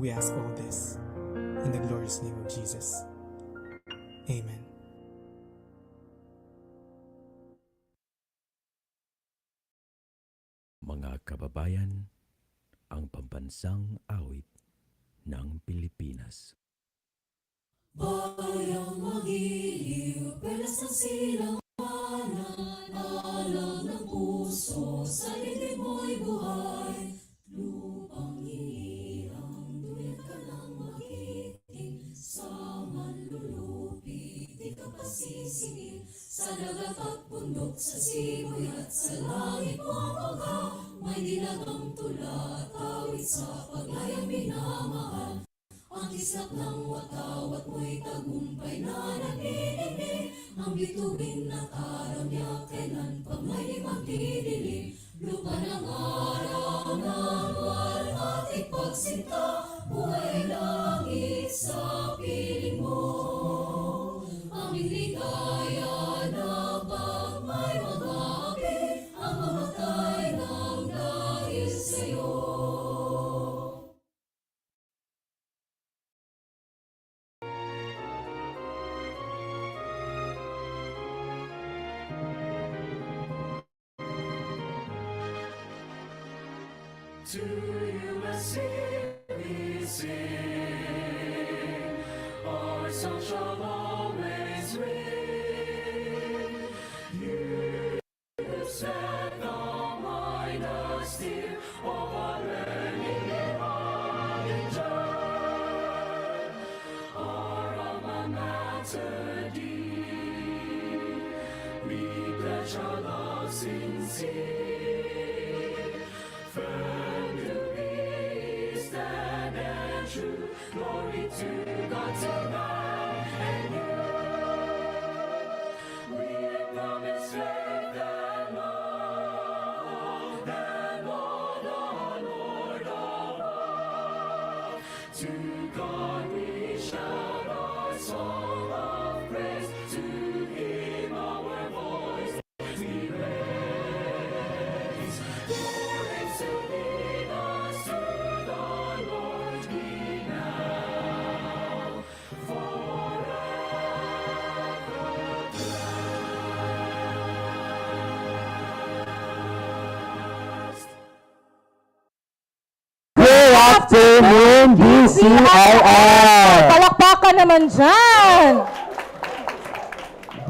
We ask all this in the glorious name of Jesus. Amen. Mga kababayan, ang pambansang awit ng Pilipinas. Bayang magiliw, perlas ng silanganan, alam ng puso, sa lilim mo'y buhay. Lupang hilirang, dulot ka ng magiting, sa manlulupi, di ka pasisingil. Sa dagat at bundok, sa simoy at sa langit mo ang pagka, may dilagang tula at awit sa paglayang minamahal. Ang kislap ng watawat mo'y tagumpay na naniningning. Ang bituin at araw niya kailan pa may magdidilim. Lupa ng araw ng luwal at ipagsinta, buhay langit sa piling mo. Ang ligaya na pag may mag-aapi, ang mamatay ng dahil sa'yo. To you we sing, our song shall always ring. You set the mind still of our learning in our joy. Our alma mater dear, we pledge our love sincere. Firm to be, stand and true, glory to God tonight and you. We promise faith and love, and Lord, our Lord above. To God we shout our song of praise, to Him our voice we raise. To lead us to the Lord be now, forever blessed. Good afternoon, DCLL! Palakpakan naman dyan!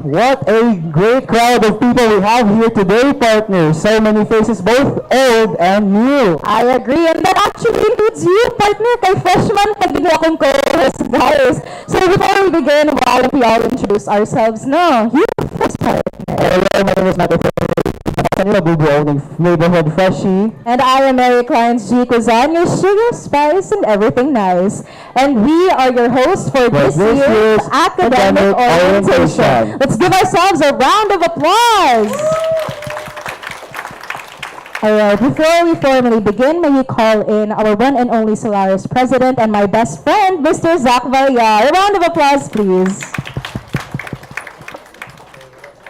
What a great crowd of people we have here today, partners. So many faces, both old and new. I agree, and that actually includes you, partner, kay freshman, pag akong co-host, guys. So before we begin, why don't we all introduce ourselves? No, you first, partner. Hello, my name is Matt Neighborhood Freshie. And I am Mary Clients G. Kuzan, your sugar, spice, and everything nice. And we are your hosts for this year's Academic Orientation. Let's give ourselves a round of applause. Alright, before we formally begin, may we call in our one and only Solaris President and my best friend, Mr. Zach Villar. A round of applause, please.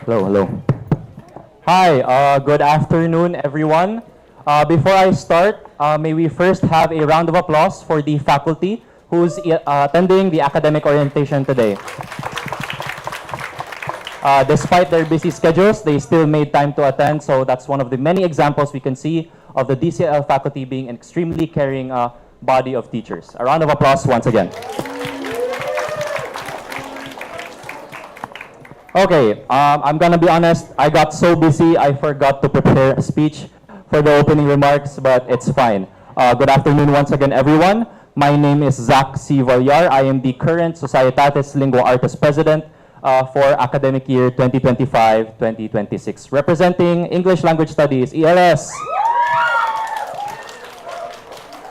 Hello. Hi, good afternoon, everyone. Before I start, may we first have a round of applause for the faculty who's attending the academic orientation today. Despite their busy schedules, they still made time to attend, so that's one of the many examples we can see of the DCLL faculty being an extremely caring body of teachers. A round of applause once again. Okay, I'm gonna be honest, I got so busy I forgot to prepare a speech for the opening remarks, but it's fine. Good afternoon once again, everyone. My name is Zach C. Villar. I am the current Societatis Lingua Artis President for academic year 2025-2026, representing English Language Studies, ELS.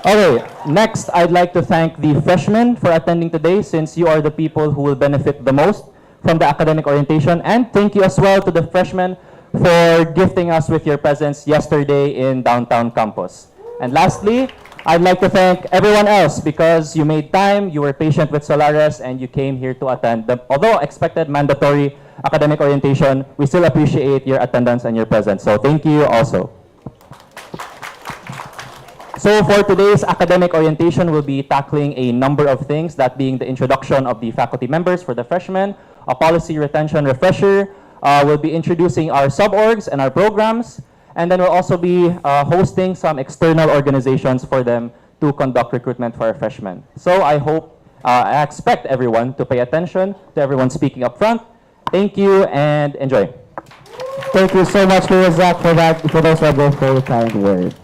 Okay, next I'd like to thank the freshmen for attending today, since you are the people who will benefit the most from the academic orientation, and thank you as well to the freshmen for gifting us with your presence yesterday in downtown campus. And lastly, I'd like to thank everyone else because you made time, you were patient with Solaris, and you came here to attend the, although expected mandatory academic orientation, we still appreciate your attendance and your presence. So thank you also. So for today's academic orientation, we'll be tackling a number of things, that being the introduction of the faculty members for the freshmen, a policy retention refresher, we'll be introducing our sub-orgs and our programs, and then we'll also be hosting some external organizations for them to conduct recruitment for our freshmen. So I expect everyone to pay attention to everyone speaking up front. Thank you and enjoy. Thank you so much, Kuya Zach, for those very kind words.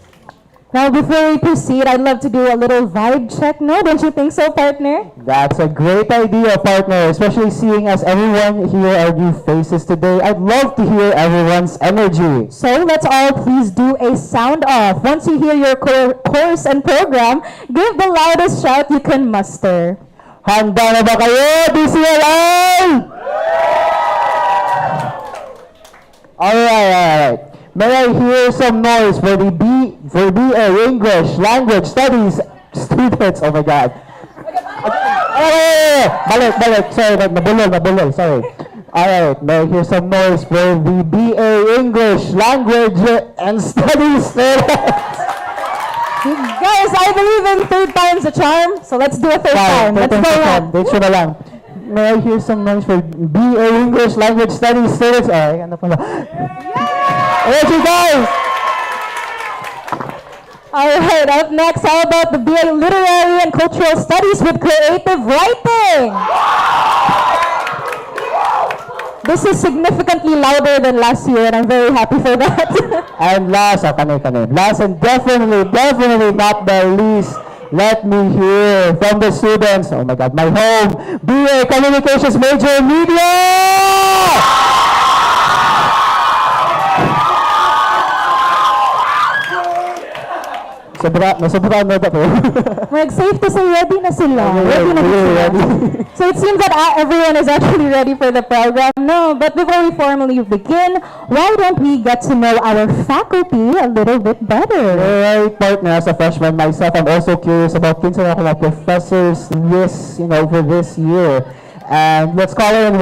Now, before we proceed, I'd love to do a little vibe check. No, don't you think so, partner? That's a great idea, partner, especially seeing as everyone here are new faces today. I'd love to hear everyone's energy. So let's all please do a sound off. Once you hear your course and program, give the loudest shout you can muster. Handa na ba kayo, DCLL? Alright. May I hear some noise for the BA English Language Studies students? Oh my God. Balik. Sorry, nabulol. Sorry. Alright, may I hear some noise for the BA English Language and Studies students? Guys, I believe in third time's a charm, so let's do a third time. Let's go on. Dito na lang. May I hear some noise for BA English Language Studies students? Ay, ano pala? Thank you guys! Alright, up next, how about the BA Literary and Cultural Studies with Creative Writing? This is significantly louder than last year, and I'm very happy for that. And last, last and definitely not the least, let me hear from the students, oh my God, my home, BA Communications Major Media! Sobrang na po. Safe to say, ready na sila. Ready. So it seems that everyone is actually ready for the program. No, but before we formally begin, why don't we get to know our faculty a little bit better? Alright, partner, as a freshman myself, I'm also curious about kinsa na mga professors for this year. And let's call in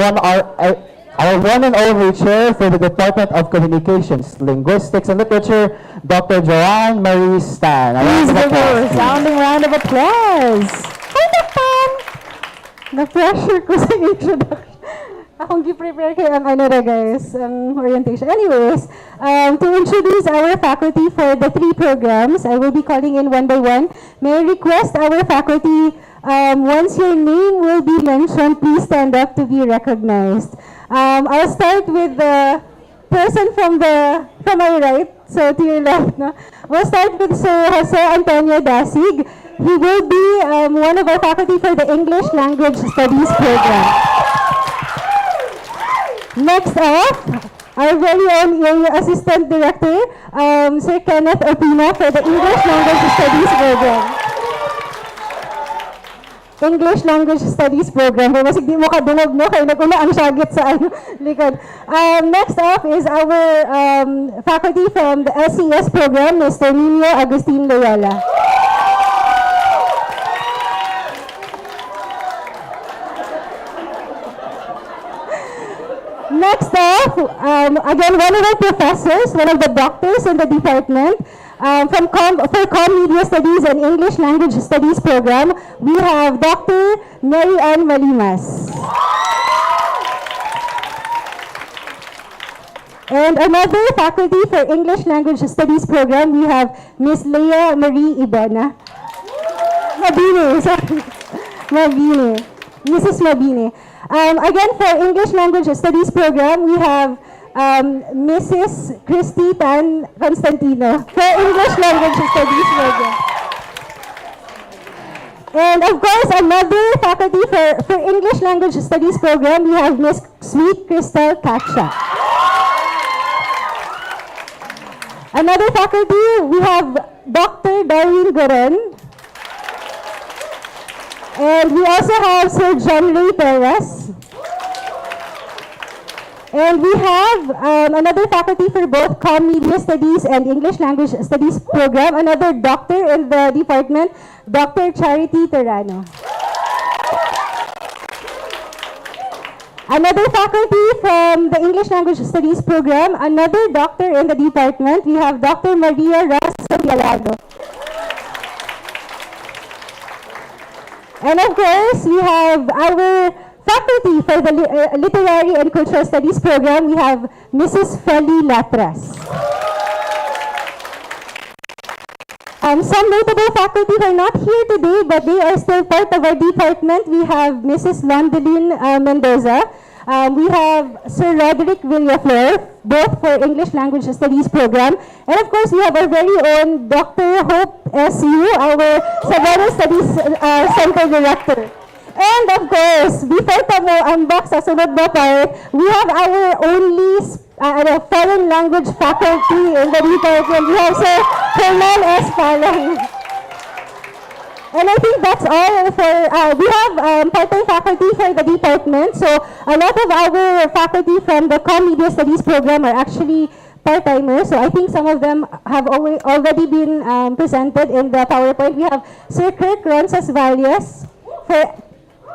our one and only chair for the Department of Communications, Linguistics, and Literature, Dr. Joanne Marie Stan. Please give her a resounding round of applause. Hi, Dr. Na-pressure ko sa introduction. Akong gi-prepare kayo ang guys, ang orientation. Anyways, to introduce our faculty for the 3 programs, I will be calling in one by one. May I request our faculty, once your name will be mentioned, please stand up to be recognized. I'll start with the person from my right, so to your left. No? We'll start with Sir Jose Antonio Dasig. He will be one of our faculty for the English Language Studies program. Next up, our very own Assistant Director, Sir Kenneth Opina for the English Language Studies program. English Language Studies program. Pero masig di mo kadungog, no? Kaya naguna ang syagit sa likod. Next up is our faculty from the LCS program, Mr. Nino Agustin Loyola. Next up, again, one of our professors, one of the doctors in the department, for Media Studies and English Language Studies program, we have Dr. Mary Ann Malimas. And another faculty for English Language Studies program, we have Miss Leah Marie Ibona. Mabini, sorry. Mabini. Mrs. Mabini. Again, for English Language Studies program, we have Mrs. Christy Tan Constantino for English Language Studies program. And of course, another faculty for English Language Studies program, we have Miss Sweet Crystal Kacha. Another faculty, we have Dr. Darwin Goron. And we also have Sir John Ray Perez. And we have another faculty for both Media Studies and English Language Studies program, another doctor in the department, Dr. Charity Terrano. Another faculty from the English Language Studies program, another doctor in the department, we have Dr. Maria Rasa Villalado. And of course, we have our faculty for the Literary and Cultural Studies program. We have Mrs. Feli Latras. Some notable faculty who are not here today, but they are still part of our department. We have Mrs. Landeline Mendoza. We have Sir Roderick Villaflor, both for English Language Studies program. And of course, we have our very own Dr. Hope S.U., our Savannah Studies Center Director. And of course, before tamo unbox sa sunod na part, we have our only foreign language faculty in the department. We have Sir Hernan S. Palang. And I think that's all for, we have part-time faculty for the department. So a lot of our faculty from the Com-Media Studies program are actually part-timers. So I think some of them have already been presented in the PowerPoint. We have Sir Kirk Ronsas Valles for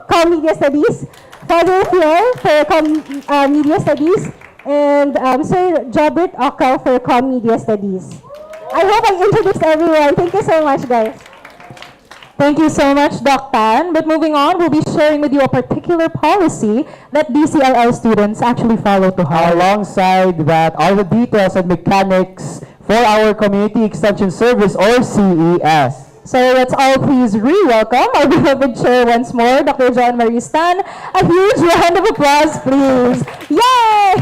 Com-Media Studies, Father Fiel for Com-Media Studies, and Sir Jobert Okaw for Com-Media Studies. I hope I introduced everyone. Thank you so much, guys. Thank you so much, Doc Tan. But moving on, we'll be sharing with you a particular policy that DCLL students actually follow to heart. Alongside that are the details and mechanics for our Community Extension Service or CES. So let's all please re-welcome our beloved chair once more, Dr. John Marie Stan. A huge round of applause, please. Yay!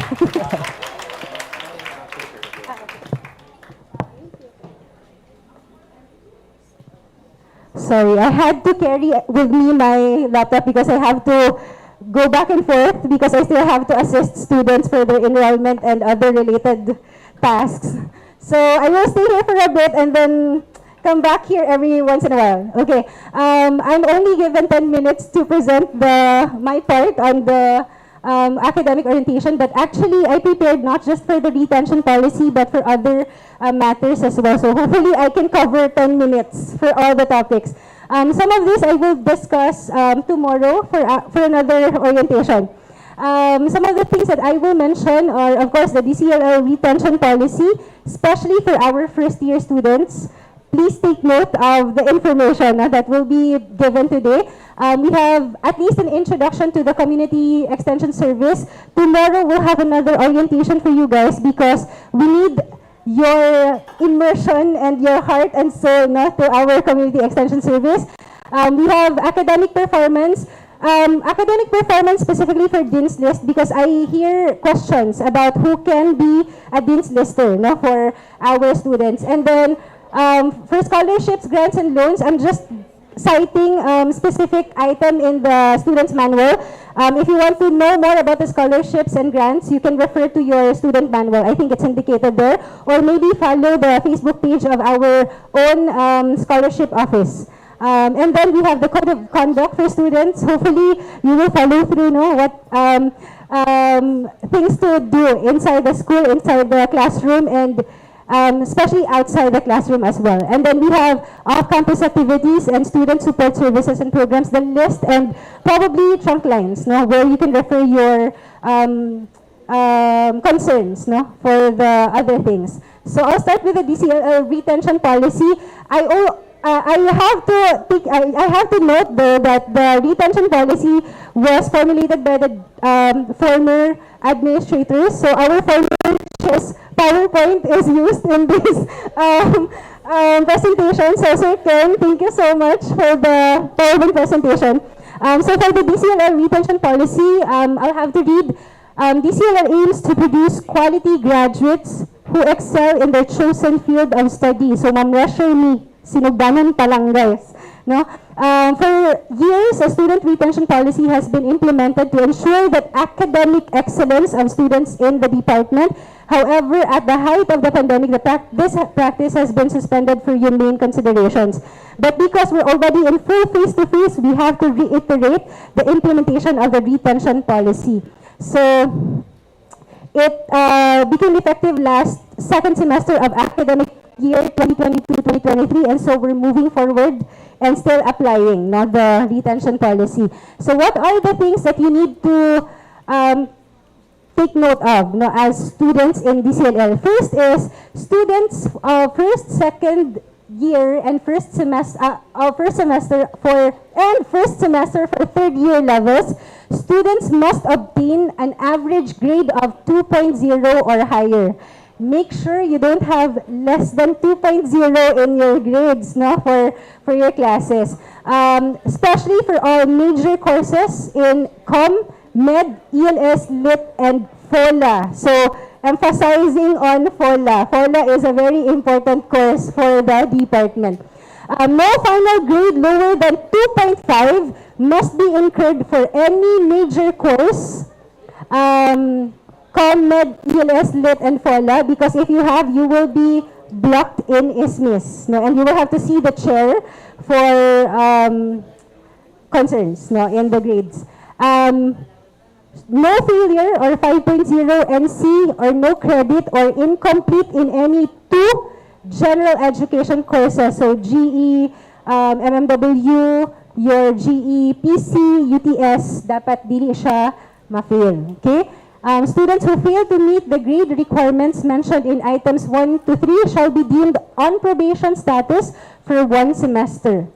Sorry, I had to carry with me my laptop because I have to go back and forth because I still have to assist students for their enrollment and other related tasks. So I will stay here for a bit and then come back here every once in a while. Okay, I'm only given 10 minutes to present my part on the academic orientation, but actually I prepared not just for the retention policy but for other matters as well. So hopefully I can cover 10 minutes for all the topics. Some of this I will discuss tomorrow for another orientation. Some of the things that I will mention are, of course, the DCLL retention policy, especially for our first-year students. Please take note of the information that will be given today. We have at least an introduction to the Community Extension Service. Tomorrow we'll have another orientation for you guys because we need your immersion and your heart and soul to our Community Extension Service. We have academic performance. Academic performance specifically for Dean's List because I hear questions about who can be a Dean's Lister for our students. And then for scholarships, grants, and loans, I'm just citing specific item in the student's manual. If you want to know more about the scholarships and grants, you can refer to your student manual. I think it's indicated there. Or maybe follow the Facebook page of our own scholarship office. And then we have the code of conduct for students. Hopefully, you will follow through what things to do inside the school, inside the classroom, and especially outside the classroom as well. And then we have off-campus activities and student support services and programs, the list, and probably trunk lines, where you can refer your concerns for the other things. So I'll start with the DCLL retention policy. I have to note though that the retention policy was formulated by the former administrators. So our former chair's PowerPoint is used in this presentation. So Sir Ken, thank you so much for the PowerPoint presentation. So for the DCLL retention policy, I'll have to read. DCLL aims to produce quality graduates who excel in their chosen field of study. So ma-measure me. Sinugdanan pa lang, guys. For years, a student retention policy has been implemented to ensure that academic excellence of students in the department. However, at the height of the pandemic, this practice has been suspended for humane considerations. But because we're already in full face-to-face, we have to reiterate the implementation of the retention policy. So it became effective last second semester of academic year 2022-2023, and so we're moving forward and still applying the retention policy. So what are the things that you need to take note of as students in DCLL? First is students first, second, year and first semester for third year levels, students must obtain an average grade of 2.0 or higher. Make sure you don't have less than 2.0 in your grades, no, for your classes. Especially for all major courses in Com, Med, ELS, Lit, and FOLA. So, emphasizing on FOLA. FOLA is a very important course for the department. No final grade lower than 2.5 must be incurred for any major course. Com, Med, ELS, Lit, and FOLA, because if you have, you will be blocked in ISMIS. No? And you will have to see the chair for concerns, no, in the grades. No failure or 5.0 NC or no credit or incomplete in any two general education courses. So GE, MMW, your GE, PC, UTS, dapat dili siya ma-fail. Okay? Students who fail to meet the grade requirements mentioned in items 1 to 3 shall be deemed on probation status for 1 semester.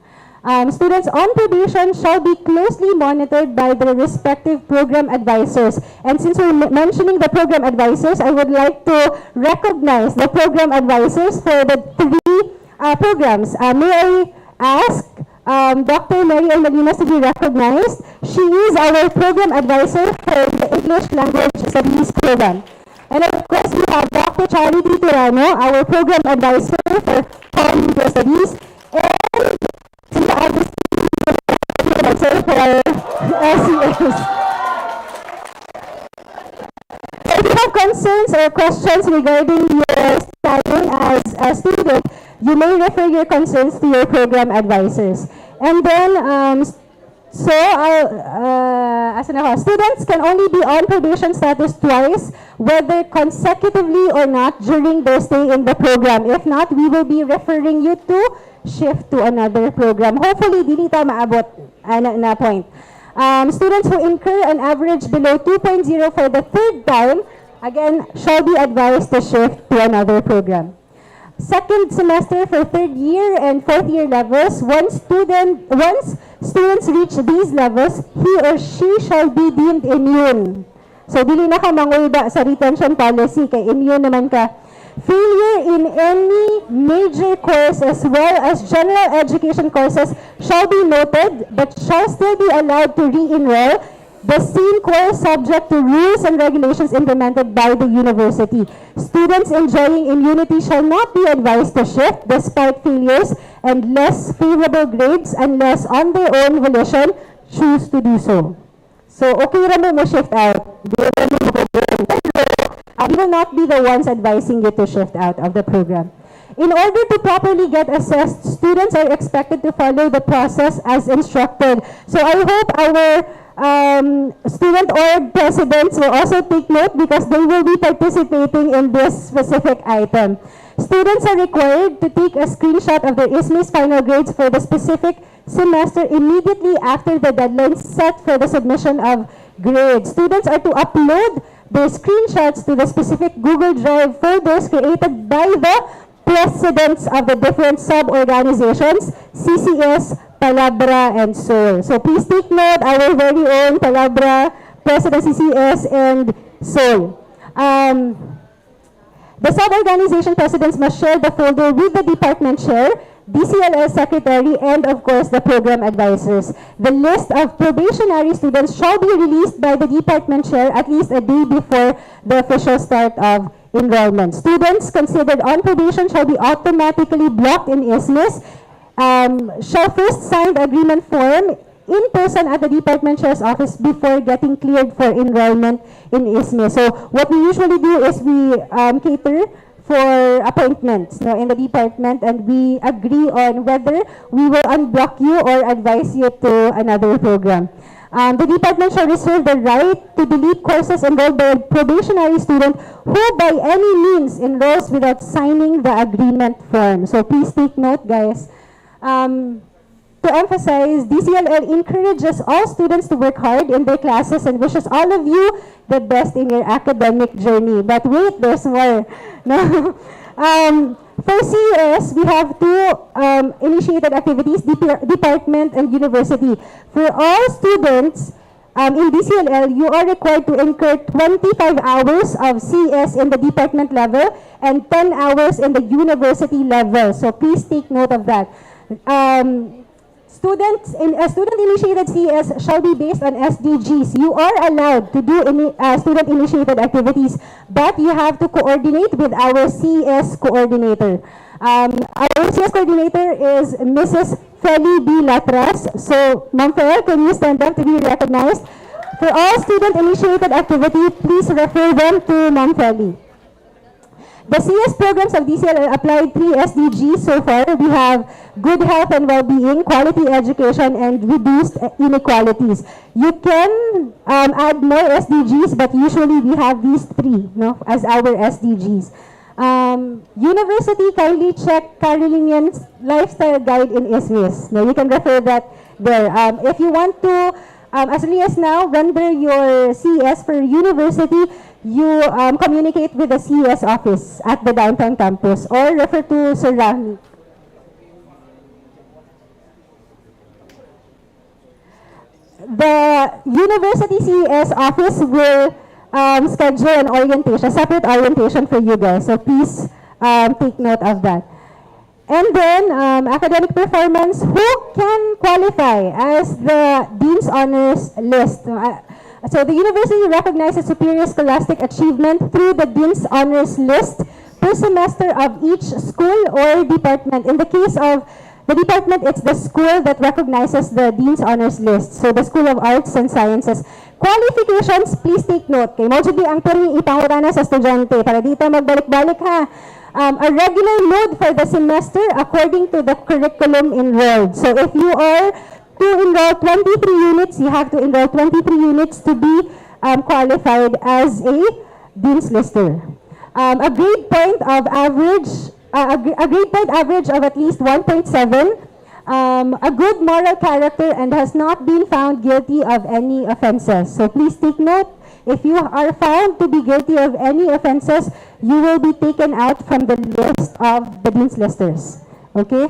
Students on probation shall be closely monitored by their respective program advisors. And since we're mentioning the program advisors, I would like to recognize the program advisors for the 3 programs. May I ask Dr. Mary L. Malinas to be recognized? She is our program advisor for the English Language Studies program. And of course, we have Dr. Charity Tirano, our program advisor for Computer Studies, and Sina Agustin, advisor for LCS. So if you have concerns or questions regarding your studying as a student, you may refer your concerns to your program advisors. And then, students can only be on probation status twice, whether consecutively or not during their stay in the program. If not, we will be referring you to shift to another program. Hopefully, dili ta maabot na point. Students who incur an average below 2.0 for the third time, again, shall be advised to shift to another program. Second semester for third year and fourth year levels, once students reach these levels, he or she shall be deemed immune. So, dili na ka mangulda sa retention policy, kay immune naman ka. Failure in any major course as well as general education courses shall be noted, but shall still be allowed to re-enroll the same course subject to rules and regulations implemented by the university. Students enjoying immunity shall not be advised to shift despite failures and less favorable grades unless on their own volition choose to do so. So, okay ra mo shift out. We will not be the ones advising you to shift out of the program. In order to properly get assessed, students are expected to follow the process as instructed. So I hope our student org presidents will also take note because they will be participating in this specific item. Students are required to take a screenshot of their ISMIS final grades for the specific semester immediately after the deadline set for the submission of grades. Students are to upload their screenshots to the specific Google Drive folders created by the presidents of the different sub-organizations, CCS, Palabra, and Soul. So please take note, our very own Palabra, President CCS, and Soul. The sub-organization presidents must share the folder with the department chair, DCLL secretary, and of course the program advisors. The list of probationary students shall be released by the department chair at least a day before the official start of enrollment. Students considered on probation shall be automatically blocked in ISMIS, shall first sign the agreement form in person at the department chair's office before getting cleared for enrollment in ISMIS. So what we usually do is we cater for appointments, no, in the department, and we agree on whether we will unblock you or advise you to another program. The department shall reserve the right to delete courses enrolled by a probationary student who by any means enrolls without signing the agreement form. So please take note, guys. To emphasize, DCLL encourages all students to work hard in their classes and wishes all of you the best in your academic journey. But wait, there's more. No? For CES, we have two initiated activities, department and university. For all students in DCLL, you are required to incur 25 hours of CES in the department level and 10 hours in the university level. So please take note of that. Student-initiated CES shall be based on SDGs. You are allowed to do student-initiated activities, but you have to coordinate with our CES coordinator. Our CES coordinator is Mrs. Feli B. Latras. So, Ma'am Fer, can you stand up to be recognized? For all student-initiated activity, please refer them to Ma'am Feli. The CS programs of DCLL applied 3 SDGs so far. We have good health and well-being, quality education, and reduced inequalities. You can add more SDGs, but usually we have these 3 as our SDGs. University, kindly check Carolinian's lifestyle guide in ISWIS. You can refer that there. If you want to, as early as now, render your CS for university, you communicate with the CES office at the downtown campus or refer to Sir Rahmi. The university CES office will schedule an orientation, separate orientation for you guys. So please take note of that. And then academic performance, who can qualify as the Dean's Honors List? So the university recognizes superior scholastic achievement through the Dean's Honors List per semester of each school or department. In the case of the department, it's the school that recognizes the Dean's Honors List. So the School of Arts and Sciences. Qualifications, please take note. Kay mo jud ang pari ipangutana sa estudyante para dito magbalik-balik ha. A regular load for the semester according to the curriculum enrolled. So if you are to enroll 23 units, you have to enroll 23 units to be qualified as a Dean's Lister. A grade point average of at least 1.7, a good moral character, and has not been found guilty of any offenses. So please take note, if you are found to be guilty of any offenses, you will be taken out from the list of the Dean's Listers. Okay?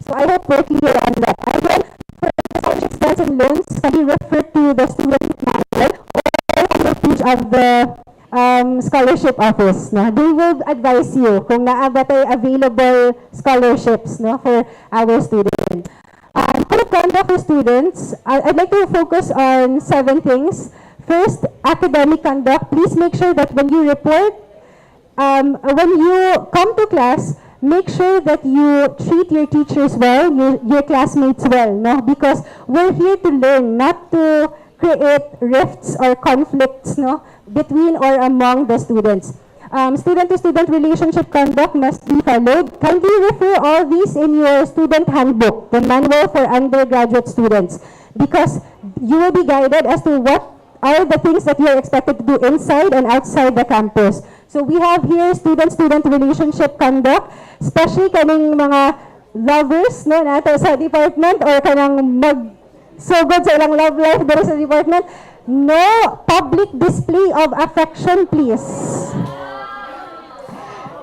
So I hope we're clear on that. Again, for college expense and loans, can you refer to the student manual or the page of the scholarship office. No? They will advise you kung naabatay available scholarships for our students. Code of conduct for students, I'd like to focus on 7 things. First, academic conduct. Please make sure that when you report, when you come to class, make sure that you treat your teachers well, your classmates well, no? Because we're here to learn, not to create rifts or conflicts between or among the students. Student-to-student relationship conduct must be followed. Kindly refer all these in your student handbook, the manual for undergraduate students, because you will be guided as to what are the things that you are expected to do inside and outside the campus. So we have here student-student relationship conduct, especially kaning mga lovers nato sa department or kanang magsugod sa ilang love life dito sa department. No public display of affection, please.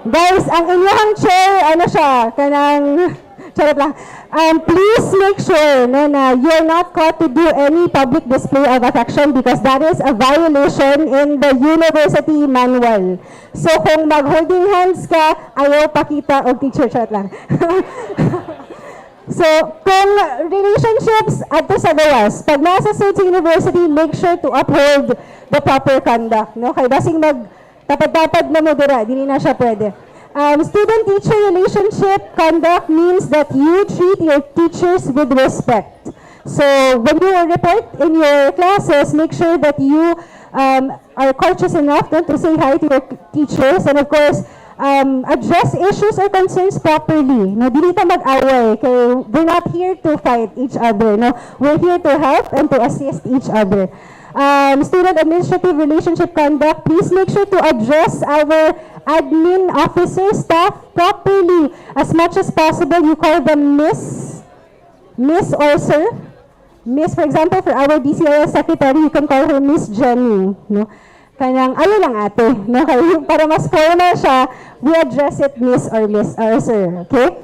Guys, ang inyong chair, kanang charot lang. Please make sure na you're not caught to do any public display of affection because that is a violation in the university manual. So kung mag-holding hands ka, ayaw pakita o teacher, charot lang. So kung relationships ato sa gawas, pag nasa sa university, make sure to uphold the proper conduct. Kay basing tapad-tapad na mo dira, dili na siya pwede. Student-teacher relationship conduct means that you treat your teachers with respect. So when you report in your classes, make sure that you are courteous enough to say hi to your teachers, and of course, address issues or concerns properly. Dili ta mag-away, kay we're not here to fight each other. We're here to help and to assist each other. Student administrative relationship conduct, please make sure to address our admin officer staff properly. As much as possible, you call them Miss or Sir. Miss, for example, for our DCLL secretary, you can call her Miss Jenny. kanang, ayo lang ate, no? Kaya para mas formal siya, we address it miss or sir, okay?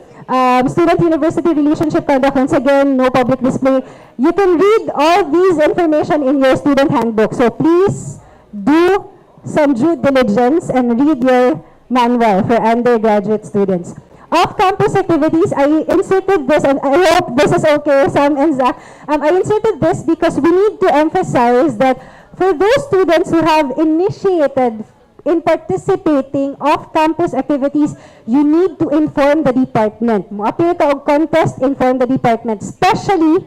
Student-university relationship conduct, once again, no public display. You can read all these information in your student handbook. So please do some due diligence and read your manual for undergraduate students. Off-campus activities, I inserted this, and I hope this is okay, Sam and Zach. I inserted this because we need to emphasize that for those students who have initiated in participating off-campus activities, you need to inform the department. Mo-appear ka og contest, inform the department. Especially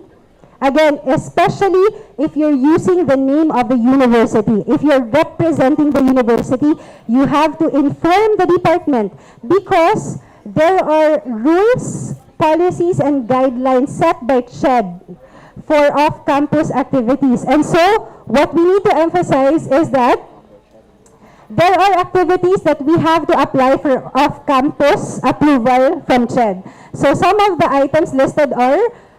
if you're using the name of the university. If you're representing the university, you have to inform the department because there are rules, policies, and guidelines set by CHED for off-campus activities. And so, what we need to emphasize is that there are activities that we have to apply for off-campus approval from CHED. So, some of the items listed are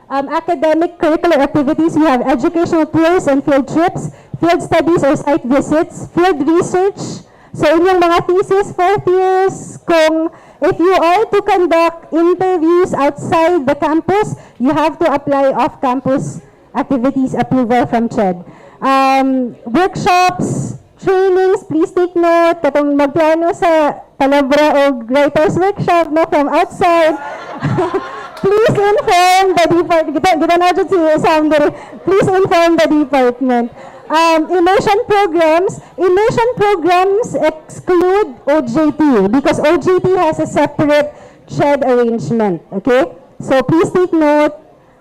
academic curricular activities. We have educational tours and field trips, field studies or site visits, field research. So, inyong mga thesis, fourth years, if you are to conduct interviews outside the campus, you have to apply off-campus activities approval from CHED. Workshops, trainings, please take note. Katong magplano sa Palabra o Writers Workshop no, from outside. Please inform the department. Please inform the department. Immersion programs exclude OJT because OJT has a separate CHED arrangement, okay? So please take note.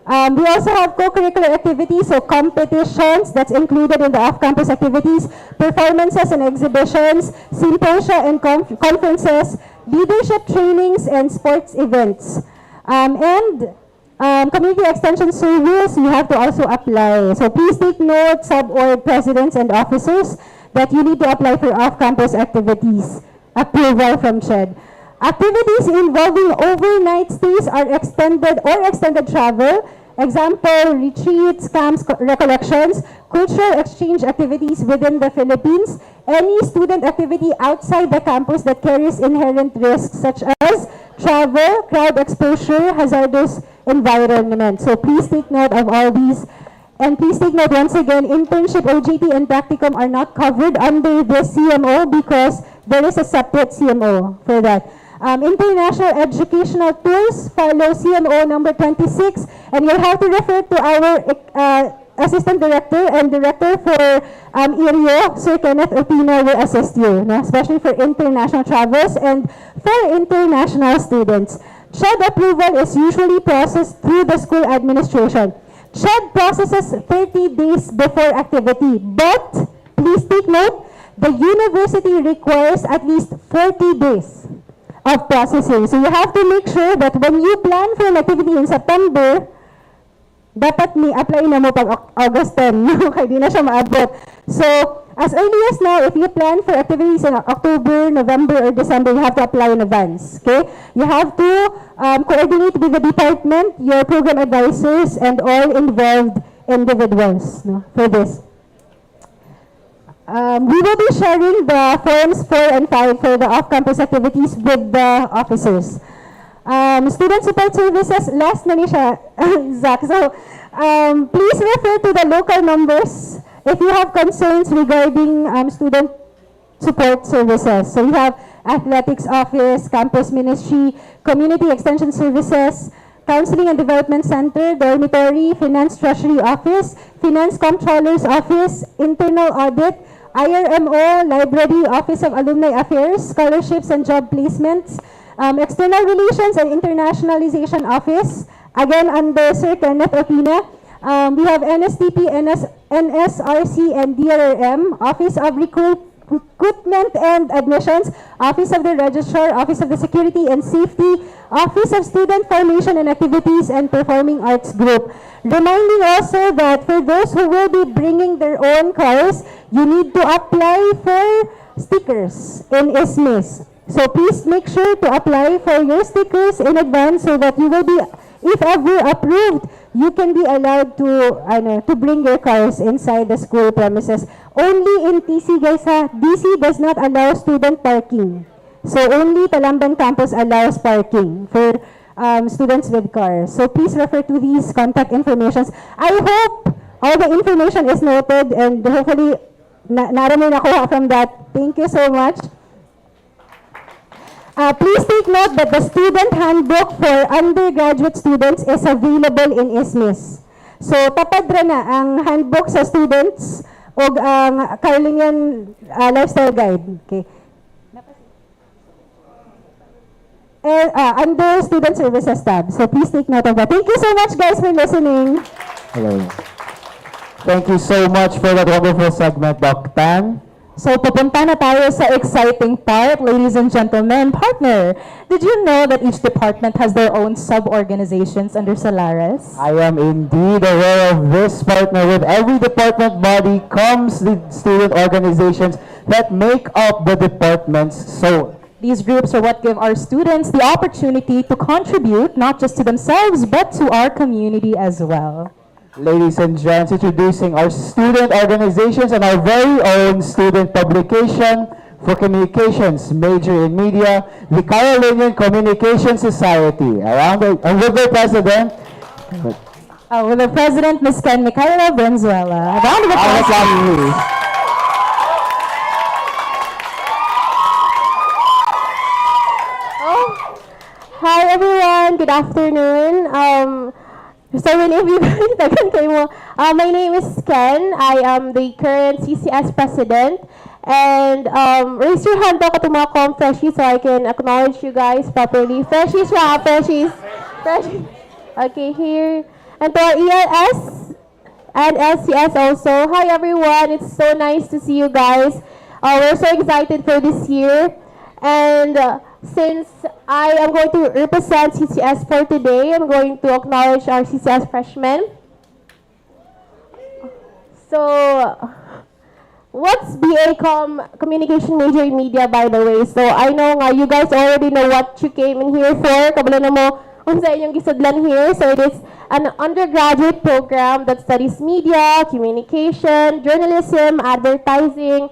We also have co-curricular activities, so competitions that's included in the off-campus activities, performances and exhibitions, symposia and conferences, leadership trainings and sports events. Community extension service, you have to also apply. So please take note, sub-org presidents and officers, that you need to apply for off-campus activities approval from CHED. Activities involving overnight stays are extended travel. Example, retreats, camps, recollections, cultural exchange activities within the Philippines, any student activity outside the campus that carries inherent risks such as travel, crowd exposure, hazardous environment. So please take note of all these. And please take note once again, internship, OJT, and practicum are not covered under this CMO because there is a separate CMO for that. International educational tours follow CMO number 26, and you'll have to refer to our Assistant Director and Director for IRIO, Sir Kenneth Opina will assist you, no? Especially for international travels and for international students. CHED approval is usually processed through the school administration. CHED processes 30 days before activity, but please take note, the university requires at least 40 days of processing. So you have to make sure that when you plan for an activity in September, dapat may apply na mo pag August 10, no? Kaya di na siya maabot. So, as early as now, if you plan for activities in October, November, or December, you have to apply in advance, okay? You have to coordinate with the department, your program advisors, and all involved individuals, no, for this. We will be sharing the forms 4 and 5 for the off-campus activities with the officers. Student support services, last na ni siya, Zach. So, please refer to the local numbers if you have concerns regarding student support services. So, we have athletics office, campus ministry, community extension services, counseling and development center, dormitory, finance treasury office, finance comptroller's office, internal audit, IRMO, library, office of alumni affairs, scholarships and job placements, external relations and internationalization office, again under Sir Kenneth Opina. We have NSTP, NSRC, and DRRM, Office of Recruitment and Admissions, Office of the Registrar, Office of the Security and Safety, Office of Student Formation and Activities, and Performing Arts Group. Reminding also that for those who will be bringing their own cars, you need to apply for stickers in ISMIS. So please make sure to apply for your stickers in advance so that you will be, if ever approved, you can be allowed to bring your cars inside the school premises. Only in TC, guys, ha? DC does not allow student parking. So only Talamban campus allows parking for students with cars. So please refer to these contact informations. I hope all the information is noted and hopefully naramay nakuha from that. Thank you so much. Please take note that the student handbook for undergraduate students is available in ISMIS. So tapad ra na ang handbook sa students o ang Carlinian lifestyle guide. Okay. Under student services tab. So please take note of that. Thank you so much, guys, for listening. Hello. Thank you so much for that wonderful segment, Doc Tan. So pupunta na tayo sa exciting part, ladies and gentlemen. Partner, did you know that each department has their own sub-organizations under Solaris? I am indeed aware of this, partner. With every department body comes the student organizations that make up the department's soul. These groups are what give our students the opportunity to contribute not just to themselves but to our community as well. Ladies and gents, introducing our student organizations and our very own student publication for communications major in media, the Carolinian Communication Society. And with their president, With the president, Ms. Ken Micaela Venezuela. A round of applause, please. Hi everyone, good afternoon. So many of you my name is Ken. I am the current CCS president. And raise your hand daw katong mga freshies so I can acknowledge you guys properly. Freshies. Okay, here. And to our ELS and LCS also. Hi everyone, it's so nice to see you guys. We're so excited for this year. And since I am going to represent CCS for today, I'm going to acknowledge our CCS freshmen. So, what's BA Communication Major in Media, by the way? So, I know you guys already know what you came in here for. Kabalo na mo unsa inyong gisudlan here. So, it is an undergraduate program that studies media, communication, journalism, advertising,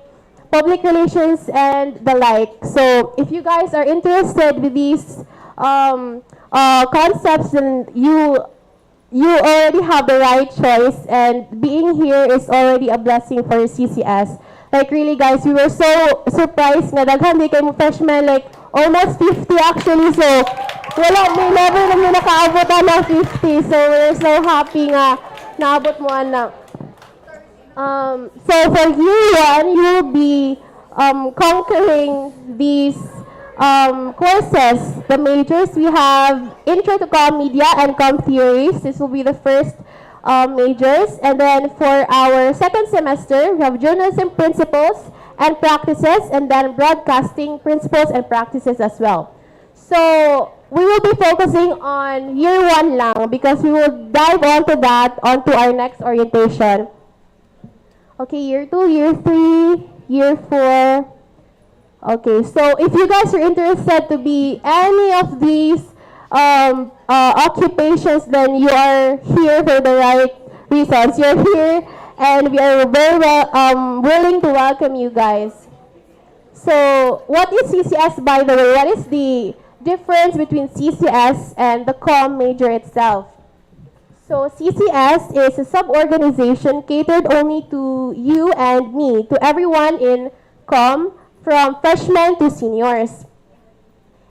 public relations, and the like. So if you guys are interested with these concepts, then you already have the right choice, and being here is already a blessing for CCS. Like really guys, we were so surprised nga daghan di kay mo freshmen, like almost 50 actually. So may never naman nakaabot ng 50. So we're so happy nga naabot mo na. So for year 1, you'll be conquering these courses. The majors, we have Intro to Comm Media and Comm Theories. This will be the first majors. And then for our second semester, we have Journalism Principles and Practices, and then Broadcasting Principles and Practices as well. So we will be focusing on year 1 lang because we will dive onto our next orientation. Okay, year 2, year 3, year 4. Okay, so if you guys are interested to be any of these occupations, then you are here for the right reasons. You're here, and we are very willing to welcome you guys. So, what is CCS, by the way? What is the difference between CCS and the comm major itself? So CCS is a sub-organization catered only to you and me, to everyone in comm, from freshmen to seniors.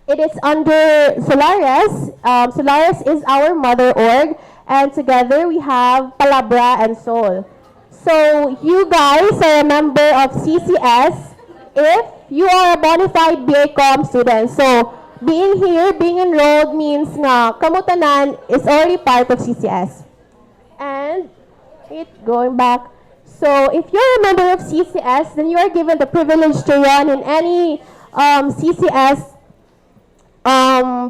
It is under Solaris. Solaris is our mother org, and together we have Palabra and Soul. So you guys are a member of CCS if you are a bona fide BA Comm student. So being here, being enrolled means na kamutanan is already part of CCS. And going back. So if you're a member of CCS, then you are given the privilege to run in any CCS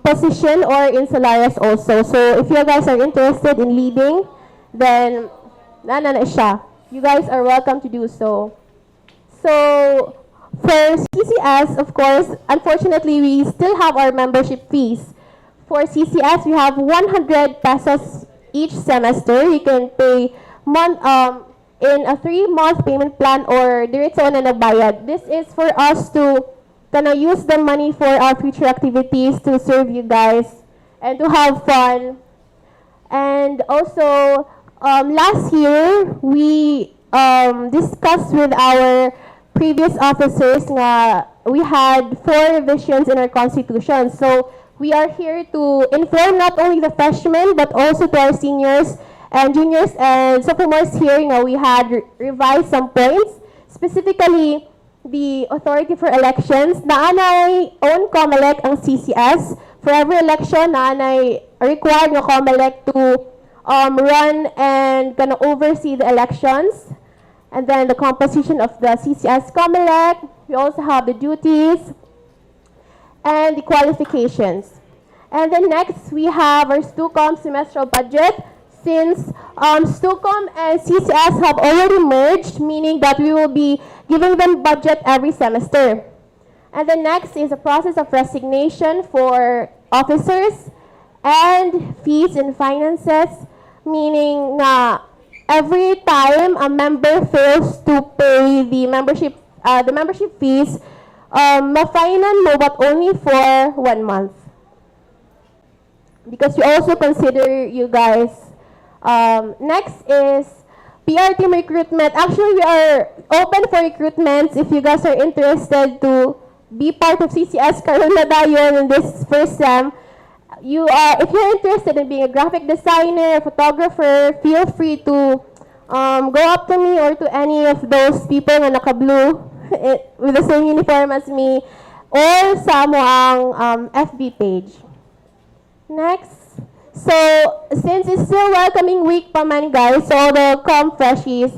position or in Solaris also. So if you guys are interested in leading, then you guys are welcome to do so. So for CCS, of course, unfortunately, we still have our membership fees. For CCS, we have 100 pesos each semester. You can pay in a 3-month payment plan or diretso na nagbayad. This is for us to use the money for our future activities to serve you guys and to have fun. And also, last year, we discussed with our previous officers nga we had 4 revisions in our constitution. So we are here to inform not only the freshmen but also to our seniors and juniors and sophomores here. We had revised some points, specifically the authority for elections. Naanay own COMELEC ang CCS. For every election, naanay required ng COMELEC to run and oversee the elections. And then the composition of the CCS COMELEC. We also have the duties and the qualifications. And then next, we have our STUCOM semestral budget. Since STUCOM and CCS have already merged, meaning that we will be giving them budget every semester. And then next is the process of resignation for officers and fees and finances, meaning every time a member fails to pay the membership fees, ma-finan mo but only for 1 month. Because we also consider you guys. Next is PR team recruitment. Actually, we are open for recruitments if you guys are interested to be part of CCS karon na dayon in this first sem. If you're interested in being a graphic designer, a photographer, feel free to go up to me or to any of those people na naka-blue with the same uniform as me or sa mo ang FB page. Next. So, since it's still welcoming week pa man guys, so the freshies,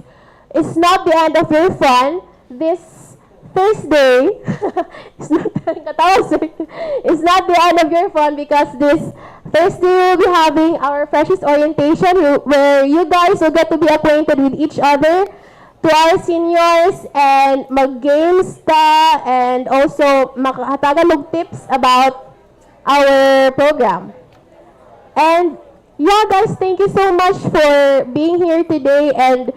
it's not the end of your fun. This Thursday, it's not the end of your fun because this Thursday we'll be having our freshies orientation where you guys will get to be acquainted with each other, to our seniors, and mag-games ta, and also makahatagan mag tips about our program. And yeah guys, thank you so much for being here today, and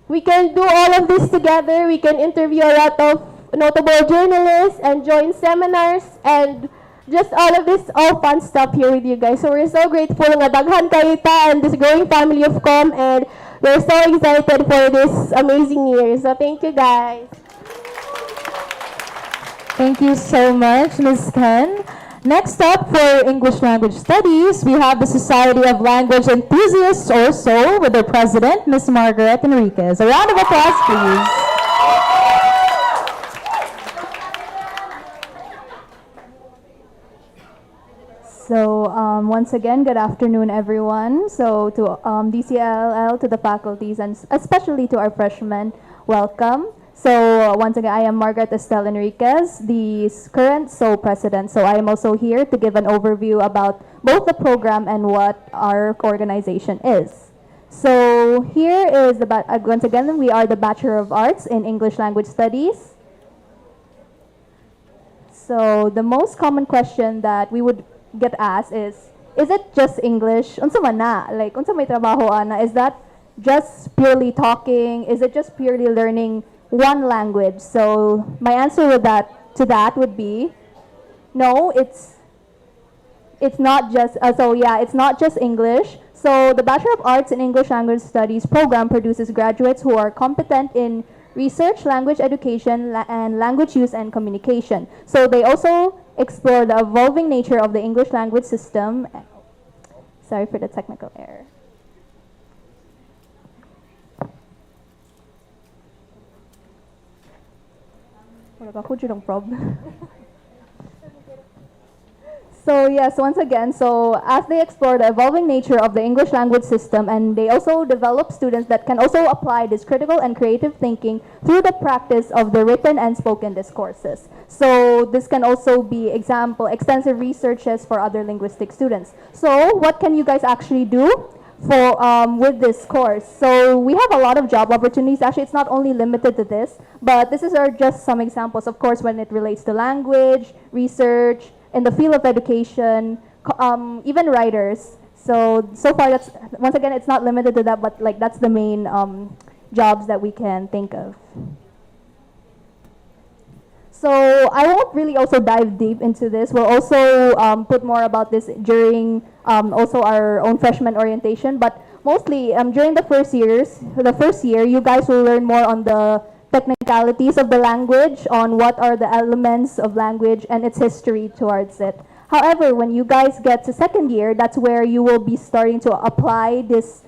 we can do all of this together. We can interview a lot of notable journalists and join seminars and just all of this fun stuff here with you guys. So we're so grateful nga daghan kayo ta and this growing family of COM, and we're so excited for this amazing year. So thank you guys. Thank you so much, Ms. Ken. Next up for English Language Studies, we have the Society of Language Enthusiasts also with their president, Ms. Margaret Enriquez. A round of applause, please. So once again, good afternoon, everyone. So to DCLL, to the faculties, and especially to our freshmen, welcome. So once again, I am Margaret Estelle Enriquez, the current sole president. So I am also here to give an overview about both the program and what our organization is. So here is once again, we are the Bachelor of Arts in English Language Studies. So the most common question that we would get asked is it just English? Unsa man na? Like, unsa may trabaho ana? Is that just purely talking? Is it just purely learning one language? So my answer to that would be no, it's not just it's not just English. So the Bachelor of Arts in English Language Studies program produces graduates who are competent in research, language education, and language use and communication. So they also explore the evolving nature of the English language system. Sorry for the technical error. So yes, once again, so as they explore the evolving nature of the English language system, and they also develop students that can also apply this critical and creative thinking through the practice of the written and spoken discourses. So this can also be extensive researches for other linguistic students. So what can you guys actually do for with this course? So we have a lot of job opportunities. Actually, it's not only limited to this, but this are just some examples, of course, when it relates to language, research, in the field of education, even writers. So far, that's, once again, it's not limited to that, but like that's the main jobs that we can think of. So I won't really also dive deep into this. We'll also put more about this during also our own freshman orientation. But mostly during the first year, you guys will learn more on the technicalities of the language, on what are the elements of language and its history towards it. However, when you guys get to second year, that's where you will be starting to apply this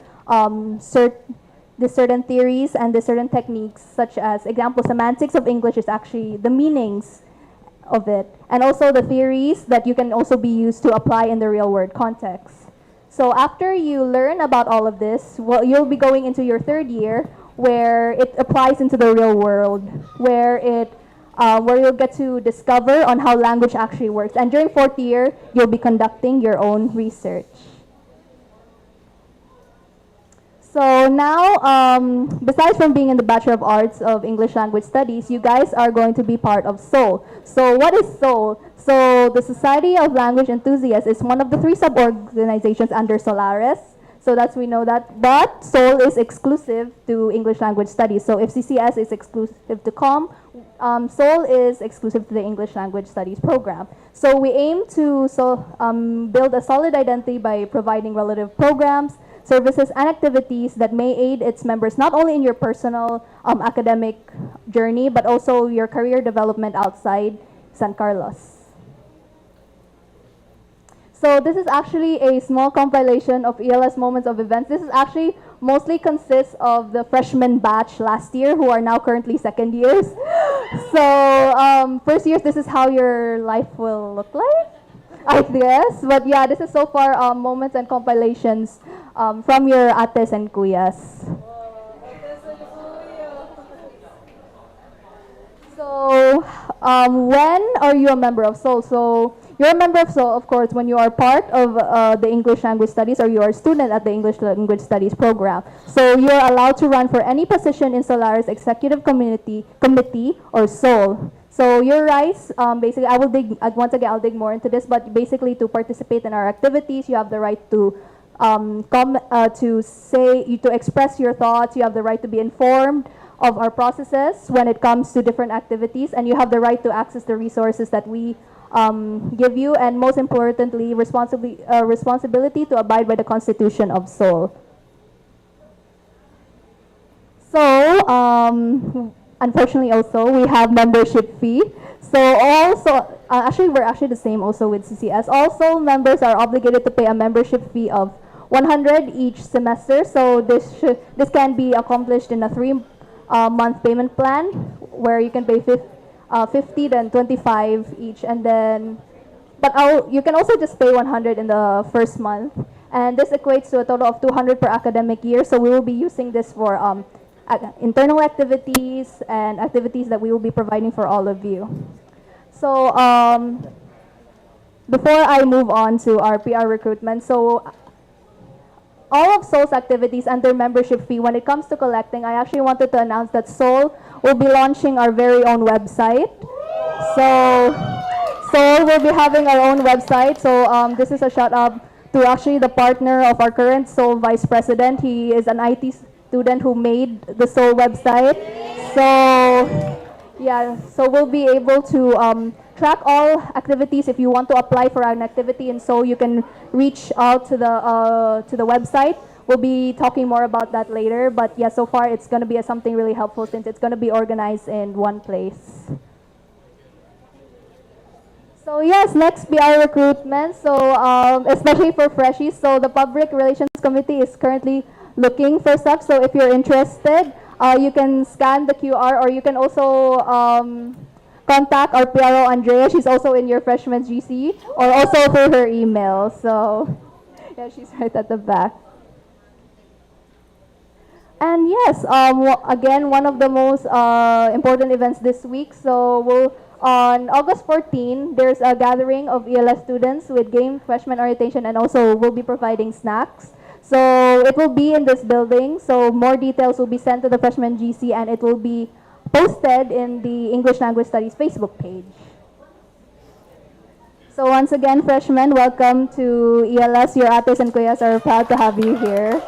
the certain theories and the certain techniques, such as example, semantics of English is actually the meanings of it, and also the theories that you can also be used to apply in the real world context. So after you learn about all of this, well, you'll be going into your third year where it applies into the real world, where you'll get to discover on how language actually works. And during fourth year, you'll be conducting your own research. So now, besides from being in the Bachelor of Arts of English Language Studies, you guys are going to be part of SOL. So what is SOL? So the Society of Language Enthusiasts is one of the 3 sub-organizations under Solaris. So that's, we know that. But SOL is exclusive to English Language Studies. So if CCS is exclusive to COM, SOL is exclusive to the English Language Studies program. So we aim to build a solid identity by providing relative programs, services, and activities that may aid its members not only in your personal academic journey, but also your career development outside San Carlos. So this is actually a small compilation of ELS moments of events. This is actually mostly consists of the freshman batch last year who are now currently second years. So first years, this is how your life will look like, I guess. But yeah, this is so far moments and compilations from your ates and kuyas. So when are you a member of SOL? So you're a member of SOL, of course, when you are part of the English Language Studies or you are a student at the English Language Studies program. So you're allowed to run for any position in Solaris Executive Committee or SOL. So your rights, basically, once again, I'll dig more into this, but basically to participate in our activities, you have the right to to express your thoughts. You have the right to be informed of our processes when it comes to different activities, and you have the right to access the resources that we give you, and most importantly, responsibility to abide by the Constitution of SOL. So, unfortunately also, we have membership fee. So also, we're actually the same also with CCS. Also, members are obligated to pay a membership fee of 100 each semester. So this can be accomplished in a 3-month payment plan where you can pay 50, then 25 each, and then, you can also just pay 100 in the first month. And this equates to a total of 200 per academic year. So we will be using this for internal activities and activities that we will be providing for all of you. So before I move on to our PR recruitment, so all of SOL's activities and their membership fee, when it comes to collecting, I actually wanted to announce that SOL will be launching our very own website. So SOL will be having our own website. So this is a shout out to actually the partner of our current SOL vice president. He is an IT student who made the SOL website. So yeah, so we'll be able to track all activities. If you want to apply for an activity, and so you can reach out to the website. We'll be talking more about that later. But yeah, so far it's going to be something really helpful since it's going to be organized in one place. So yes, next PR recruitment. So especially for freshies. So the Public Relations Committee is currently looking for stuff. So if you're interested, you can scan the QR, or you can also contact our PRO Andrea. She's also in your freshman GC, or also through her email. So yeah, she's right at the back. And yes, again, one of the most important events this week. So on August 14, there's a gathering of ELS students with game freshman orientation, and also we'll be providing snacks. So it will be in this building. So more details will be sent to the freshman GC, and it will be posted in the English Language Studies Facebook page. So once again, freshmen, welcome to ELS. Your ates and kuyas are proud to have you here.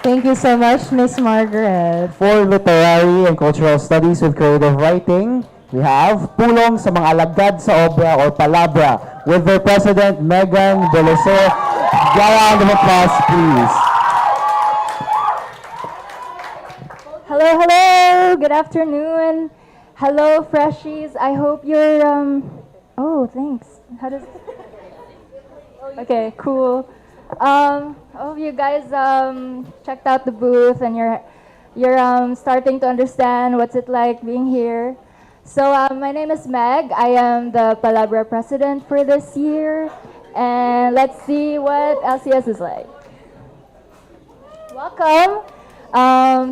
Thank you so much, Miss Margaret. For literary and cultural studies with creative writing, we have Pulong sa mga alagad sa obra or palabra with their president, Megan Beliso. A round of applause, please. Hello, hello. Good afternoon. Hello, freshies. I hope you're oh, thanks. How does Okay, cool. Hope you guys checked out the booth and you're starting to understand what's it like being here. So my name is Meg. I am the Palabra president for this year, and let's see what LCS is like. Welcome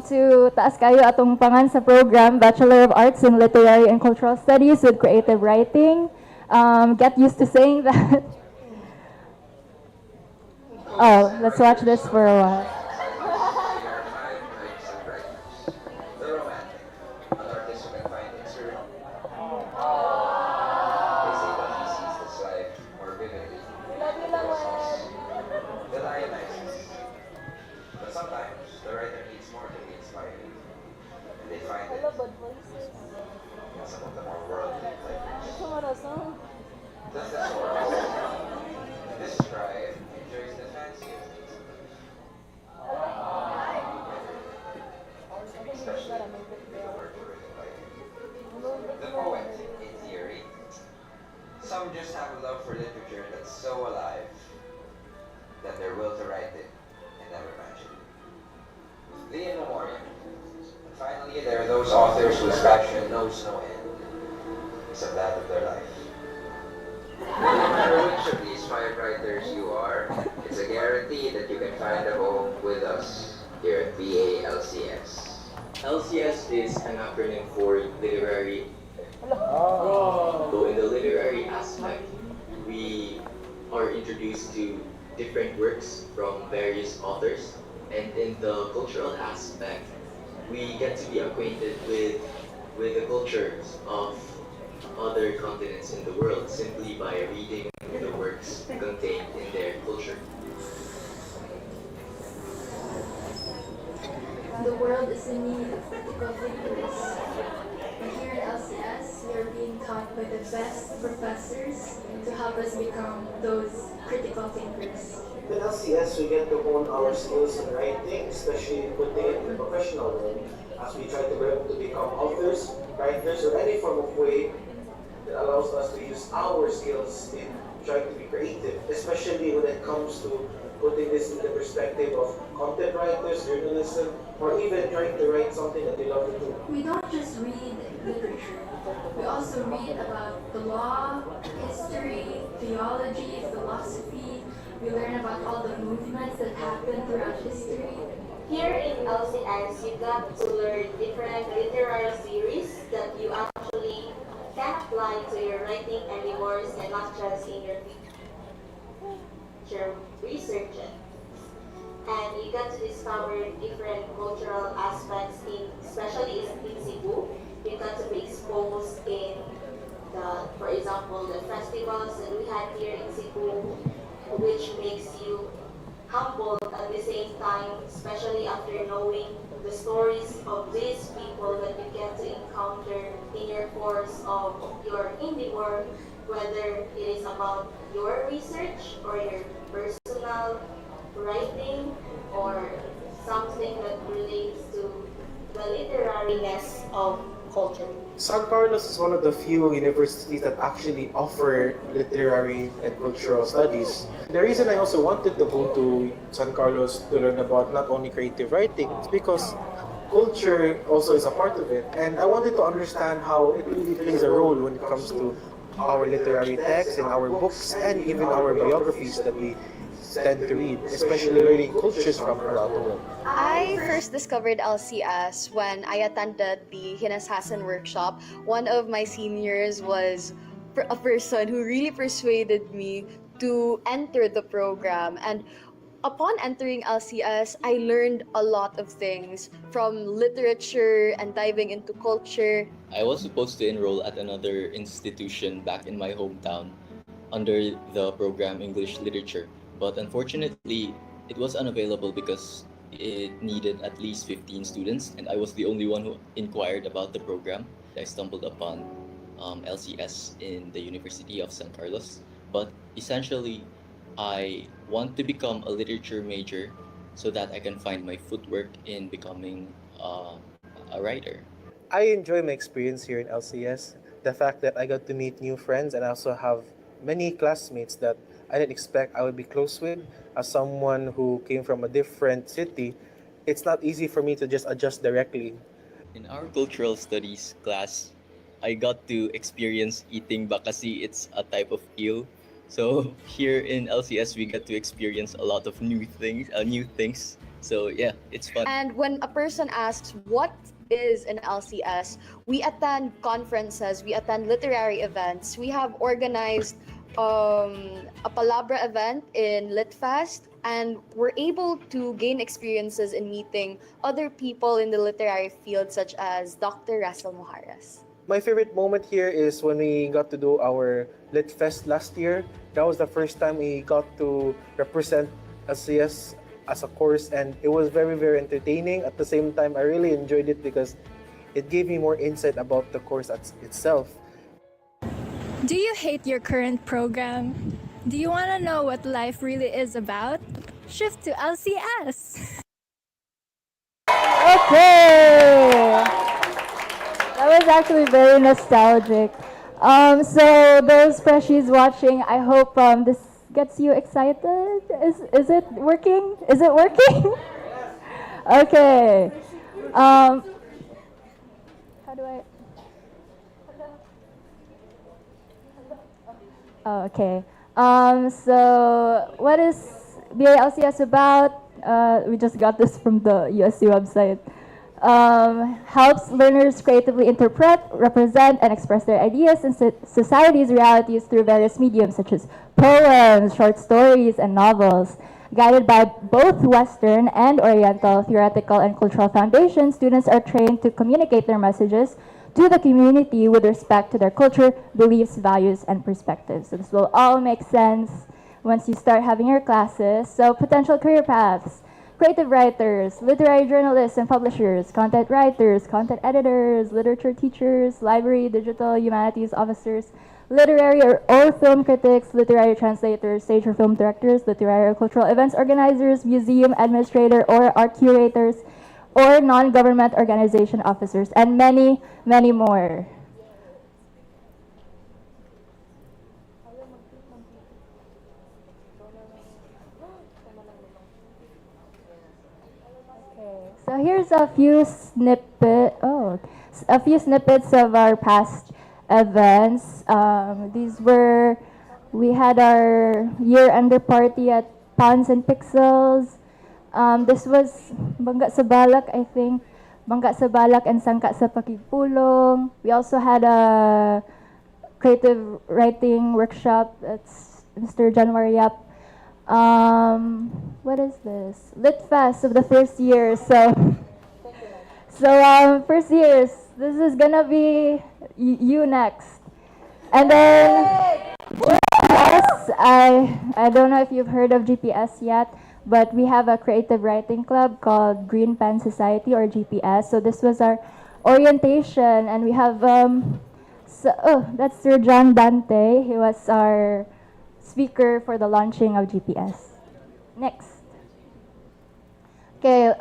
to taas kayo atong pangan sa program, Bachelor of Arts in Literary and Cultural Studies with Creative Writing. Get used to saying that. Oh, let's watch this for a while. Some just have a love for literature that's so alive that their will to write it and never match it. The in memoriam. And finally, there are those authors whose passion knows no end, except that of their life. No matter which of these 5 writers you are, it's a guarantee that you can find a home with us here at BA LCS. LCS is an acronym for literary. So in the literary aspect, we are introduced to different works from various authors, and in the cultural aspect, we get to be acquainted with the cultures of other continents in the world simply by reading the works contained in their culture. The world is in need of critical thinkers. And here at LCS, we are being taught by the best professors to help us become those critical thinkers. In LCS, we get to hone our skills in writing, especially putting it in the professional world, as we try to become authors, writers, or any form of way that allows us to use our skills in trying to be creative, especially when it comes to putting this in the perspective of content writers, journalism, or even trying to write something that they love to do. We don't just read literature. We also read about the law, history, theology, philosophy. We learn about all the movements that happened throughout history. Here in LCS, you got to learn different literary series that you actually can apply to your writing anymore and not just in your research. And you got to discover different cultural aspects especially in Cebu. You got to be exposed in for example, the festivals that we had here in Cebu, which makes you humble at the same time, especially after knowing the stories of these people that you get to encounter in your course of your indie work, whether it is about your research or your personal writing or something that relates to the literariness of culture. San Carlos is one of the few universities that actually offer literary and cultural studies. The reason I also wanted to go to San Carlos to learn about not only creative writing is because culture also is a part of it. And I wanted to understand how it really plays a role when it comes to our literary texts and our books and even our biographies that we tend to read, especially learning cultures from around the world. I first discovered LCS when I attended the Hinasasan workshop. One of my seniors was a person who really persuaded me to enter the program, and Upon entering LCS, I learned a lot of things from literature and diving into culture. I was supposed to enroll at another institution back in my hometown under the program English Literature, but unfortunately, it was unavailable because it needed at least 15 students, and I was the only one who inquired about the program. I stumbled upon LCS in the University of San Carlos, but essentially, I want to become a literature major so that I can find my footwork in becoming a writer. I enjoy my experience here in LCS. The fact that I got to meet new friends and I also have many classmates that I didn't expect I would be close with. As someone who came from a different city, it's not easy for me to just adjust directly. In our cultural studies class, I got to experience eating bakasi. It's a type of eel. So here in LCS, we get to experience a lot of new things. So yeah, it's fun. And when a person asks what is an LCS, we attend conferences, we attend literary events. We have organized a Palabra event in LitFest, and we're able to gain experiences in meeting other people in the literary field, such as Dr. Russell Mojares. My favorite moment here is when we got to do our Lit Fest last year. That was the first time we got to represent LCS as a course, and it was very, very entertaining. At the same time, I really enjoyed it because it gave me more insight about the course itself. Do you hate your current program? Do you want to know what life really is about? Shift to LCS. Okay. That was actually very nostalgic. So those freshies watching, I hope this gets you excited. Is it working? Is it working? Okay. How do I? Oh, okay. So what is BALCS about? We just got this from the USC website. Helps learners creatively interpret, represent, and express their ideas and society's realities through various mediums such as poems, short stories, and novels. Guided by both Western and Oriental theoretical and cultural foundations, students are trained to communicate their messages to the community with respect to their culture, beliefs, values, and perspectives. So this will all make sense once you start having your classes. So potential career paths: creative writers, literary journalists and publishers, content writers, content editors, literature teachers, library, digital, humanities officers, literary or film critics, literary translators, stage or film directors, literary or cultural events organizers, museum administrator or art curators, or non-government organization officers, and many, many more. So here's a few snippets of our past events. We had our year-ender party at Pawns and Pixels. This was Bangga sa Balak, I think. Bangga sa Balak and Sangka sa Pakigpulong. We also had a creative writing workshop. That's Mr. January Yap. What is this? Lit Fest of the first year. So first years, this is gonna be you next. And then GPS, I don't know if you've heard of GPS yet, but we have a creative writing club called Green Pen Society, or GPS. So this was our orientation, and we have that's Sir John Dante. He was our speaker for the launching of GPS. Next. Okay,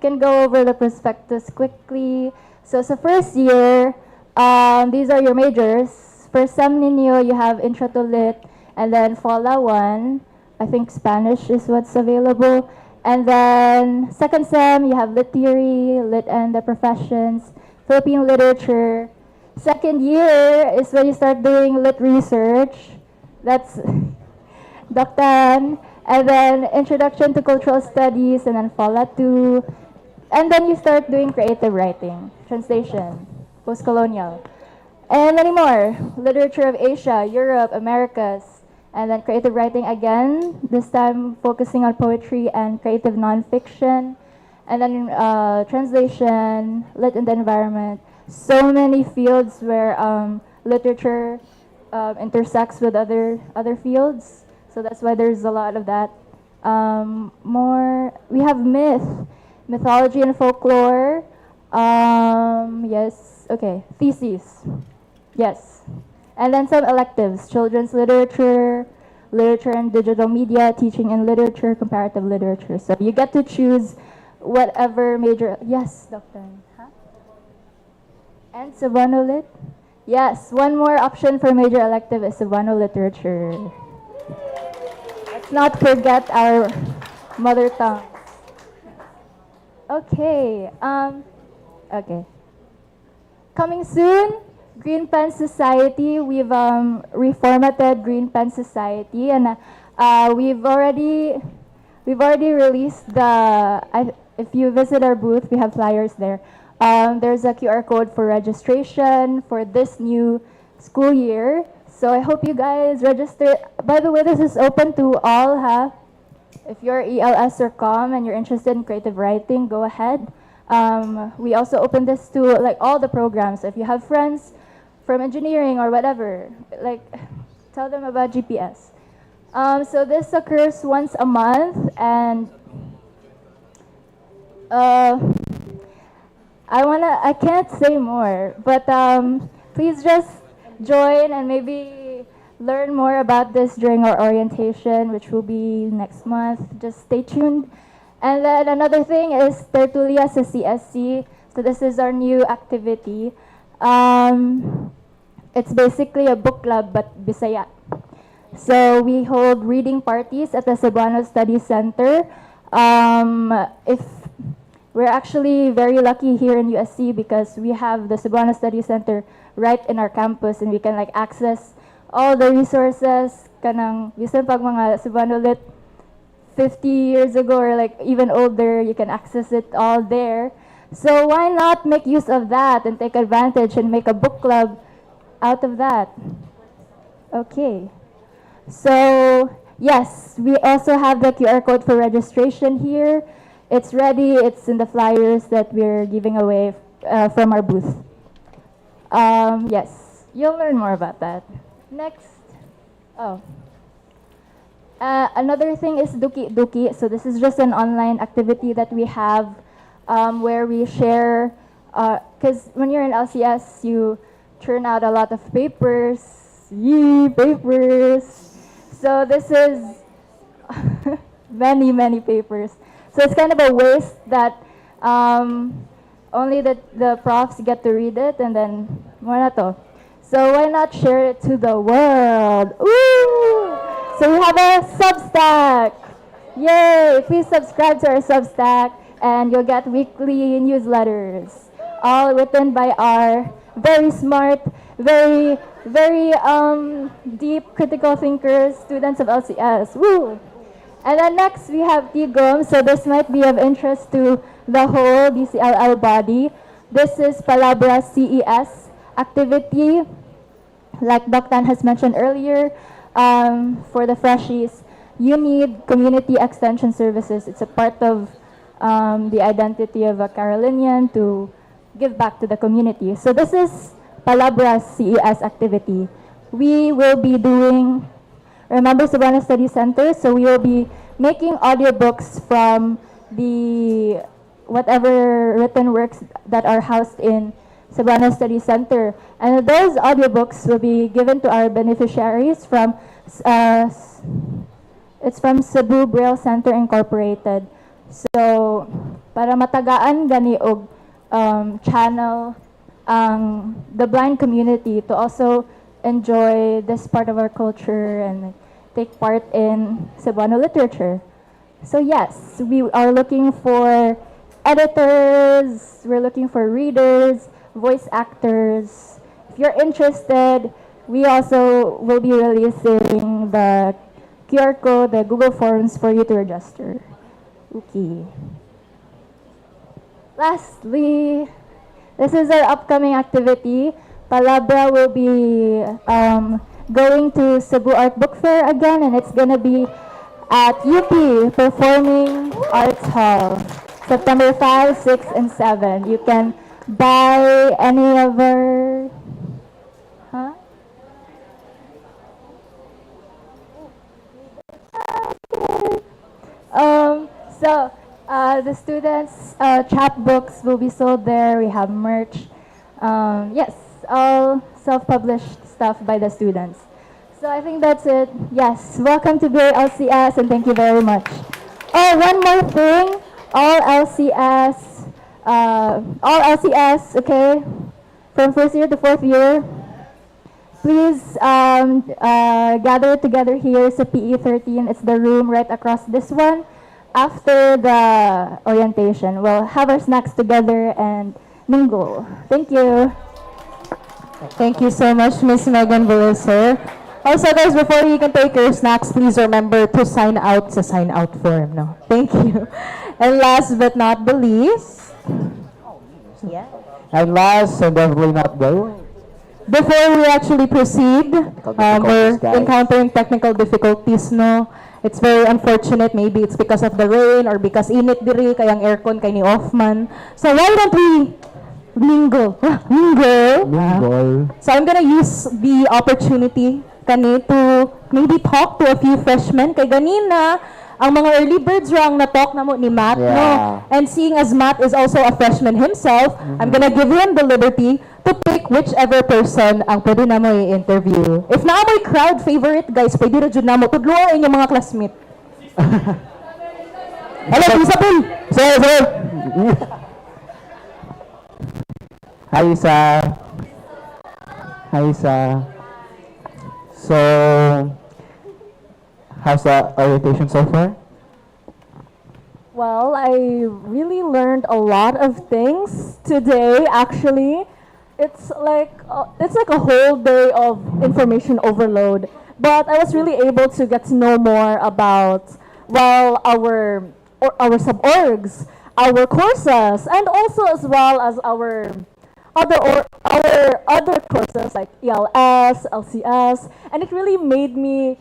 can go over the prospectus quickly. So first year, these are your majors. For Sem Ninyo, you have Intro to Lit, and then FOLA 1. I think Spanish is what's available. And then second sem, you have Lit Theory, Lit and the Professions, Philippine Literature. Second year is when you start doing Lit Research. That's Doctan. And then Introduction to Cultural Studies, and then FOLA 2. And then you start doing creative writing, translation, post-colonial. And many more. Literature of Asia, Europe, Americas, And then creative writing again, this time focusing on poetry and creative nonfiction. And then translation, lit in the environment. So many fields where literature intersects with other fields. So that's why there's a lot of that. We have mythology and folklore. Yes, okay, theses. Yes. And then some electives, children's literature, literature and digital media, teaching in literature, comparative literature. So you get to choose whatever major, yes, Doctor. Huh? And Cebuano Lit? Yes, one more option for major elective is Cebuano literature. Let's not forget our mother tongue. Okay, okay. Coming soon, Green Pen Society. We've reformatted Green Pen Society, and we've already released if you visit our booth, we have flyers there. There's a QR code for registration for this new school year. So I hope you guys register. By the way, this is open to all, huh? If you're ELS or COM and you're interested in creative writing, go ahead. We also open this to like all the programs. If you have friends from engineering or whatever, like tell them about GPS. So this occurs once a month, and I can't say more, but please just join and maybe learn more about this during our orientation, which will be next month. Just stay tuned. And then another thing is Tertulia sa CSC. So this is our new activity. It's basically a book club, but Bisaya. So we hold reading parties at the Cebuano Study Center. If we're actually very lucky here in USC because we have the Cebuano Study Center right in our campus, and we can like access all the resources. Kanang bisan pag mga Cebuano Lit 50 years ago or like even older, you can access it all there. So why not make use of that and take advantage and make a book club out of that? Okay. So yes, we also have the QR code for registration here. It's ready. It's in the flyers that we're giving away from our booth. Yes, you'll learn more about that. Next. Oh. Another thing is Duki Duki. So this is just an online activity that we have where we share, because when you're in LCS, you churn out a lot of papers. Yee, papers. So this is many, many papers. So it's kind of a waste that only the profs get to read it, and then wala to. So why not share it to the world? Woo! So we have a Substack. Yay! Please subscribe to our Substack, and you'll get weekly newsletters, all written by our very smart, very deep critical thinkers, students of LCS. Woo! And then next we have Tigom. So this might be of interest to the whole DCLL body. This is Palabra CES activity. Like Doctan has mentioned earlier, for the freshies, you need community extension services. It's a part of the identity of a Carolinian to give back to the community. So this is Palabra CES activity. We will be doing, remember Cebuano Study Center, so we will be making audiobooks from the whatever written works that are housed in Cebuano Study Center. And those audiobooks will be given to our beneficiaries from, it's from Cebu Braille Center Incorporated. So, para matagaan gani og channel the blind community to also enjoy this part of our culture and take part in Cebuano literature. So yes, we are looking for editors, we're looking for readers, voice actors. If you're interested, we also will be releasing the QR code, the Google Forms for you to register. Okay. Lastly, this is our upcoming activity. Palabra will be going to Cebu Art Book Fair again, and it's gonna be at UP Performing Arts Hall, September 5, 6, and 7. You can buy any of our... Huh? So, the students' chapbooks will be sold there. We have merch. Yes, all self-published stuff by the students. So I think that's it. Yes, welcome to BLCS and thank you very much. Oh, one more thing. All LCS, okay, from first year to fourth year, please gather together here sa PE 13. It's the room right across this one. After the orientation, we'll have our snacks together and mingle. Thank you. Thank you so much, Miss Megan Veloso. Also, guys, before you can take your snacks, please remember to sign out sa sign out form. No? Thank you. And last but not the least, And last and definitely not the before we actually proceed, we're guys. encountering technical difficulties, no? It's very unfortunate. Maybe it's because of the rain or because init diri, kayang aircon kay ni off man. So why don't we mingle? Mingle. So I'm gonna use the opportunity kani to maybe talk to a few freshmen. Kay ganina, ang mga early birds rang na-talk na mo ni Matt, no? And seeing as Matt is also a freshman himself, I'm gonna give him the liberty to pick whichever person ang pwede na mo i-interview. If na mo crowd favorite, guys, pwede na dyan na mo. Tudluan inyong mga classmate. Hello, Isabel! Sir! Hi, Isa. Hi, Isa. So, how's the orientation so far? Well, I really learned a lot of things today, actually. It's like a whole day of information overload. But I was really able to get to know more about, well, our sub-orgs, our courses, and also as well as our other courses like ELS, LCS, and it really made me,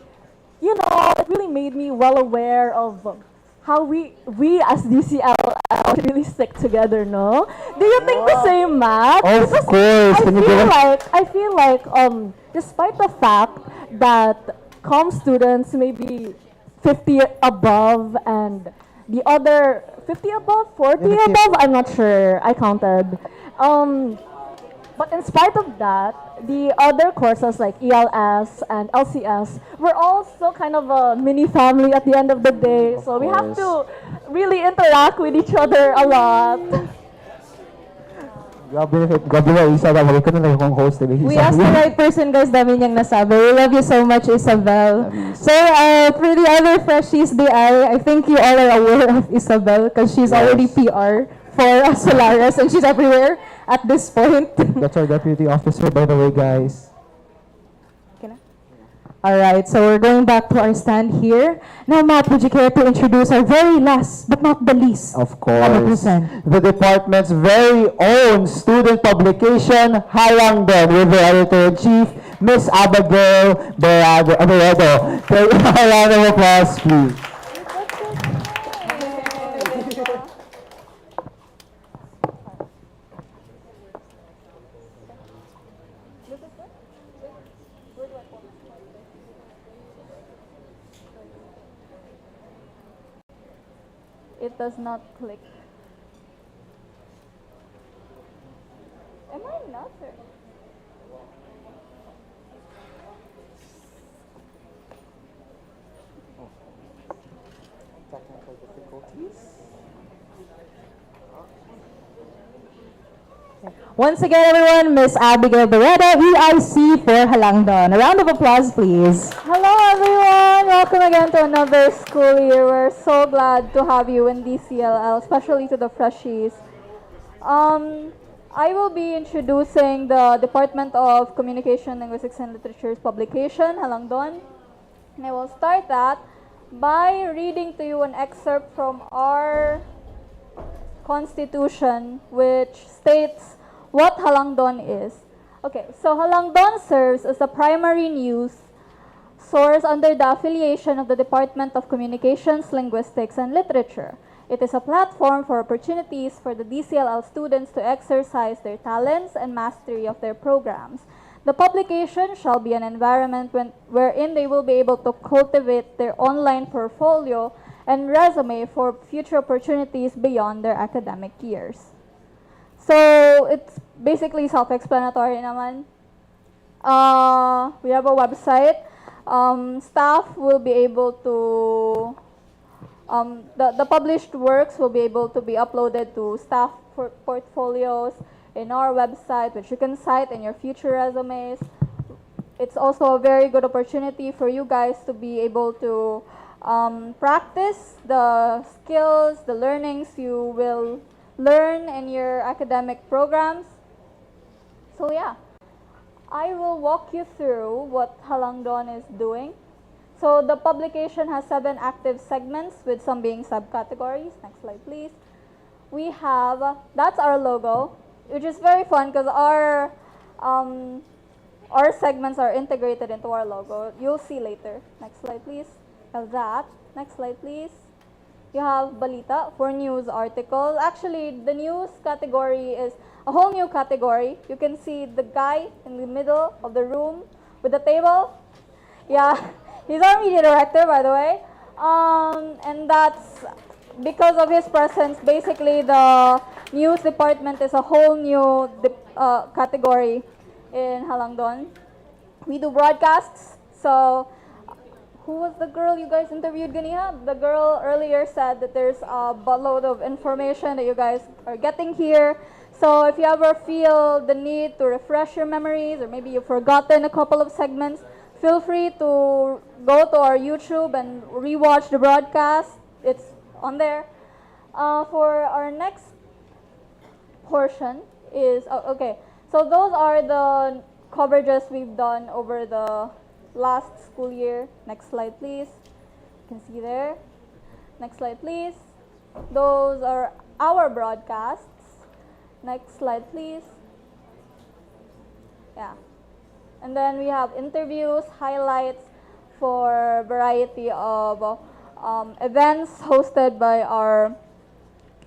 well aware of how we as DCLL really stick together, no? Do you think the same, Matt? Of course. I feel like despite the fact that comm students may be 50 above and the other 50 above, 40 above, I'm not sure. I counted. But in spite of that, the other courses like ELS and LCS, we're all still kind of a mini family at the end of the day. So we have to really interact with each other a lot. Grabe na, Isa. Dami ko na lang yung host. We asked the right person, guys. Dami niyang nasabi. We love you so much, Isabel. So, for the other freshies, I think you all are aware of Isabel because she's already PR for Solaris and she's everywhere at this point. That's our deputy officer, by the way, guys. All right, so we're going back to our stand here. Now, Matt, would you care to introduce our very last, but not the least? Of course. The department's very own student publication, Halangdon, with the editor-in-chief, Miss Abigail Berado. Take a round of applause, please. It does not click. Am I not? Technical difficulties. Once again, everyone, Miss Abigail Beretta, EIC for Halangdon. A round of applause, please. Hello, everyone. Welcome again to another school year. We're so glad to have you in DCLL, especially to the freshies. I will be introducing the Department of Communication, Linguistics, and Literature's publication, Halangdon. And I will start that by reading to you an excerpt from our Constitution, which states what Halangdon is. Okay, so Halangdon serves as a primary news source under the affiliation of the Department of Communications, Linguistics, and Literature. It is a platform for opportunities for the DCLL students to exercise their talents and mastery of their programs. The publication shall be an environment wherein they will be able to cultivate their online portfolio and resume for future opportunities beyond their academic years. So it's basically self-explanatory naman. We have a website. Staff will be able to, the published works will be able to be uploaded to staff portfolios in our website, which you can cite in your future resumes. It's also a very good opportunity for you guys to be able to practice the skills, the learnings you will learn in your academic programs. So yeah, I will walk you through what Halangdon is doing. So the publication has 7 active segments with some being subcategories. Next slide, please. We have, that's our logo, which is very fun because our segments are integrated into our logo. You'll see later. Next slide, please. Have that. Next slide, please. You have Balita for news articles. Actually, the news category is a whole new category. You can see the guy in the middle of the room with the table. Yeah, he's our media director, by the way. And that's because of his presence. Basically, the news department is a whole new category in Halangdon. We do broadcasts. So who was the girl you guys interviewed, Ganiha? The girl earlier said that there's a buttload of information that you guys are getting here. So if you ever feel the need to refresh your memories, or maybe you've forgotten a couple of segments, feel free to go to our YouTube and rewatch the broadcast. It's on there. For our next portion is, okay, so those are the coverages we've done over the last school year. Next slide, please. You can see there. Next slide, please. Those are our broadcasts. Next slide, please. Yeah. And then we have interviews, highlights for a variety of events hosted by our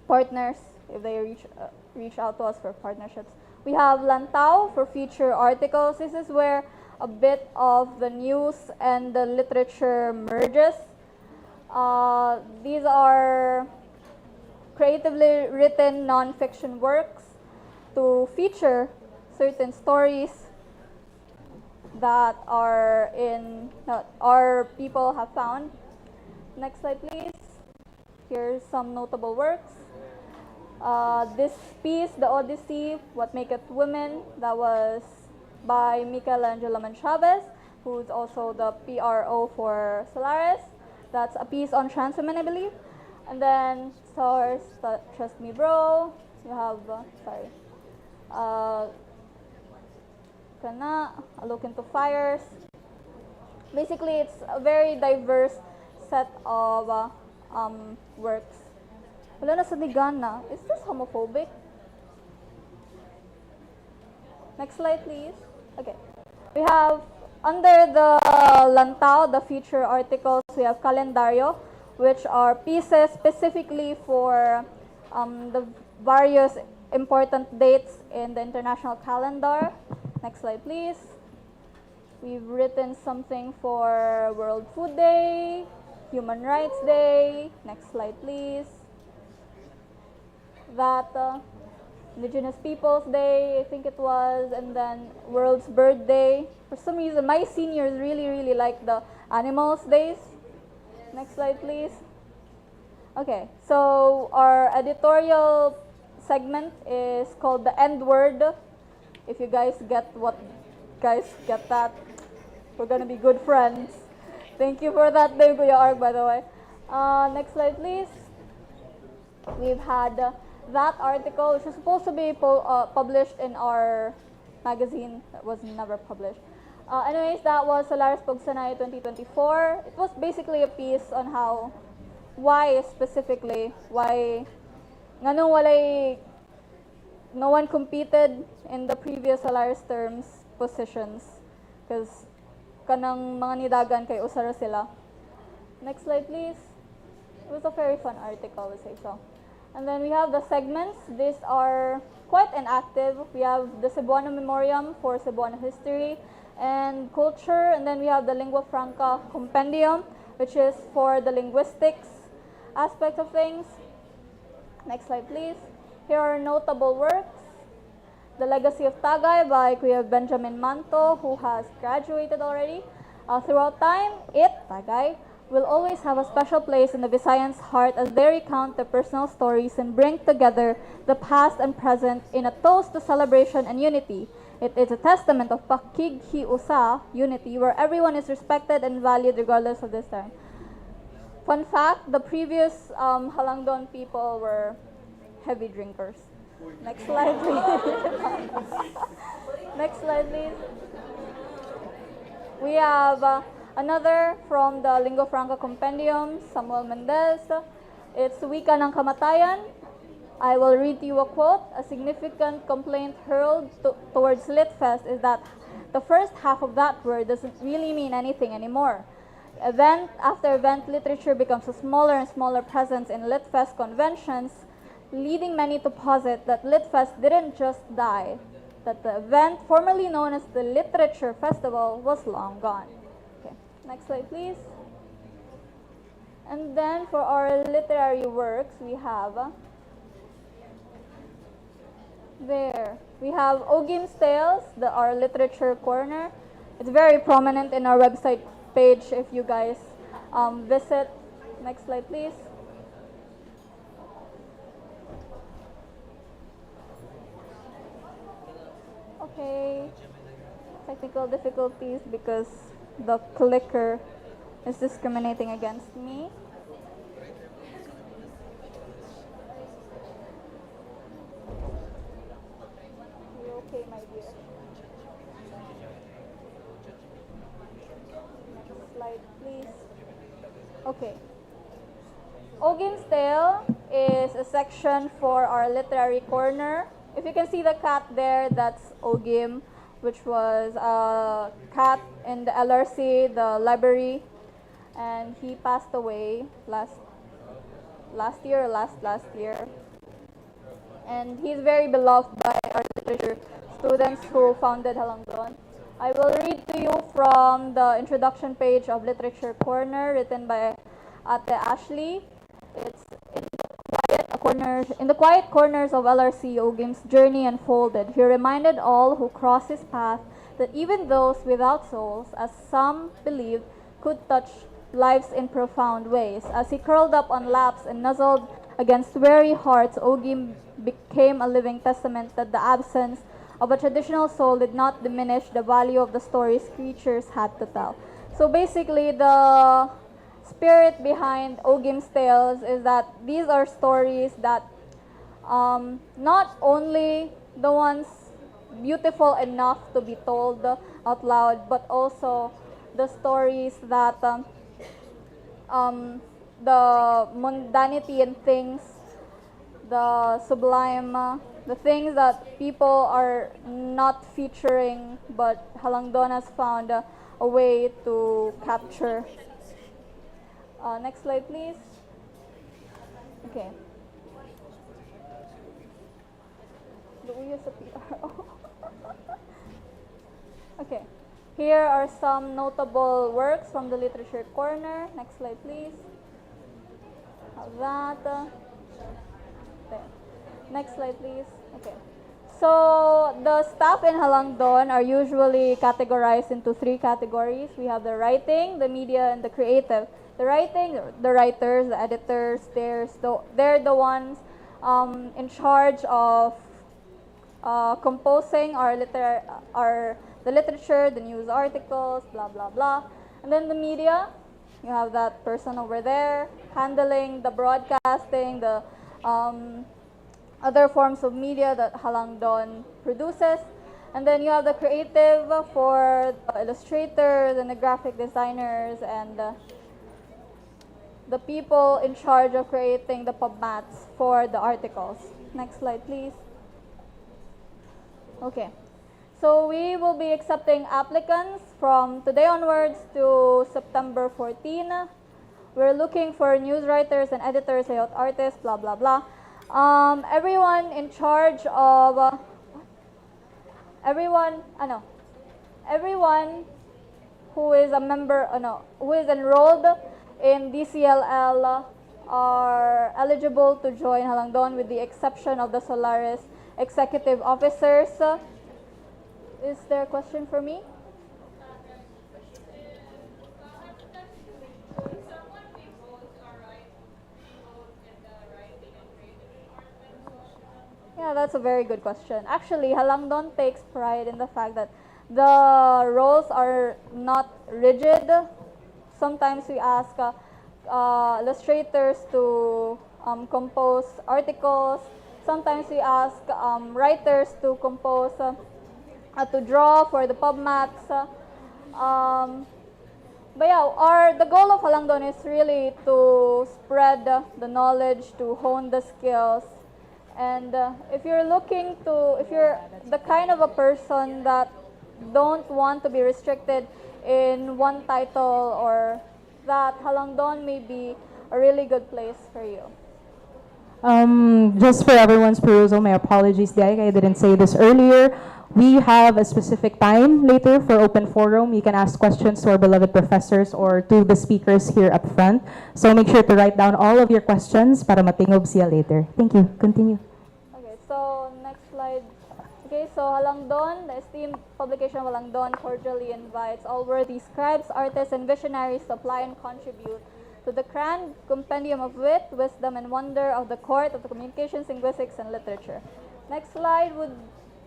partners if they reach out to us for partnerships. We have Lantau for feature articles. This is where a bit of the news and the literature merges. These are creatively written nonfiction works to feature certain stories that our people have found. Next slide, please. Here's some notable works. This piece, The Odyssey, What Maketh Women, that was by Michelangelo Chavez, who's also the PRO for Solaris. That's a piece on transwomen, I believe. And then stars, Trust Me Bro. You have, A Look Into Fires. Basically, it's a very diverse set of works. Wala na sa digan na. Is this homophobic? Next slide, please. Okay. We have, under the Lantau, the feature articles, we have Calendario, which are pieces specifically for the various important dates in the international calendar. Next slide, please. We've written something for World Food Day, Human Rights Day. Next slide, please. That Indigenous Peoples Day, I think it was, and then World's Bird Day. For some reason, my seniors really like the Animals Days. Next slide, please. Okay, so our editorial segment is called The End Word. If you guys get that, we're gonna be good friends. Thank you for that name, Kuya Arg, by the way. Next slide, please. We've had that article, which was supposed to be published in our magazine that was never published. Anyways, that was Solaris Pugsanay 2024. It was basically a piece on why nganong walay no one competed in the previous Alaris terms positions because kanang mga nidagan kay usara sila. Next slide, please. It was a very fun article, I would say so. And then we have the segments. These are quite inactive. We have the Cebuano Memoriam for Cebuano history and culture, and then we have the Lingua Franca Compendium, which is for the linguistics aspect of things. Next slide, please. Here are notable works. The Legacy of Tagay by Kuya Benjamin Manto, who has graduated already. Throughout time, Tagay, will always have a special place in the Visayans' heart as they recount their personal stories and bring together the past and present in a toast to celebration and unity. It is a testament of pakighiusa, unity, where everyone is respected and valued regardless of this time. Fun fact, the previous Halangdon people were heavy drinkers. Next slide, please. Next slide, please. We have another from the Lingua Franca Compendium, Samuel Mendez. It's Wika ng Kamatayan. I will read to you a quote. A significant complaint hurled towards Litfest is that the first half of that word doesn't really mean anything anymore. Event after event, literature becomes a smaller and smaller presence in Litfest conventions, leading many to posit that Litfest didn't just die, that the event formerly known as the Literature Festival was long gone. Okay, next slide, please. And then for our literary works, we have we have Ogim's Tales, our literature corner. It's very prominent in our website page if you guys visit. Next slide, please. Okay, technical difficulties because the clicker is discriminating against me. You okay, my dear? Next slide, please. Okay. Ogim's Tale is a section for our literary corner. If you can see the cat there, that's Ogim, which was a cat in the LRC, the library, and he passed away last year. And he's very beloved by our literature students who founded Halangdon. I will read to you from the introduction page of Literature Corner written by Ate Ashley. It's in the quiet corners of LRC, Ogim's journey unfolded. He reminded all who cross his path that even those without souls, as some believed, could touch lives in profound ways. As he curled up on laps and nuzzled against weary hearts, Ogim became a living testament that the absence of a traditional soul did not diminish the value of the stories creatures had to tell. So basically, the spirit behind Ogim's Tales is that these are stories that not only the ones beautiful enough to be told out loud, but also the stories that the mundanity and things, the sublime, the things that people are not featuring, but Halangdon has found a way to capture. Next slide, please. Okay. Do we use a PRO? Okay. Here are some notable works from the Literature Corner. Next slide, please. Have that. There. Next slide, please. Okay. So the staff in Halangdon are usually categorized into three categories. We have the writing, the media, and the creative. The writing, the writers, the editors, they're the ones in charge of composing the literature, the news articles, blah, blah, blah. And then the media, you have that person over there handling the broadcasting, the other forms of media that Halangdon produces. And then you have the creative for the illustrators and the graphic designers and the people in charge of creating the pub mats for the articles. Next slide, please. Okay. So we will be accepting applicants from today onwards to September 14. We're looking for news writers and editors, layout artists, blah, blah, blah. Everyone in charge of, everyone who is a member, who is enrolled in DCLL are eligible to join Halangdon with the exception of the Solaris executive officers. Is there a question for me? Yeah, that's a very good question. Actually, Halangdon takes pride in the fact that the roles are not rigid. Sometimes we ask illustrators to compose articles. Sometimes we ask writers to compose, to draw for the PubMats. But yeah, the goal of Halangdon is really to spread the knowledge, to hone the skills. And if you're the kind of a person that don't want to be restricted in one title or that, Halangdon may be a really good place for you. Just for everyone's perusal, my apologies, Derek, I didn't say this earlier. We have a specific time later for open forum. You can ask questions to our beloved professors or to the speakers here up front. So make sure to write down all of your questions para matingob siya later. Thank you. Continue. Okay, so next slide. Okay, so Halangdon, the esteemed publication of Halangdon cordially invites all worthy scribes, artists, and visionaries to apply and contribute to the grand compendium of wit, wisdom, and wonder of the court of the communications, linguistics, and literature. Next slide would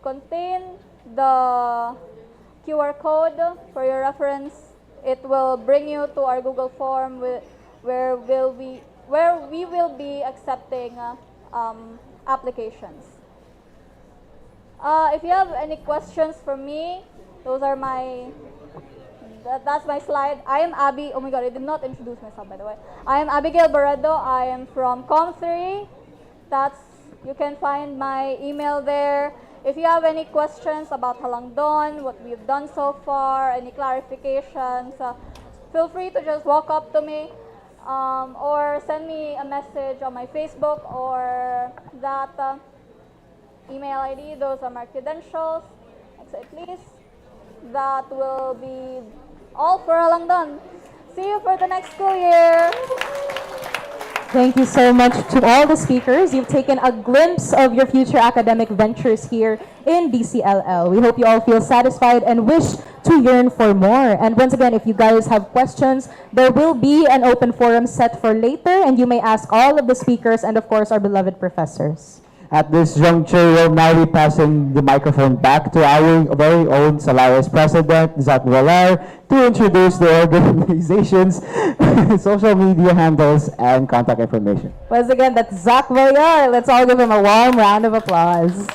contain the QR code for your reference. It will bring you to our Google form where we will be accepting applications. If you have any questions for me, that's my slide. I am Abby. Oh my god, I did not introduce myself, by the way. I am Abigail Barredo. I am from Com3. You can find my email there. If you have any questions about Halangdon, what we've done so far, any clarifications, feel free to just walk up to me or send me a message on my Facebook or that email ID. Those are my credentials. Next slide, please. That will be all for Halangdon. See you for the next school year. Thank you so much to all the speakers. You've taken a glimpse of your future academic ventures here in DCLL. We hope you all feel satisfied and wish to yearn for more. And once again, if you guys have questions, there will be an open forum set for later, and you may ask all of the speakers and, of course, our beloved professors. At this juncture, we'll now be passing the microphone back to our very own Solaris President, Zach Villar, to introduce the organization's social media handles and contact information. Once again, that's Zach Villar. Let's all give him a warm round of applause.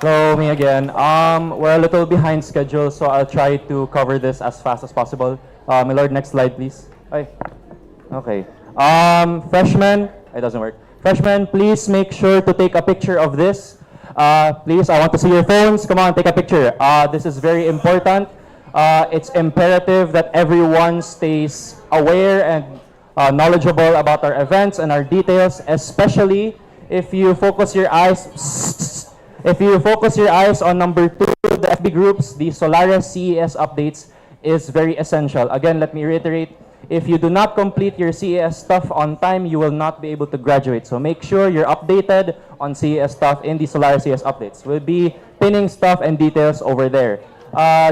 Hello, me again. We're a little behind schedule, so I'll try to cover this as fast as possible. My lord, next slide, please. Okay. Freshmen, it doesn't work. Freshmen, please make sure to take a picture of this. Please, I want to see your phones. Come on, take a picture. This is very important. It's imperative that everyone stays aware and knowledgeable about our events and our details, especially if you focus your eyes on number 2, the FB groups, the Solaris CES updates is very essential. Again, let me reiterate, if you do not complete your CES stuff on time, you will not be able to graduate. So make sure you're updated on CES stuff in the Solaris CES updates. We'll be pinning stuff and details over there.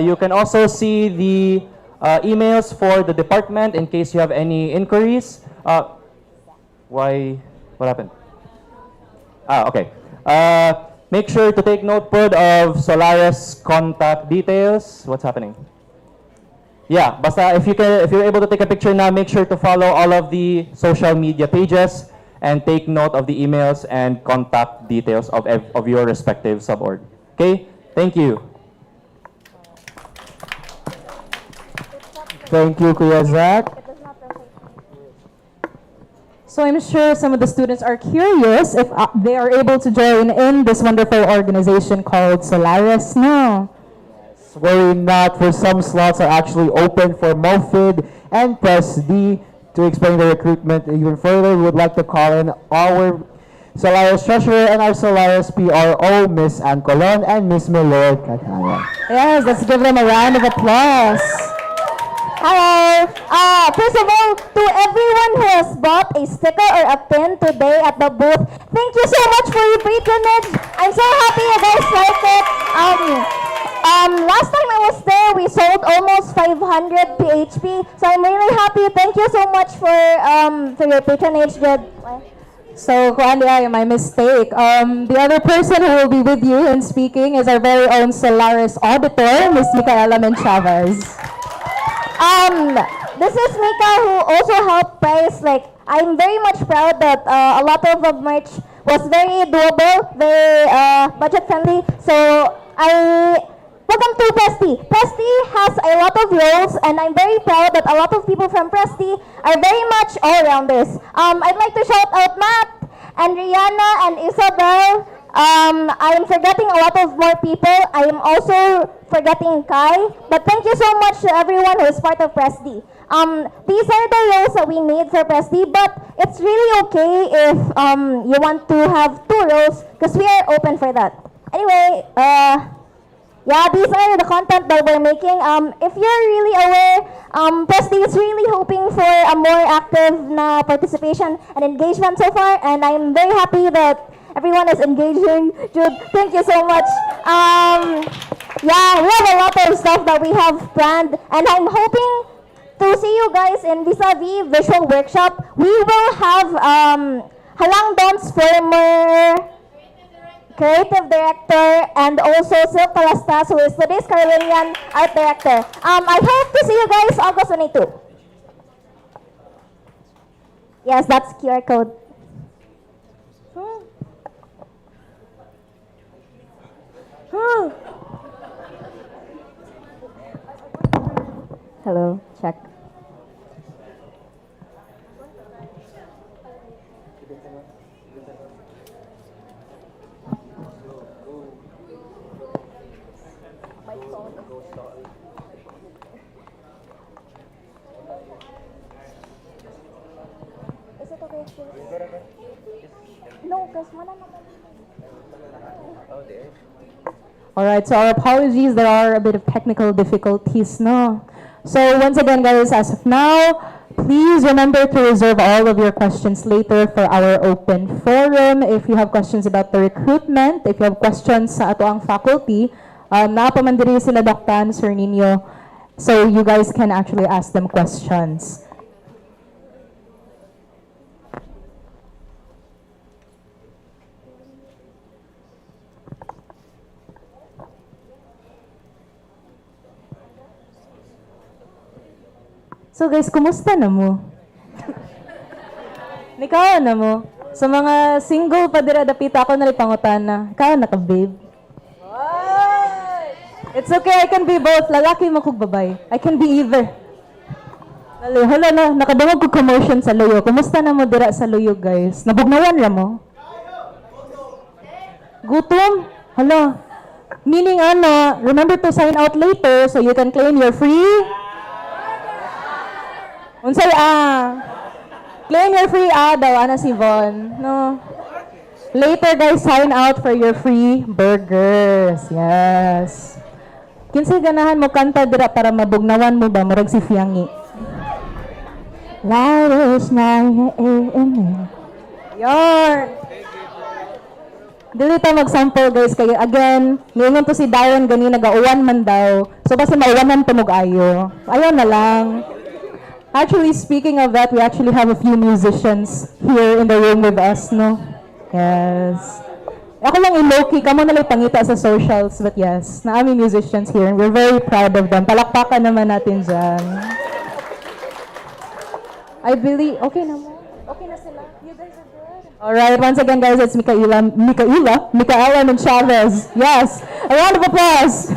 You can also see the emails for the department in case you have any inquiries. What happened? Okay. Make sure to take notepad of Solaris contact details. What's happening? Yeah, basta if you're able to take a picture now, make sure to follow all of the social media pages and take note of the emails and contact details of your respective suborg. Okay? Thank you. Thank you, Kuya Zach. So I'm sure some of the students are curious if they are able to join in this wonderful organization called Solaris now. Worry not, for some slots are actually open for MOFID and Press D. To explain the recruitment even further, we would like to call in our Solaris Treasurer and our Solaris PRO, Miss Ann Colon and Miss Milord Catania. Yes, let's give them a round of applause. Hello. First of all, to everyone who has bought a sticker or a pin today at the booth, thank you so much for your patronage. I'm so happy you guys liked it. Last time I was there, we sold almost 500 PHP. So I'm really happy. Thank you so much for your patronage, Jed. So, Kuandia, my mistake. The other person who will be with you and speaking is our very own Solaris auditor, Miss Micaela Menchavez. This is Mika who also helped price. Like, I'm very much proud that a lot of the merch was very doable, very budget friendly. So welcome to Presti. Presti has a lot of roles, and I'm very proud that a lot of people from Presti are very much all-rounders. I'd like to shout out Matt and Rihanna and Isabel. I'm forgetting a lot of more people. I am also forgetting Kai. But thank you so much to everyone who is part of Presti. These are the roles that we need for Presti, but it's really okay if you want to have 2 roles, because we are open for that. Anyway, yeah, these are the content that we're making. If you're really aware, Presti is really hoping for a more active participation and engagement so far, and I'm very happy that everyone is engaging. Jude, thank you so much. Yeah, we have a lot of stuff that we have planned, and I'm hoping to see you guys in Vis-a-Vis Visual Workshop. We will have Halang Don's former creative director, and also Sil Palastas, who is today's Carolinian art director. I hope to see you guys August 22. Yes, that's QR code. Hello, check. Is it okay? No, because Alright, so our apologies, there are a bit of technical difficulties, no? So once again, guys, as of now, please remember to reserve all of your questions later for our open forum. If you have questions about the recruitment, if you have questions sa ato ang faculty, naapamandiri sila Doc Tan, Sir Nino, so you guys can actually ask them questions. So guys, kumusta na mo? Ikaw na mo? Sa mga single pa dira dapita ako na pangutana. Ikaw na ka, babe? It's okay, I can be both. Lalaki mo kog babay. I can be either. Hala na, nakadungog ko commotion sa Luyo. Kumusta na mo dira sa Luyo, guys? Nabugnawan ra mo? Gutom? Hala. Meaning ano, remember to sign out later so you can claim your free unsay claim your free daw ana si Von, no? Later guys, sign out for your free burgers. Yes. Kinsay ganahan mo kanta dira para mabugnawan mo ba murag si Fiangi? Laros na Yarn. Dili ta mag-sample guys kay again, niingon to si Darren gani nagauwan man daw. So basta mauwanan tumog ayo. Ayaw na lang. Actually, speaking of that, we actually have a few musicians here in the room with us, no? Yes. Ako lang in-low-key, kamo na lang pangita sa socials, but yes, naaming musicians here, and we're very proud of them. Palakpakan naman natin dyan. I believe, okay na mo? Okay na sila? You guys are good? Alright, once again guys, it's Micaela Menchavez. Yes, a round of applause.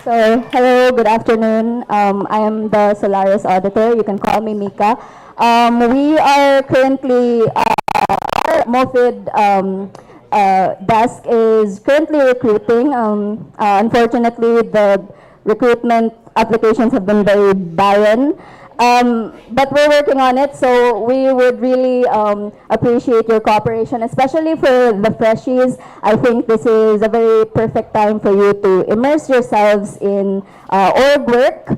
So, hello, good afternoon. I am the Solaris auditor. You can call me Mika. We are currently, our MOFID desk is currently recruiting. Unfortunately, the recruitment applications have been very barren. But we're working on it, so we would really appreciate your cooperation, especially for the freshies. I think this is a very perfect time for you to immerse yourselves in org work,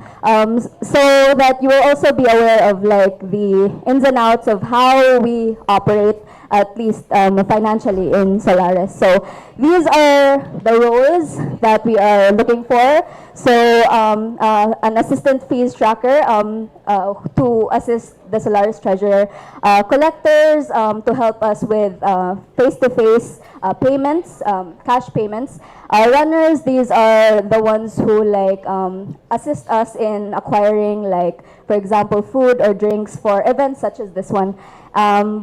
so that you will also be aware of like the ins and outs of how we operate, at least financially in Solaris. So these are the roles that we are looking for. So an assistant fees tracker to assist the Solaris treasurer, collectors to help us with face-to-face payments, cash payments. Runners, these are the ones who like assist us in acquiring, like, for example, food or drinks for events such as this one.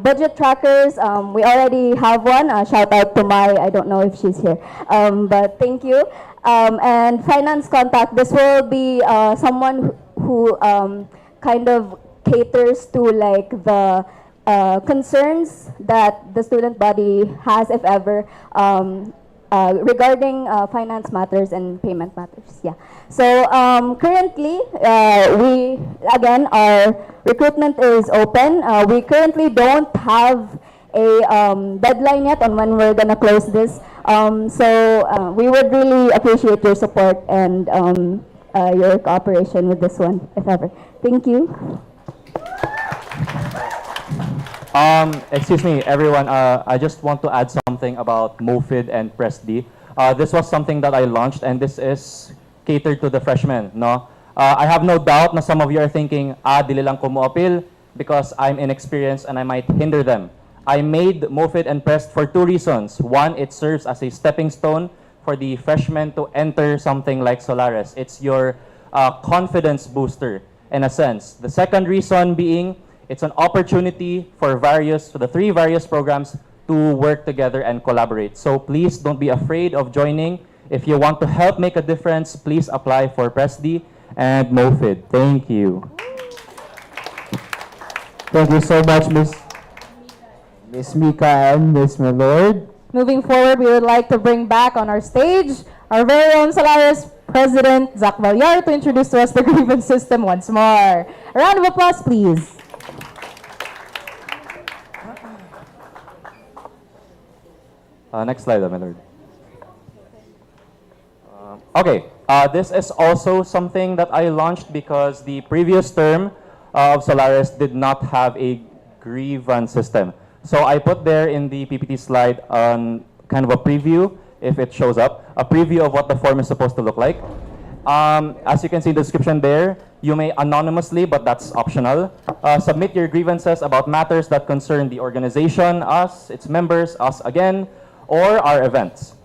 Budget trackers, we already have one. Shout out to Mai, I don't know if she's here, but thank you. And finance contact, this will be someone who kind of caters to like the concerns that the student body has, if ever, regarding finance matters and payment matters. Yeah. So currently, we again, our recruitment is open. We currently don't have a deadline yet on when we're gonna close this. So we would really appreciate your support and your cooperation with this one, if ever. Thank you. Excuse me, everyone. I just want to add something about MOFID and PresD. This was something that I launched, and this is catered to the freshmen. No, I have no doubt na some of you are thinking, dili lang ko mo-appeal because I'm inexperienced and I might hinder them. I made MOFID and PresD for two reasons. One, it serves as a stepping stone for the freshmen to enter something like Solaris. It's your confidence booster in a sense. The second reason being, it's an opportunity for the three various programs to work together and collaborate. So please don't be afraid of joining. If you want to help make a difference, please apply for PresD and MOFID. Thank you. Thank you so much, Miss Mika and Miss Milord. Moving forward, we would like to bring back on our stage our very own Solaris President, Zach Vallar, to introduce to us the grievance system once more. A round of applause, please. Next slide, my lord. Okay, this is also something that I launched because the previous term of Solaris did not have a grievance system. So I put there in the PPT slide kind of a preview, if it shows up, a preview of what the form is supposed to look like. As you can see in the description there, you may anonymously, but that's optional, submit your grievances about matters that concern the organization, us, its members, us again, or our events.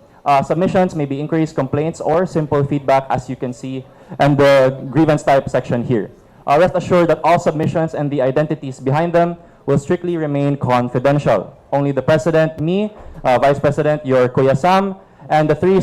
Submissions may be inquiries, complaints, or simple feedback, as you can see in the grievance type section here. Rest assured that all submissions and the identities behind them will strictly remain confidential. Only the President, me, Vice President, your Kuya Sam, and the three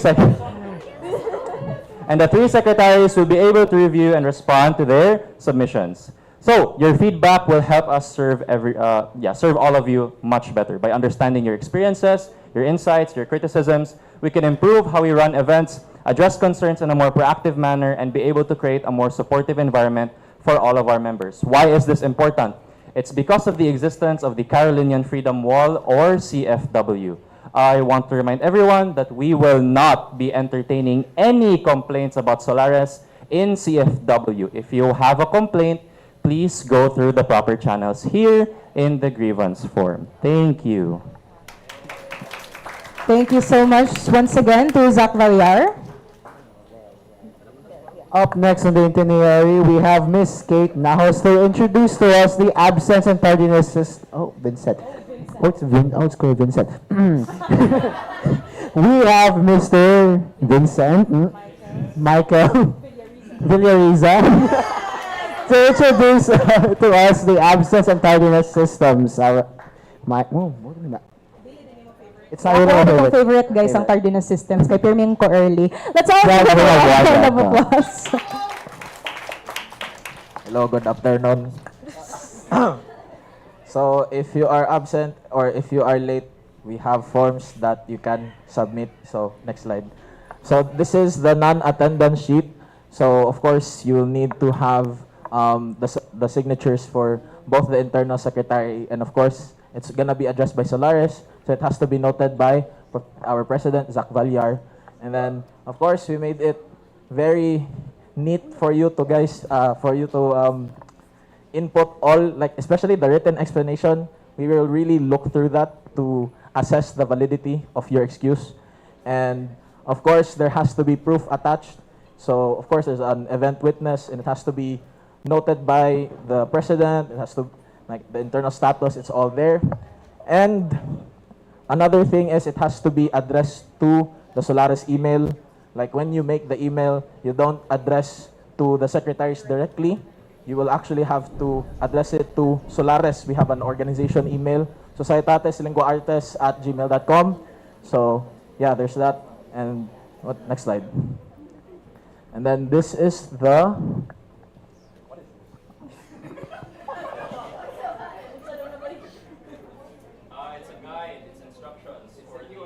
secretaries will be able to review and respond to their submissions. So your feedback will help us serve all of you much better. By understanding your experiences, your insights, your criticisms, we can improve how we run events, address concerns in a more proactive manner, and be able to create a more supportive environment for all of our members. Why is this important? It's because of the existence of the Carolinian Freedom Wall, or CFW. I want to remind everyone that we will not be entertaining any complaints about Solaris in CFW. If you have a complaint, please go through the proper channels here in the grievance form. Thank you. Thank you so much once again to Zach Vallar. Up next on the itinerary, we have Miss Kate Nahos to introduce to us the absence and tardiness system. Oh, Vincent. It's called Vincent. We have Mr. Vincent, Michael Villariza, to introduce to us the absence and tardiness systems. It's not really my favorite, guys, ang tardiness systems. Kay Pirmin ko early. Let's all give a round of applause. Hello, good afternoon. So if you are absent or if you are late, we have forms that you can submit. So next slide. So this is the non-attendance sheet. So of course you will need to have the signatures for both the internal secretary and of course it's gonna be addressed by Solaris. So it has to be noted by our president, Zach Valyar. And then of course we made it very neat for you to guys, for you to input all, like especially the written explanation. We will really look through that to assess the validity of your excuse. And of course, there has to be proof attached. So of course, there's an event witness and it has to be noted by the president. It has to, like the internal status, it's all there. And another thing is it has to be addressed to the Solaris email. Like when you make the email, you don't address to the secretaries directly. You will actually have to address it to Solaris. We have an organization email, societateslinguaartes@gmail.com. So yeah, there's that. And what next slide? And then this is the it's a guide, it's instructions for you.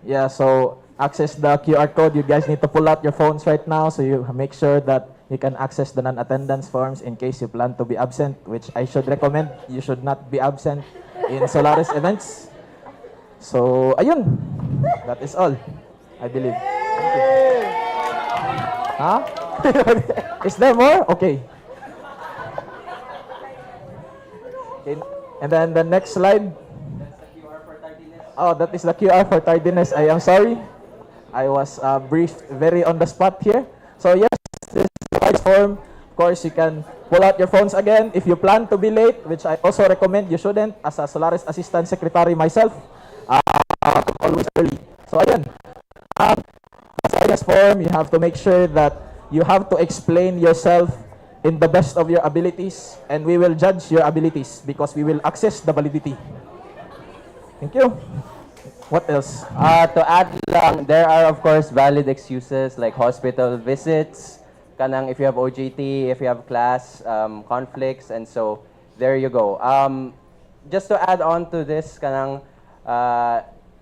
yeah, so access the QR code. You guys need to pull out your phones right now so you make sure that you can access the non-attendance forms in case you plan to be absent, which I should recommend. You should not be absent in Solaris events. So, ayun. That is all, I believe. Huh? Is there more? Okay. Okay. And then the next slide. Oh, that is the QR for tardiness. I am sorry. I was briefed very on the spot here. So yes, this is the right form. Of course, you can pull out your phones again. If you plan to be late, which I also recommend you shouldn't, as a Solaris Assistant Secretary myself, always early. So again, this form, you have to make sure that you have to explain yourself in the best of your abilities, and we will judge your abilities because we will assess the validity. Thank you. What else? To add lang, there are of course valid excuses like hospital visits, kanang if you have OJT, if you have class conflicts, and so there you go. Just to add on to this, kanang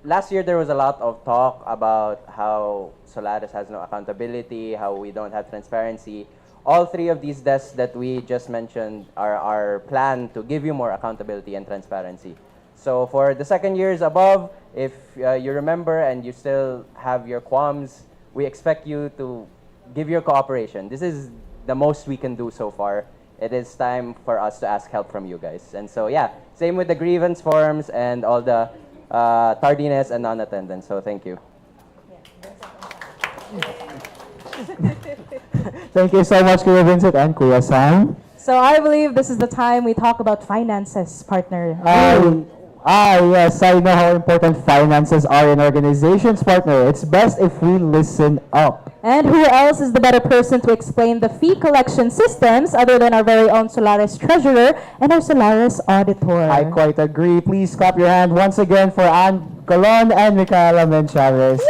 last year there was a lot of talk about how Solaris has no accountability, how we don't have transparency. All three of these desks that we just mentioned are our plan to give you more accountability and transparency. So for the second years above, if you remember and you still have your qualms, we expect you to give your cooperation. This is the most we can do so far. It is time for us to ask help from you guys. And so yeah, same with the grievance forms and all the tardiness and non-attendance. So thank you. Thank you so much, Kuya Vincent and Kuya Sam. So I believe this is the time we talk about finances, partner. Yes, I know how important finances are in organizations, partner. It's best if we listen up. And who else is the better person to explain the fee collection systems other than our very own Solaris treasurer and our Solaris auditor? I quite agree. Please clap your hand once again for Ann Colon and Micaela Menchaves.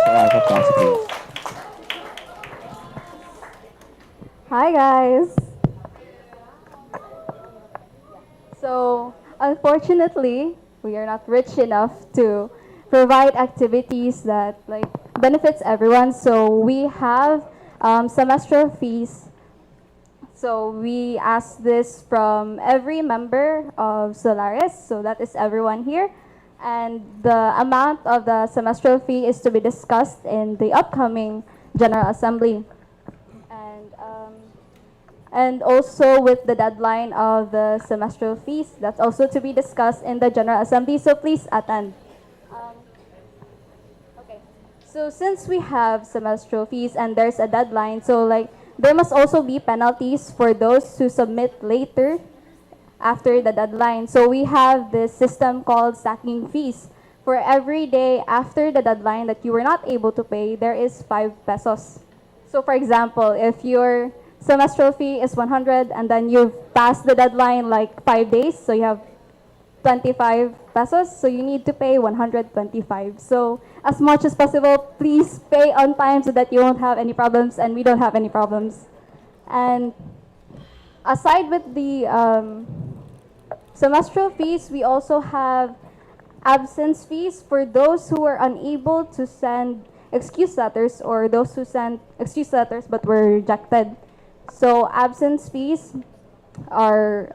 Hi guys. So, unfortunately, we are not rich enough to provide activities that benefits everyone. So we have semestral fees. So we ask this from every member of Solaris. So that is everyone here. And the amount of the semestral fee is to be discussed in the upcoming General Assembly. And also with the deadline of the semestral fees, that's also to be discussed in the General Assembly, so please attend. Okay, so since we have semestral fees and there's a deadline, so there must also be penalties for those who submit later after the deadline. So we have this system called stacking fees. For every day after the deadline that you were not able to pay, there is 5 pesos. So for example, if your semestral fee is 100 and then you've passed the deadline 5 days, so you have 25 pesos, so you need to pay 125. So as much as possible, please pay on time so that you won't have any problems and we don't have any problems. And aside with the semestral fees, we also have absence fees for those who are unable to send excuse letters or those who sent excuse letters but were rejected. So absence fees are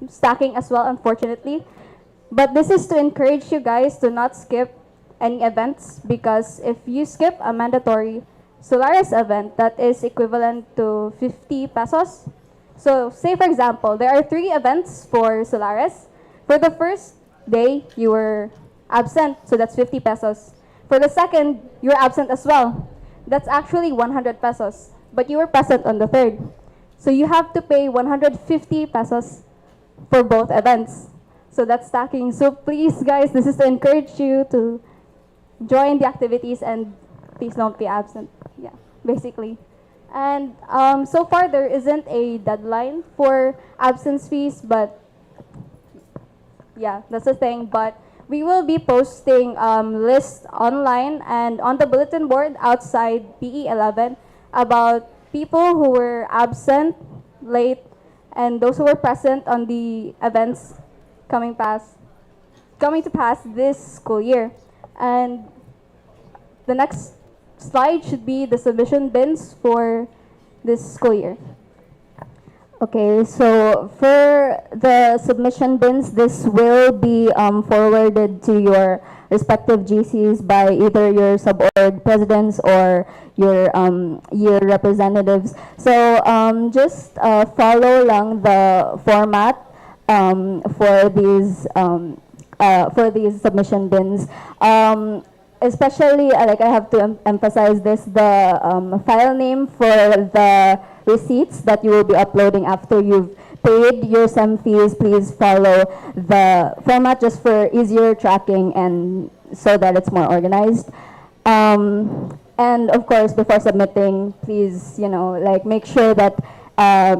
stacking as well, unfortunately. But this is to encourage you guys to not skip any events, because if you skip a mandatory Solaris event, that is equivalent to 50 pesos. So say for example, there are 3 events for Solaris. For the first day, you were absent, so that's 50 pesos. For the second, you were absent as well. That's actually 100 pesos, but you were present on the third. So you have to pay 150 pesos for both events. So that's stacking. So please guys, this is to encourage you to join the activities and please don't be absent. Yeah, basically. And so far there isn't a deadline for absence fees, but yeah, that's the thing. But we will be posting lists online and on the bulletin board outside PE 11 about people who were absent, late, and those who were present on the events coming to pass this school year. And the next slide should be the submission bins for this school year. Okay, so for the submission bins, this will be forwarded to your respective GCs by either your sub-org presidents or your year representatives. So just follow along the format for these submission bins. Especially, like I have to emphasize this, the file name for the receipts that you will be uploading after you've paid your SEM fees, please follow the format just for easier tracking and so that it's more organized. And of course, before submitting, please, like make sure that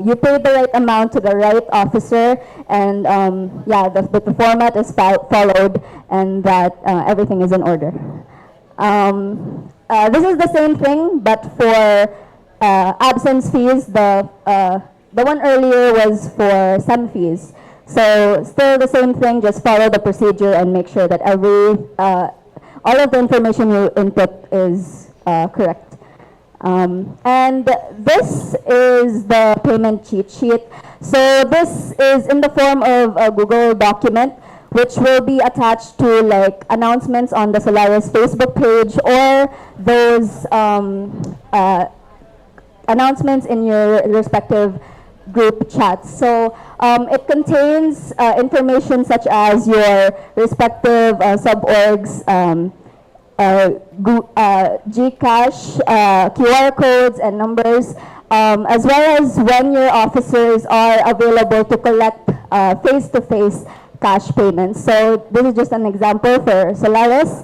you pay the right amount to the right officer, and yeah, the format is followed, and that everything is in order. This is the same thing, but for absence fees, the one earlier was for SEM fees. So still the same thing, just follow the procedure and make sure that all of the information you input is correct. And this is the payment cheat sheet. So this is in the form of a Google document, which will be attached to like announcements on the Solaris Facebook page or those announcements in your respective group chats. So it contains information such as your respective sub-orgs, GCash, QR codes and numbers, as well as when your officers are available to collect face-to-face cash payments. So this is just an example for Solaris.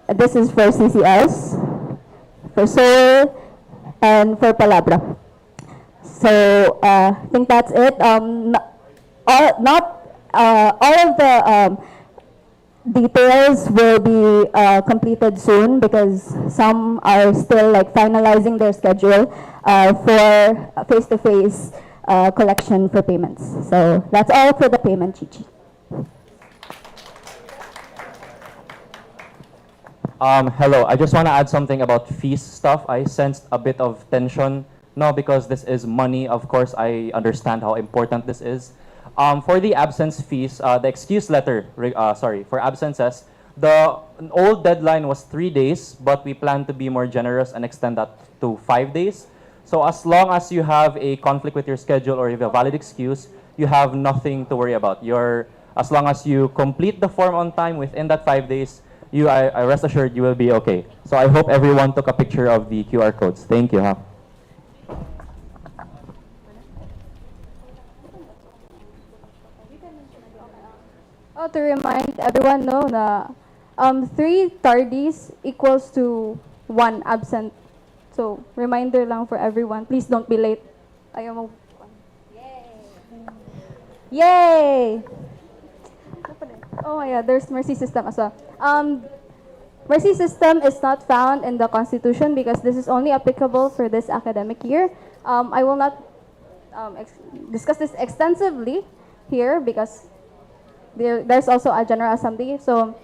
This is for CCS, for Soul, and for Palabra. So I think that's it. Not all of the details will be completed soon because some are still like finalizing their schedule for face-to-face collection for payments. So that's all for the payment cheat sheet. Hello, I just want to add something about fees stuff. I sensed a bit of tension. No, because this is money, of course, I understand how important this is. For the absence fees, the excuse letter, for absences, the old deadline was 3 days, but we plan to be more generous and extend that to 5 days. So as long as you have a conflict with your schedule or you have a valid excuse, you have nothing to worry about. As long as you complete the form on time within that 5 days, I rest assured you will be okay. So I hope everyone took a picture of the QR codes. Thank you. To remind everyone, no, na 3 tardies equals to 1 absent. So reminder lang for everyone, please don't be late. Ayaw mo. Yay! Oh my God, there's mercy system as well. Mercy system is not found in the Constitution because this is only applicable for this academic year. I will not discuss this extensively here because there's also a General Assembly. So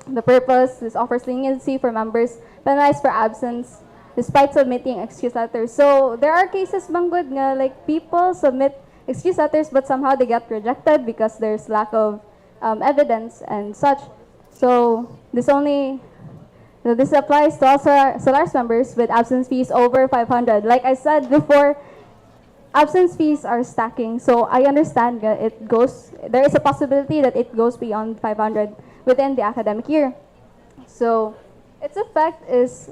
the purpose is offers leniency for members penalized for absence despite submitting excuse letters. So there are cases banggod nga like people submit excuse letters but somehow they get rejected because there's lack of evidence and such. So this applies to all Solaris members with absence fees over 500. Like I said before, absence fees are stacking. So I understand that there is a possibility that it goes beyond 500 within the academic year. So its effect is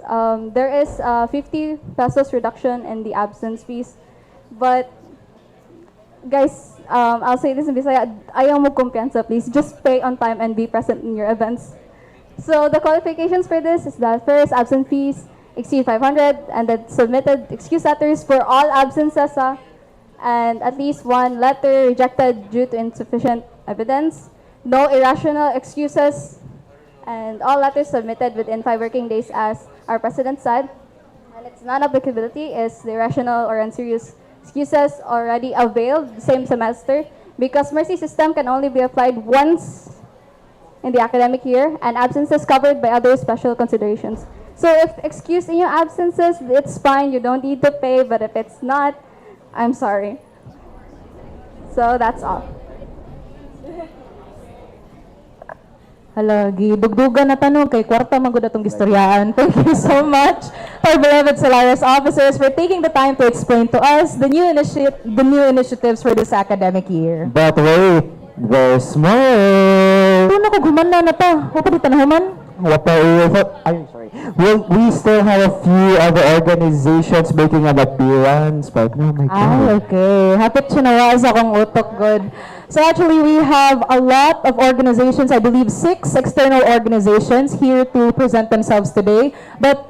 there is 50 pesos reduction in the absence fees. But guys, I'll say this in Bisaya, ayaw mo kumpiyansa, please. Just pay on time and be present in your events. So the qualifications for this is that first, absent fees exceed 500 and then submitted excuse letters for all absences and at least one letter rejected due to insufficient evidence. No irrational excuses and all letters submitted within 5 working days as our president said. And its non-applicability is the irrational or unserious excuses already availed the same semester because mercy system can only be applied once in the academic year and absences covered by other special considerations. So if excused in your absences, it's fine, you don't need to pay, but if it's not, I'm sorry. So that's all. Hala, gidugdugan na tanong kay kwarta magud atong gistoryaan. Thank you so much, our beloved Solaris officers, for taking the time to explain to us the new initiatives for this academic year. But wait, there's more. Ano ko gumanda na ta? Wa pa di tanahuman? I'm sorry. Well, we still have a few other organizations making an appearance, but oh my God. Okay. Hapit siya nawas akong utok, good. So actually, we have a lot of organizations, I believe 6 external organizations here to present themselves today. But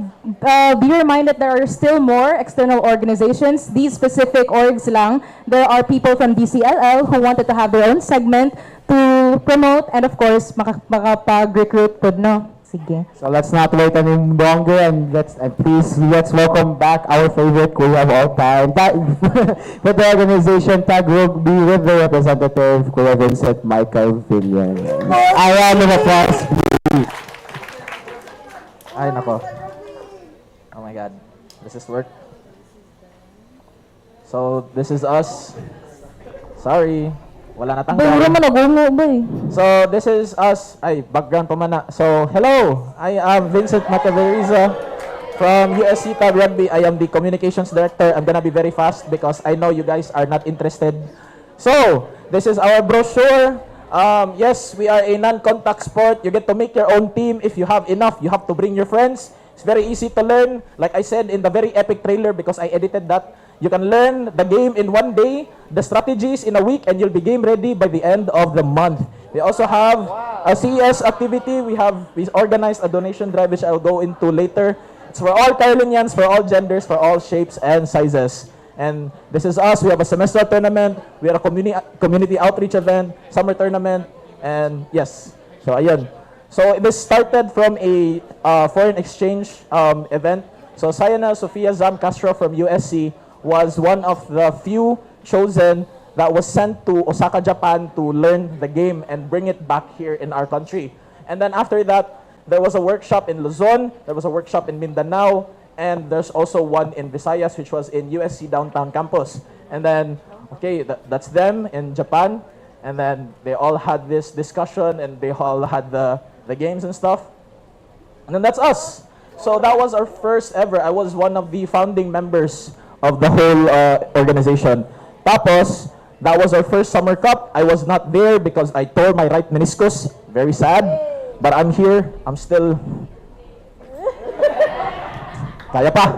be reminded there are still more external organizations. These specific orgs lang, there are people from DCLL who wanted to have their own segment to promote and of course, makapag-recruit po, no? Sige. So let's not wait any longer and let's welcome back our favorite kuya of all time. With the organization tag will be with the representative Kuya Vincent Michael Villan. A round of applause, please. Ay, nako. Oh my God. Does this work? So, this is us. Sorry. Wala na tanggal. So, this is us. Ay, background pa man na. So, hello. I am Vincent Macaveriza from USC Tag Rugby. I am the communications director. I'm gonna be very fast because I know you guys are not interested. So, this is our brochure. Yes, we are a non-contact sport. You get to make your own team. If you have enough, you have to bring your friends. It's very easy to learn. Like I said in the very epic trailer, because I edited that, you can learn the game in 1 day, the strategies in a week, and you'll be game ready by the end of the month. We also have a CES activity. We organized a donation drive, which I'll go into later. It's for all Carolinians, for all genders, for all shapes and sizes. And this is us. We have a semester tournament. We have a community outreach event, summer tournament, and yes. So ayun. So this started from a foreign exchange event. So Sayana Sofia Zam Castro from USC was one of the few chosen that was sent to Osaka, Japan to learn the game and bring it back here in our country. And then after that, there was a workshop in Luzon, there was a workshop in Mindanao, and there's also one in Visayas, which was in USC downtown campus. And then, okay, that's them in Japan. And then they all had this discussion and they all had the games and stuff. And then that's us. So that was our first ever. I was one of the founding members of the whole organization. Tapos, that was our first summer cup. I was not there because I tore my right meniscus. Very sad. But I'm here. I'm still... Kaya pa.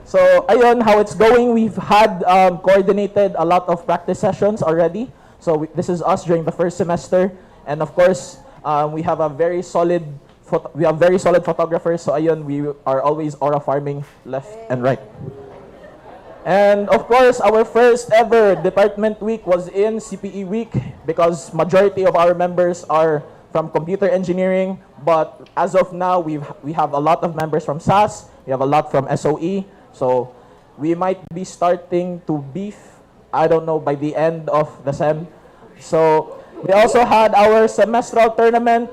So, ayun, how it's going. We've had coordinated a lot of practice sessions already. So, this is us during the first semester. And of course, we have a very solid... We have very solid photographers. So, ayun, we are always aura farming left and right. And of course, our first ever department week was in CPE week because majority of our members are from computer engineering. But as of now, we have a lot of members from SAS. We have a lot from SOE. So we might be starting to beef I don't know, by the end of the SEM. So we also had our semestral tournament.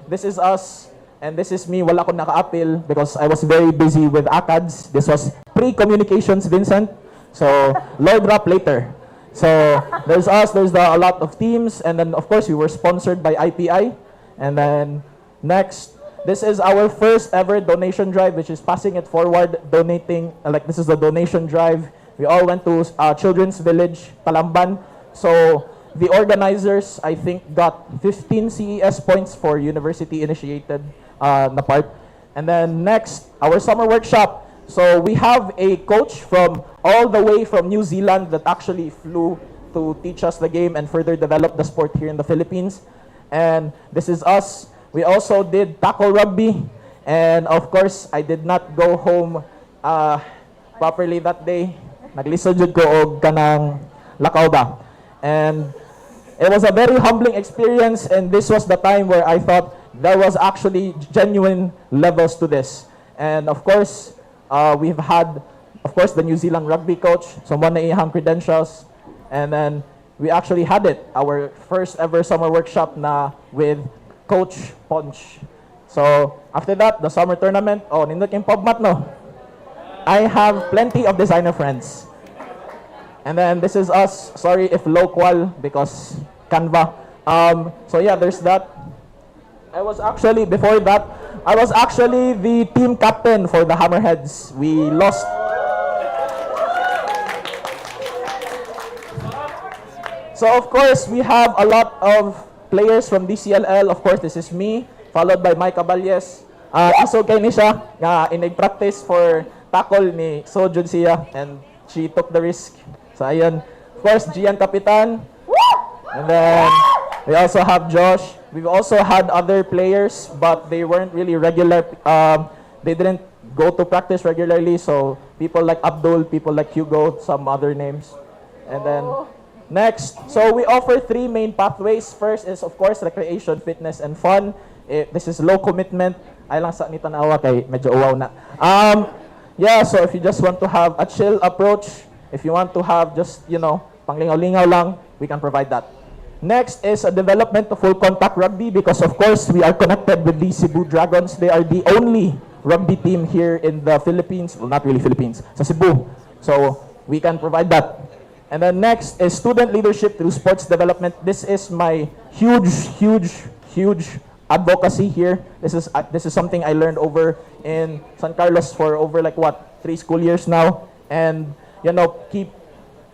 This is us, and this is me. Wala ko naka-appeal because I was very busy with ACADS. This was pre-communications, Vincent. So Lord rap later. So there's us, there's a lot of teams, and then of course we were sponsored by IPI. And then next, this is our first ever donation drive, which is passing it forward, donating, like this is the donation drive. We all went to Children's Village, Palamban. So the organizers, I think, got 15 CES points for university-initiated na part. And then next, our summer workshop. So we have a coach from all the way from New Zealand that actually flew to teach us the game and further develop the sport here in the Philippines. And this is us. We also did tackle rugby. And of course, I did not go home properly that day. Naglisod jud ko og kanang lakaw ba. And it was a very humbling experience, and this was the time where I thought there was actually genuine levels to this. And of course, we've had, of course, the New Zealand rugby coach, someone na iyang credentials, and then we actually had it, our first ever summer workshop na with Coach Ponch. So after that, the summer tournament, nindot yung pubmat no? I have plenty of designer friends. And then this is us. Sorry if local because Canva. So yeah, there's that. I was actually, before that, I was actually the team captain for the Hammerheads. We lost. So of course, we have a lot of players from DCLL. Of course, this is me, followed by Mike Caballes. Iso kay ni siya nga inag-practice for tackle ni Sojun siya, and she took the risk. So ayun. Of course, Gian Kapitan. And then we also have Josh. We've also had other players, but they weren't really regular. They didn't go to practice regularly. So people like Abdul, people like Hugo, some other names. And then next, so we offer 3 main pathways. First is, of course, recreation, fitness, and fun. This is low commitment. Ay lang sa ni tanawa kay medyo uwaw na. Yeah, so if you just want to have a chill approach, if you want to have just, panglingaw-lingaw lang, we can provide that. Next is a development of full contact rugby because of course we are connected with the Cebu Dragons. They are the only rugby team here in the Philippines. Well, not really Philippines, sa Cebu. So we can provide that. And then next is student leadership through sports development. This is my huge advocacy here. This is something I learned over in San Carlos for over 3 school years now. And keep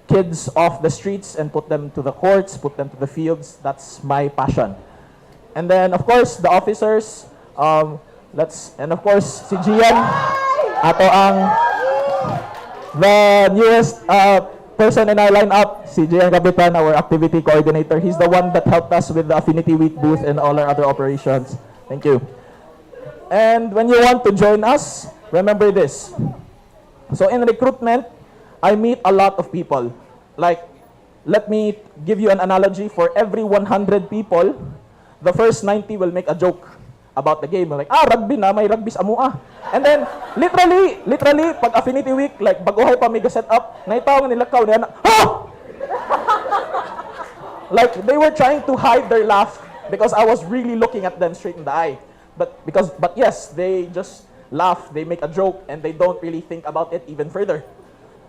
kids off the streets and put them to the courts, put them to the fields. That's my passion. And then of course the officers, and of course si Gian, ato ang the newest person in our lineup, si Gian Kapitan, our activity coordinator. He's the one that helped us with the Affinity Week booth and all our other operations. Thank you. And when you want to join us, remember this. So in recruitment, I meet a lot of people. Like, let me give you an analogy. For every 100 people, the first 90 will make a joke about the game. Like, rugby na, may rugby sa amua. And then, literally, pag Affinity Week, like, baguhay pa may set up, naitaw nga nilakaw niya na, like, they were trying to hide their laugh because I was really looking at them straight in the eye. But yes, they just laugh, they make a joke, and they don't really think about it even further.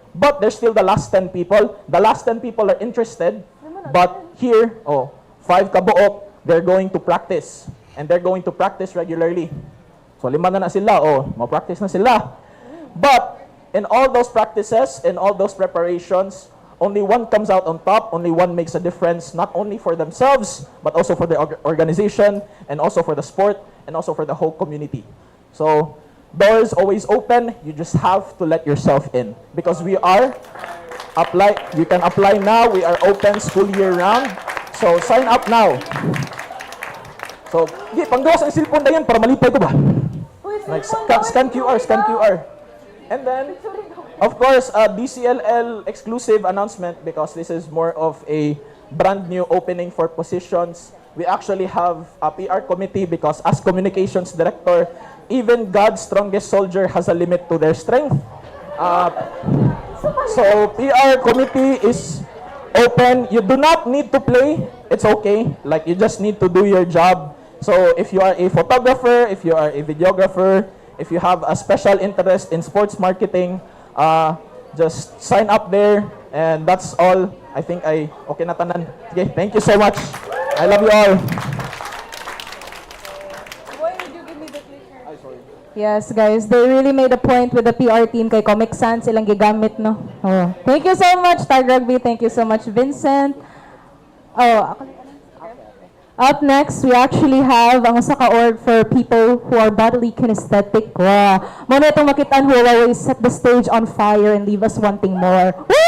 But there's still the last 10 people. The last 10 people are interested, but here, 5 kabuok, they're going to practice. And they're going to practice regularly. So 5 na sila, ma-practice na sila. But in all those practices, in all those preparations, only one comes out on top, only one makes a difference, not only for themselves, but also for the organization, and also for the sport, and also for the whole community. So doors always open. You just have to let yourself in because you can apply now. We are open school year round. So sign up now. So, panggawas ang cellphone na yan para malipay ko ba? Like, scan QR. And then, of course, a DCLL exclusive announcement because this is more of a brand new opening for positions. We actually have a PR committee because as communications director, even God's strongest soldier has a limit to their strength. So PR committee is open. You do not need to play. It's okay. Like you just need to do your job. So if you are a photographer, if you are a videographer, if you have a special interest in sports marketing, just sign up there. And that's all. I think okay na tanan. Okay, thank you so much. I love you all. Yes, guys, they really made a point with the PR team kay Comic Sans ilang gigamit, no? Oh. Thank you so much, Tag Rugby. Thank you so much, Vincent. Oh, up next, we actually have ang usa ka org for people who are bodily kinesthetic. Wow. Mo na itong makitaan who will always set the stage on fire and leave us wanting more. Woo!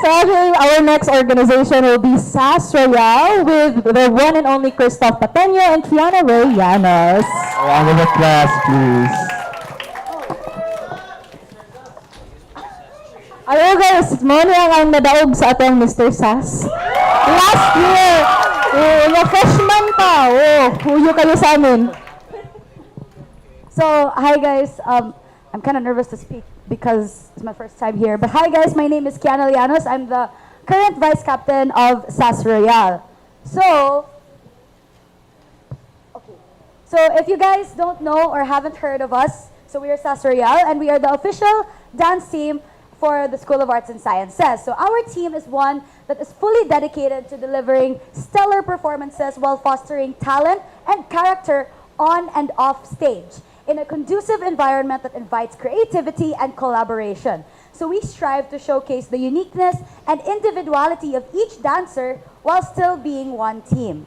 So actually, our next organization will be SAS Royale with the one and only Christoph Pateño and Triana Ray Llanos. A round of applause, please. Ayo guys, mo niya ang nadaog sa atong Mr. SAS. Last year, yung freshman pa, huyo kayo sa amin. So, hi guys, I'm kind of nervous to speak because it's my first time here. But hi guys, my name is Kiana Llanos. I'm the current vice captain of SAS Royale. So if you guys don't know or haven't heard of us, so we are SAS Royale and we are the official dance team for the School of Arts and Sciences. So our team is one that is fully dedicated to delivering stellar performances while fostering talent and character on and off stage in a conducive environment that invites creativity and collaboration. So we strive to showcase the uniqueness and individuality of each dancer while still being one team.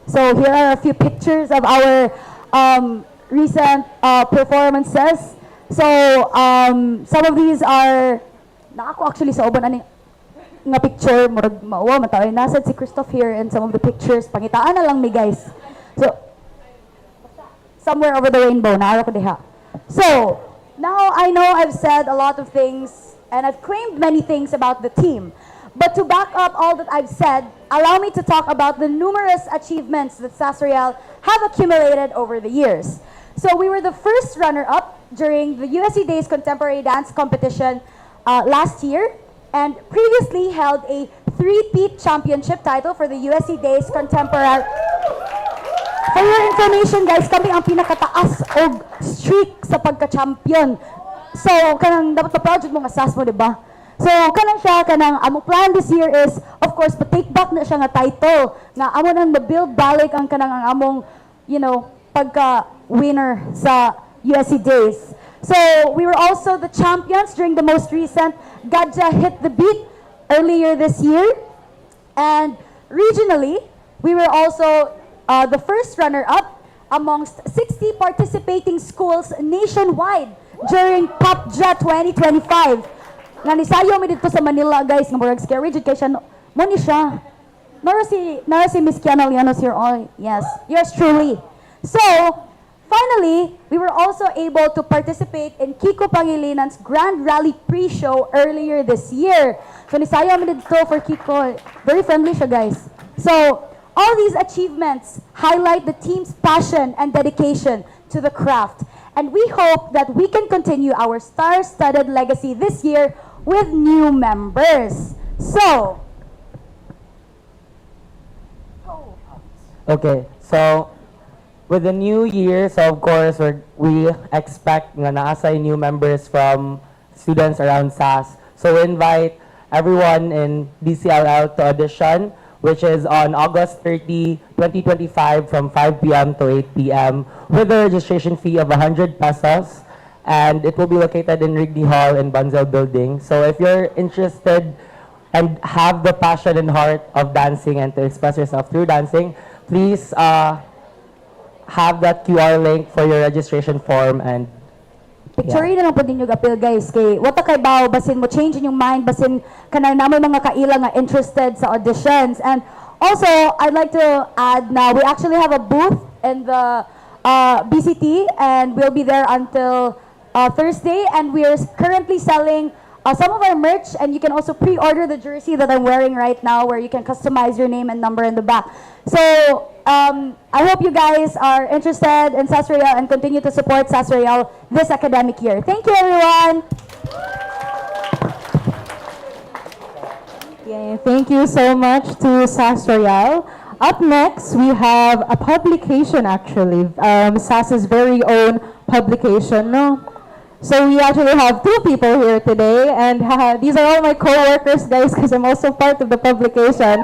So here are a few pictures of our recent performances. So some of these are na ako actually sa uban ani nga picture murag mauwa mataoy nasa si Christoph here and some of the pictures pangitaan na lang mi guys. So somewhere over the rainbow na ko diha. So now I know I've said a lot of things and I've claimed many things about the team. But to back up all that I've said, allow me to talk about the numerous achievements that SAS Royale have accumulated over the years. So we were the first runner-up during the USC Days Contemporary Dance Competition last year and previously held a three-peat championship title for the USC Days Contemporary. For your information guys, kami ang pinakataas og streak sa pagka-champion. So kanang dapat pa-project mo nga SAS mo, di ba? So kanang siya kanang amo plan this year is of course pa-take back na siya nga title nga amo nang ma-build balik ang kanang ang among pagka-winner sa USC Days. So we were also the champions during the most recent Gadja Hit the Beat earlier this year. And regionally, we were also the first runner-up amongst 60 participating schools nationwide during PopJet 2025. Nga nisayo mi dito sa Manila guys, nga murag scary jud kay siya mo ni siya. Nara si Miss Kiana Llanos here all. Yes, yours truly. So, finally, we were also able to participate in Kiko Pangilinan's Grand Rally pre-show earlier this year. So nisayo mi dito for Kiko. Very friendly siya guys. So, all these achievements highlight the team's passion and dedication to the craft. And we hope that we can continue our star-studded legacy this year with new members. So, Okay, so with the new year, so of course we expect nga na-assign new members from students around SAS. So we invite everyone in DCLL to audition, which is on August 30, 2025 from 5 p.m. to 8 p.m. with a registration fee of 100 pesos. And it will be located in Wrigley Hall in Bunzel Building. So if you're interested and have the passion and heart of dancing and to express yourself through dancing, please have that QR link for your registration form and picture na lang po ninyo gapil guys kay wata kay bawo basin mo change in yung mind basin kanang namoy mga kaila nga interested sa auditions. And also I'd like to add now we actually have a booth in the BCT and we'll be there until Thursday, and we're currently selling some of our merch, and you can also pre-order the jersey that I'm wearing right now, where you can customize your name and number in the back. So I hope you guys are interested in SAS Royale and continue to support SAS Royale this academic year. Thank you, everyone. Yeah, thank you so much to SAS Royale. Up next, we have a publication actually, SAS's very own publication. No? So we actually have two people here today, and these are all my co-workers, guys, because I'm also part of the publication.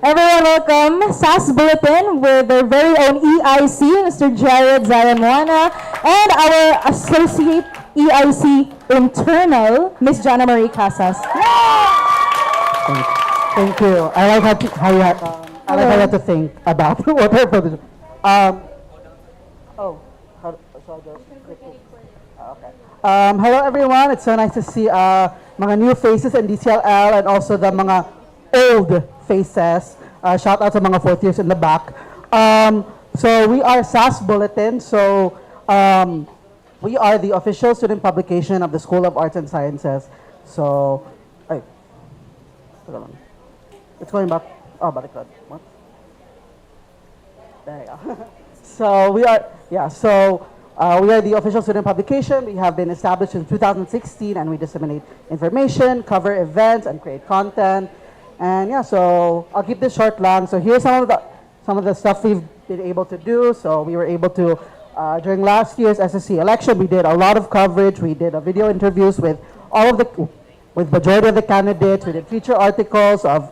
Everyone welcome SAS Bulletin with their very own EIC, Mr. Jared Zayamuana, and our Associate EIC Internal, Ms. Jana Marie Casas. Thank you. I like how you had to think about whatever position. Hello everyone. It's so nice to see mga new faces in DCLL and also the mga old faces. Shout out to mga fourth years in the back. So we are SAS Bulletin. So we are the official student publication of the School of Arts and Sciences. So, it's going back. Oh, baliktad. What? There you go. So we are the official student publication. We have been established in 2016, and we disseminate information, cover events, and create content. And yeah, so I'll keep this short lang. So here's some of the stuff we've been able to do. So we were able to during last year's SSC election, we did a lot of coverage. We did video interviews with majority of the candidates. We did feature articles for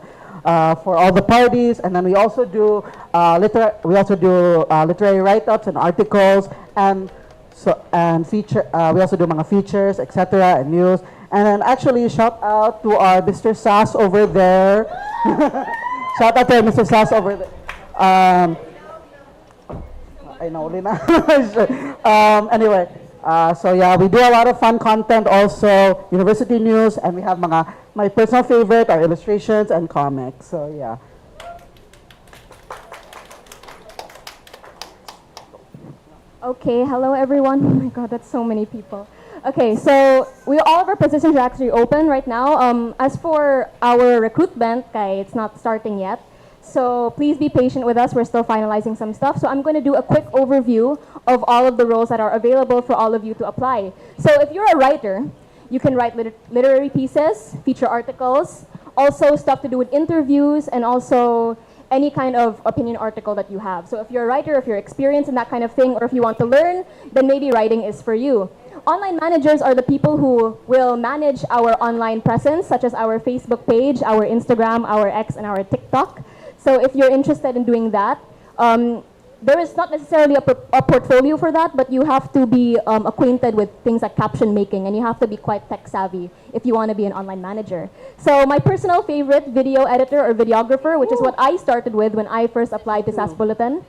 all the parties, and then we also do literary write-ups and articles, and feature. We also do mga features, etc., and news. And then actually, shout out to our Mr. Sass over there. Shout out to Mr. Sass over there. I know, Lina. Anyway. So yeah, we do a lot of fun content, also university news, and we have my personal favorite are illustrations and comics. So yeah. Okay, hello everyone. Oh my god, that's so many people. Okay, so all of our positions are actually open right now. As for our recruitment, it's not starting yet. So please be patient with us. We're still finalizing some stuff. So I'm going to do a quick overview of all of the roles that are available for all of you to apply. So if you're a writer, you can write literary pieces, feature articles, also stuff to do with interviews, and also any kind of opinion article that you have. So if you're a writer, if you're experienced in that kind of thing, or if you want to learn, then maybe writing is for you. Online managers are the people who will manage our online presence, such as our Facebook page, our Instagram, our X, and our TikTok. So if you're interested in doing that, there is not necessarily a portfolio for that, but you have to be acquainted with things like caption making, and you have to be quite tech savvy if you want to be an online manager. So my personal favorite video editor or videographer, which is what I started with when I first applied to SAS Bulletin,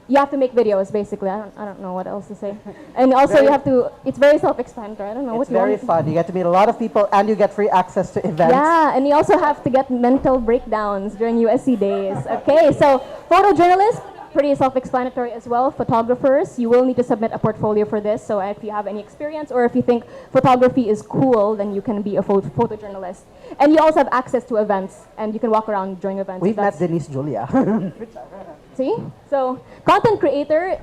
you have to make videos, basically. I don't know what else to say. And also you have to, it's very self-explanatory. I don't know what you want. It's very fun. You get to meet a lot of people, and you get free access to events. Yeah, and you also have to get mental breakdowns during USC days. Okay, so photojournalist, pretty self-explanatory as well. Photographers, you will need to submit a portfolio for this. So if you have any experience, or if you think photography is cool, then you can be a photojournalist. And you also have access to events, and you can walk around during events. We've met Denise Julia. See? So, content creator,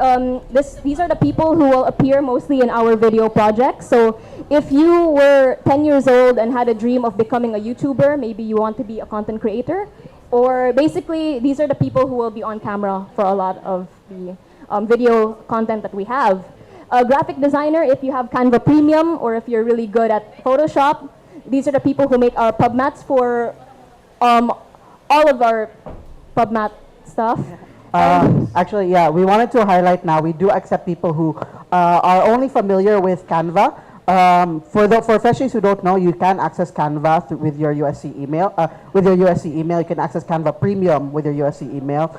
these are the people who will appear mostly in our video projects. So, if you were 10 years old and had a dream of becoming a YouTuber, maybe you want to be a content creator. Or basically, these are the people who will be on camera for a lot of the video content that we have. A graphic designer, if you have Canva Premium, or if you're really good at Photoshop, these are the people who make our PubMats for all of our PubMat stuff. Actually, yeah, we wanted to highlight now, we do accept people who are only familiar with Canva. For freshies who don't know, you can access Canva with your USC email. You can access Canva Premium with your USC email.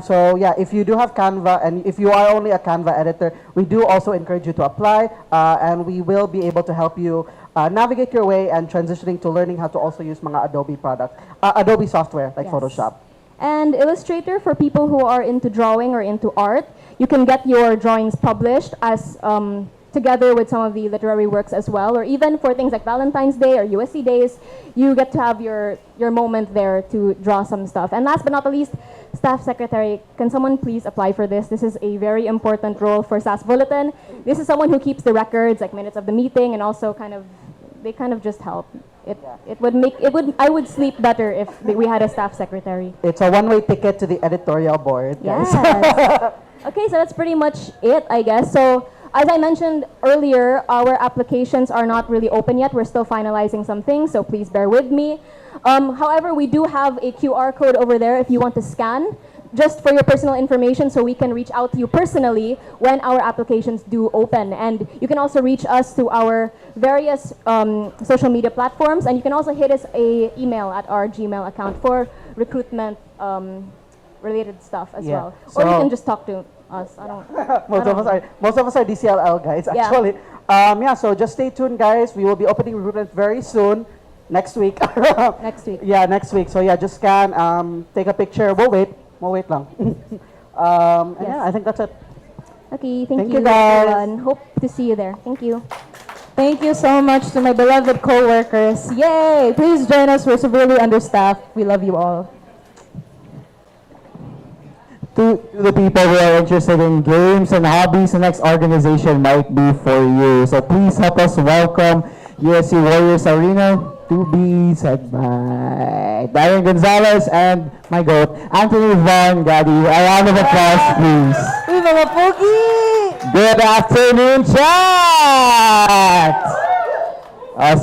So yeah, if you do have Canva, and if you are only a Canva editor, we do also encourage you to apply, and we will be able to help you navigate your way and transitioning to learning how to also use mga Adobe products, Adobe software like Photoshop. And Illustrator, for people who are into drawing or into art, you can get your drawings published as together with some of the literary works as well, or even for things like Valentine's Day or USC Days, you get to have your moment there to draw some stuff. And last but not the least, Staff Secretary, can someone please apply for this? This is a very important role for SAS Bulletin. This is someone who keeps the records, like minutes of the meeting, and also they kind of just help. I would sleep better if we had a staff secretary. It's a one-way ticket to the editorial board, guys. Yes. Okay, so that's pretty much it, I guess. So, as I mentioned earlier, our applications are not really open yet. We're still finalizing some things, so please bear with me. However, we do have a QR code over there if you want to scan, just for your personal information, so we can reach out to you personally when our applications do open. And you can also reach us through our various social media platforms, and you can also hit us an email at our Gmail account for recruitment related stuff as well. Or you can just talk to us. Most of us are DCLL guys, actually. Yeah, so just stay tuned, guys. We will be opening recruitment very soon. Next week. Next week. Yeah, next week. So yeah, just scan, take a picture. We'll wait lang. And yeah, I think that's it. Okay, thank you guys. everyone. Hope to see you there. Thank you. Thank you so much to my beloved co-workers. Yay! Please join us. We're severely understaffed. We love you all. To the people who are interested in games and hobbies, the next organization might be for you. So please help us welcome USC Warriors Arena to be said by Darren Gonzalez and my goat, Anthony Von Gadi. A round of applause, please. Uy, mga pogi! Good afternoon, chat!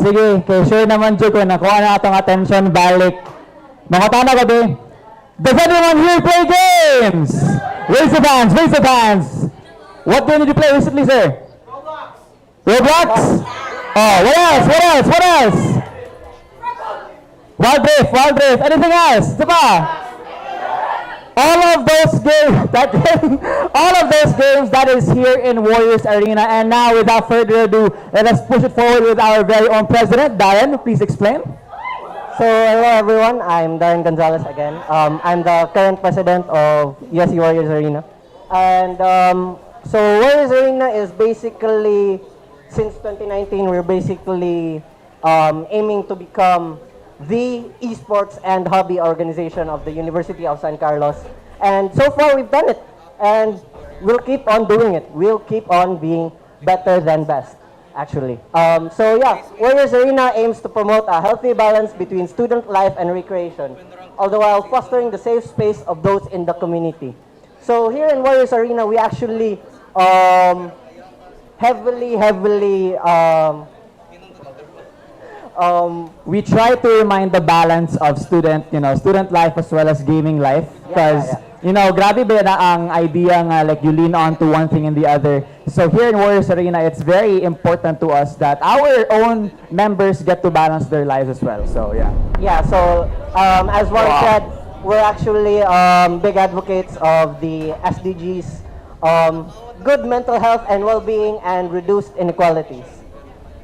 Sige, kay sure naman dyan ko nakuha na itong attention balik. Mga tana ko ba? Does anyone here play games? Raise your hands, raise your hands. What game did you play recently, sir? Roblox? Oh, what else? What else? What else? Wild Rift. Anything else? Diba? All of those games, that is here in Warriors Arena. And now, without further ado, let us push it forward with our very own president, Darren. Please explain. So, hello everyone. I'm Darren Gonzalez again. I'm the current president of USC Warriors Arena. And so Warriors Arena is basically, since 2019, we're basically aiming to become the esports and hobby organization of the University of San Carlos. And so far, we've done it. And we'll keep on doing it. We'll keep on being better than best, actually. So yeah, Warriors Arena aims to promote a healthy balance between student life and recreation, all the while fostering the safe space of those in the community. So here in Warriors Arena, we actually we try to remind the balance of student life as well as gaming life. Because, grabe ba na ang idea nga, like, you lean on to one thing and the other. So here in Warriors Arena, it's very important to us that our own members get to balance their lives as well. So, yeah. Yeah, so as Juan said, we're actually big advocates of the SDGs, good mental health and well-being, and reduced inequalities.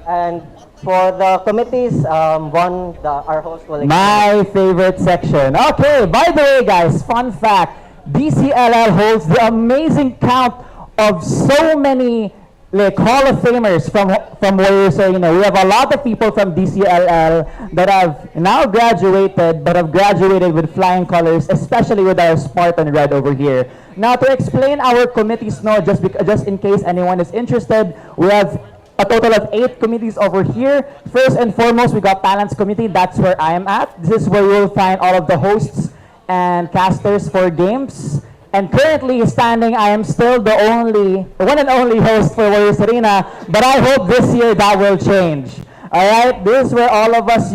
And for the committees, our host will explain. My favorite section. Okay, by the way, guys, fun fact, DCLL holds the amazing count of so many Hall of Famers from Warriors Arena. We have a lot of people from DCLL that have now graduated, but have graduated with flying colors, especially with our Spartan Red over here. Now, to explain our committees, just in case anyone is interested, we have a total of 8 committees over here. First and foremost, we got Talents Committee. That's where I am at. This is where you will find all of the hosts and casters for games. And currently standing, I am still the one and only host for Warriors Arena, but I hope this year that will change. All right, this is where all of us,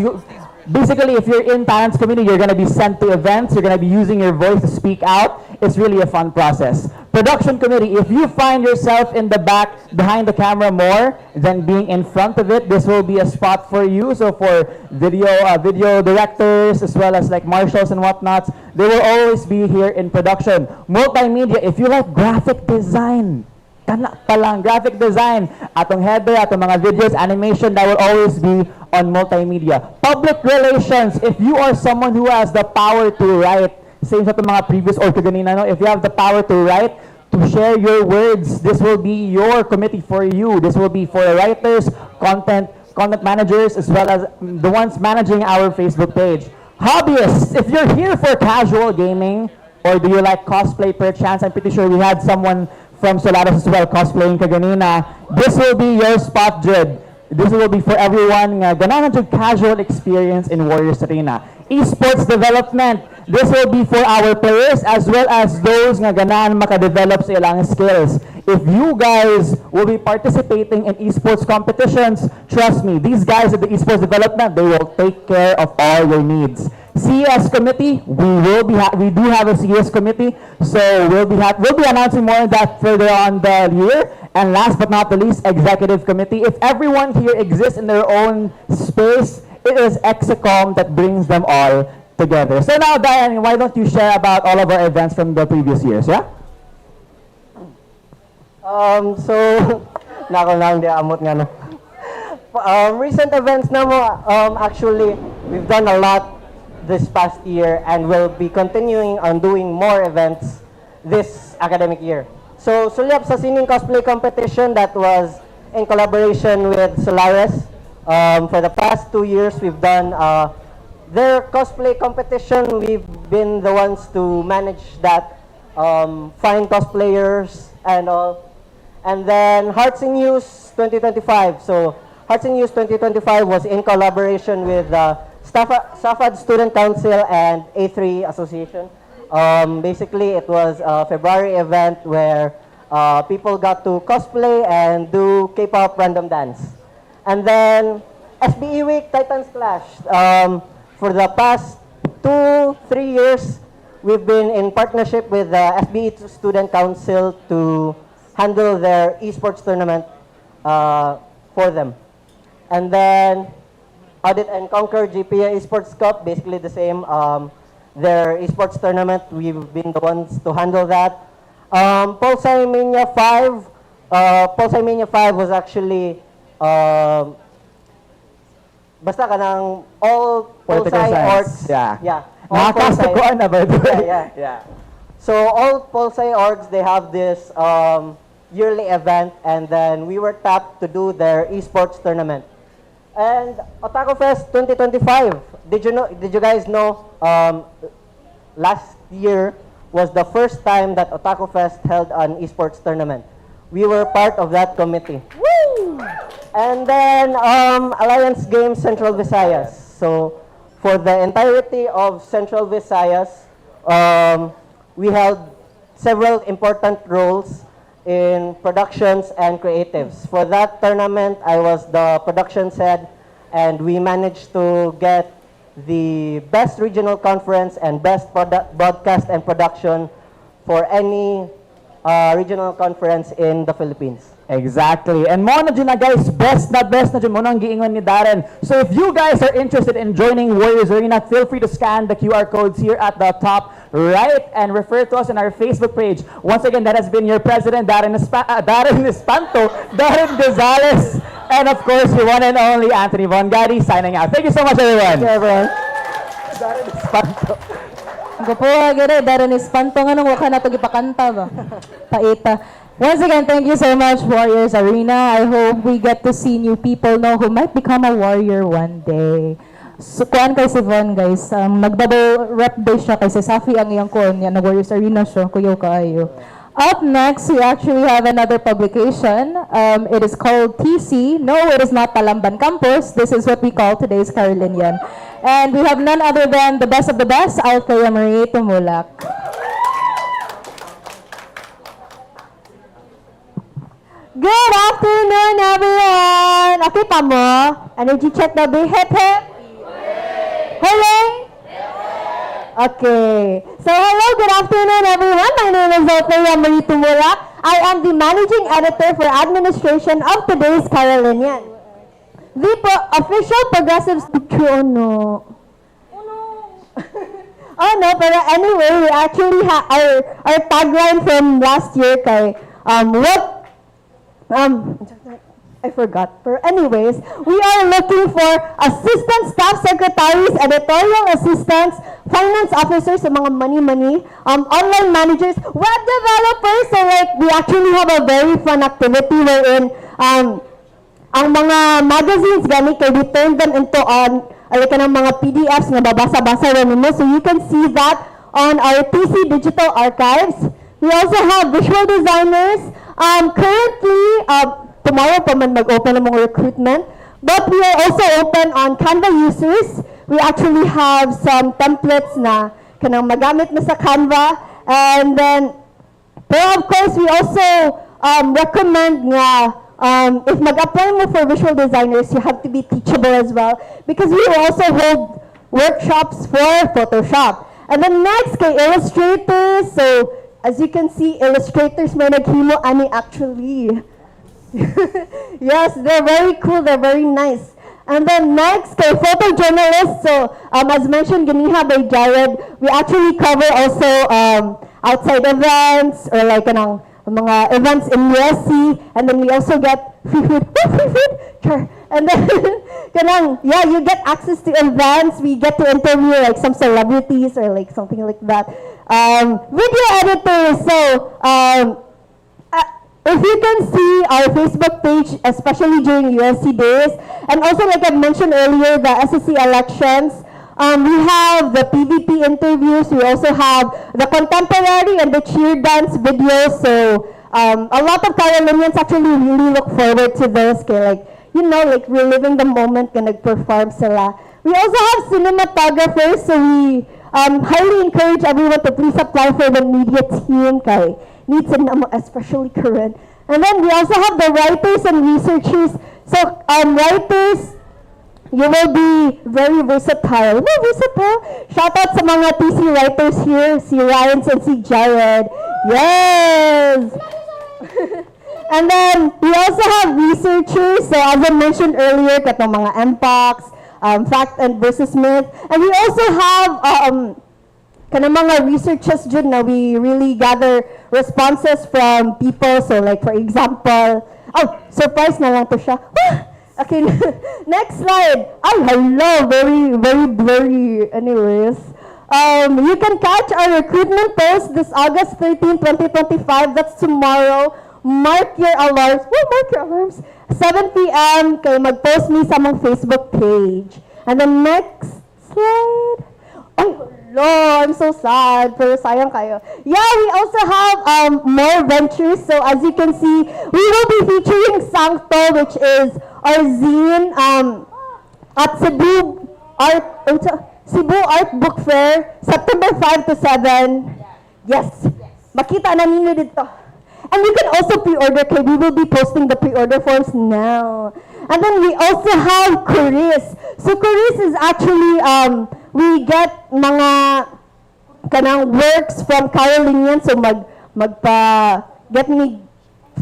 basically, if you're in Talents Committee, you're going to be sent to events, you're going to be using your voice to speak out. It's really a fun process. Production Committee, if you find yourself in the back, behind the camera more than being in front of it, this will be a spot for you. So for video directors, as well as like marshals and whatnots, they will always be here in production. Multimedia, if you like graphic design, graphic design, atong header, atong mga videos, animation, that will always be on multimedia. Public relations, if you are someone who has the power to write, same sa itong mga previous or kaganina, no? If you have the power to write, to share your words. This will be your committee for you. This will be for the writers, content managers, as well as the ones managing our Facebook page. Hobbyists, if you're here for casual gaming, or do you like cosplay perchance? I'm pretty sure we had someone from Solaris as well cosplaying kaganina. This will be your spot, Jed. This will be for everyone nga ganahan jud casual experience in Warriors Arena. Esports development. This will be for our players as well as those nga ganahan makadevelop sa ilang skills. If you guys will be participating in esports competitions, trust me, these guys at the esports development, they will take care of all your needs. CES committee, we do have a CES committee, so we'll be announcing more of that further on the year. And last but not the least, executive committee. If everyone here exists in their own space, it is Execom that brings them all together. So now, Diane, why don't you share about all of our events from the previous years, yeah? So, nako lang di amot nga no. Recent events na mo, actually, we've done a lot this past year and we'll be continuing on doing more events this academic year. So, sulyap sa Sining Cosplay Competition that was in collaboration with Solaris. For the past 2 years, we've done their cosplay competition. We've been the ones to manage that, find cosplayers and all. And then Hearts in News 2025. So, Hearts in News 2025 was in collaboration with SAFAD Student Council and A3 Association. Basically, it was a February event where people got to cosplay and do K-pop random dance. And then SBE Week Titans Clash. For the past 2-3 years, we've been in partnership with the SBE Student Council to handle their esports tournament for them. And then Audit and Conquer GPA Esports Cup, basically the same. Their esports tournament, we've been the ones to handle that. Pulsar Mania 5. Pulsar Mania 5 was actually basta ka ng all Pulsar orgs. Yeah. All Pulsar. Na by the way. Yeah. So all Pulsar orgs, they have this yearly event, and then we were tapped to do their esports tournament. And Otaku Fest 2025. Did you guys know last year was the first time that Otaku Fest held an esports tournament. We were part of that committee. Woo! And then Alliance Games Central Visayas. So for the entirety of Central Visayas, we held several important roles in productions and creatives. For that tournament, I was the productions head, and we managed to get the best regional conference and best broadcast and production for any regional conference in the Philippines. Exactly. And mo na dyan na guys, best na dyan mo nang giingon ni Darren. So if you guys are interested in joining Warriors Arena, feel free to scan the QR codes here at the top right and refer to us on our Facebook page. Once again, that has been your president, Darren Espanto, Darren Gonzalez, and of course, your one and only Anthony Von Gadi signing out. Thank you so much, everyone. Thank you, everyone. Darren Espanto. Ang po, gano'n, Darren Espanto nga nung waka na ito gipakanta ba? Paita. Once again, thank you so much, Warriors Arena. I hope we get to see new people who might become a warrior one day. So, kuhan kay si Von, guys. Nag-double rep day siya kay si Safi ang iyang kuhan niya. Nag-Warriors Arena siya. Kuyaw kaayo. Up next, we actually have another publication. It is called TC. No, it is not Talamban Campus. This is what we call today's Carolinian. And we have none other than the best of the best, Althea Marie Tumulak. Good afternoon, everyone! Okay pa mo? Energy check na ba? Hip hip? Hello? Okay. So hello, good afternoon, everyone. My name is Althea Marie Tumulak. I am the managing editor for administration of today's Carolinian. The official progressive oh no. Oh no, but anyway, we actually have our tagline from last year kay I forgot. But anyways, we are looking for assistant staff secretaries, editorial assistants, finance officers, so mga money, online managers, web developers. So like we actually have a very fun activity wherein ang mga magazines gani kay we turn them into like ng mga PDFs na babasa-basa rin mo. So you can see that on our TC Digital Archives. We also have visual designers. Currently, tomorrow pa man mag-open ang mga recruitment. But we are also open on Canva users. We actually have some templates na kanang magamit na sa Canva. And then, pero of course, we also recommend nga if mag-apply mo for visual designers, you have to be teachable as well. Because we will also hold workshops for Photoshop. And then next, kay illustrators. So, as you can see, illustrators may naghimo ani actually. Yes, they're very cool, they're very nice. And then next, kay photojournalists. So, as mentioned, ganiha by Jared, we actually cover also outside events or like mga events in USC. And then we also get free food. Oh, free food! Sure. And then, yeah, you get access to events. We get to interview like some celebrities or like something like that. Video editors. So, if you can see our Facebook page, especially during USC days, and also like I mentioned earlier, the SSC elections, we have the PVP interviews. We also have the contemporary and the cheer dance videos. So a lot of Carolinians actually really look forward to those. Like, you know, like reliving the moment na nag-perform sila. We also have cinematographers. So we highly encourage everyone to please apply for the media team. Kay needs and especially current. And then we also have the writers and researchers. So writers, you will be very versatile. Very versatile. Shout out sa mga TC writers here, si Ryan and si Jared. Yes! And then we also have researchers. So as I mentioned earlier, katong mga MPOCs, fact and versus myth. And we also have kanang mga researchers dyan na we really gather responses from people. So like for example, surprise na lang to siya. Okay, next slide. Hello, very, very blurry. Anyways, you can catch our recruitment post this August 13, 2025. That's tomorrow. Mark your alarms. Mark your alarms. 7 p.m. Kayo mag-post me sa mong Facebook page. And the next slide. No, I'm so sad. Pero sayang kayo. Yeah, we also have more ventures. So as you can see, we will be featuring Sancto, which is our zine at Cebu Art Book Fair, September 5 to 7. Yes, makita na ninyo dito. And you can also pre-order, okay? We will be posting the pre-order forms now. And then we also have Chorus. So Chorus is actually, we get mga kanang works from Carolinians. So get me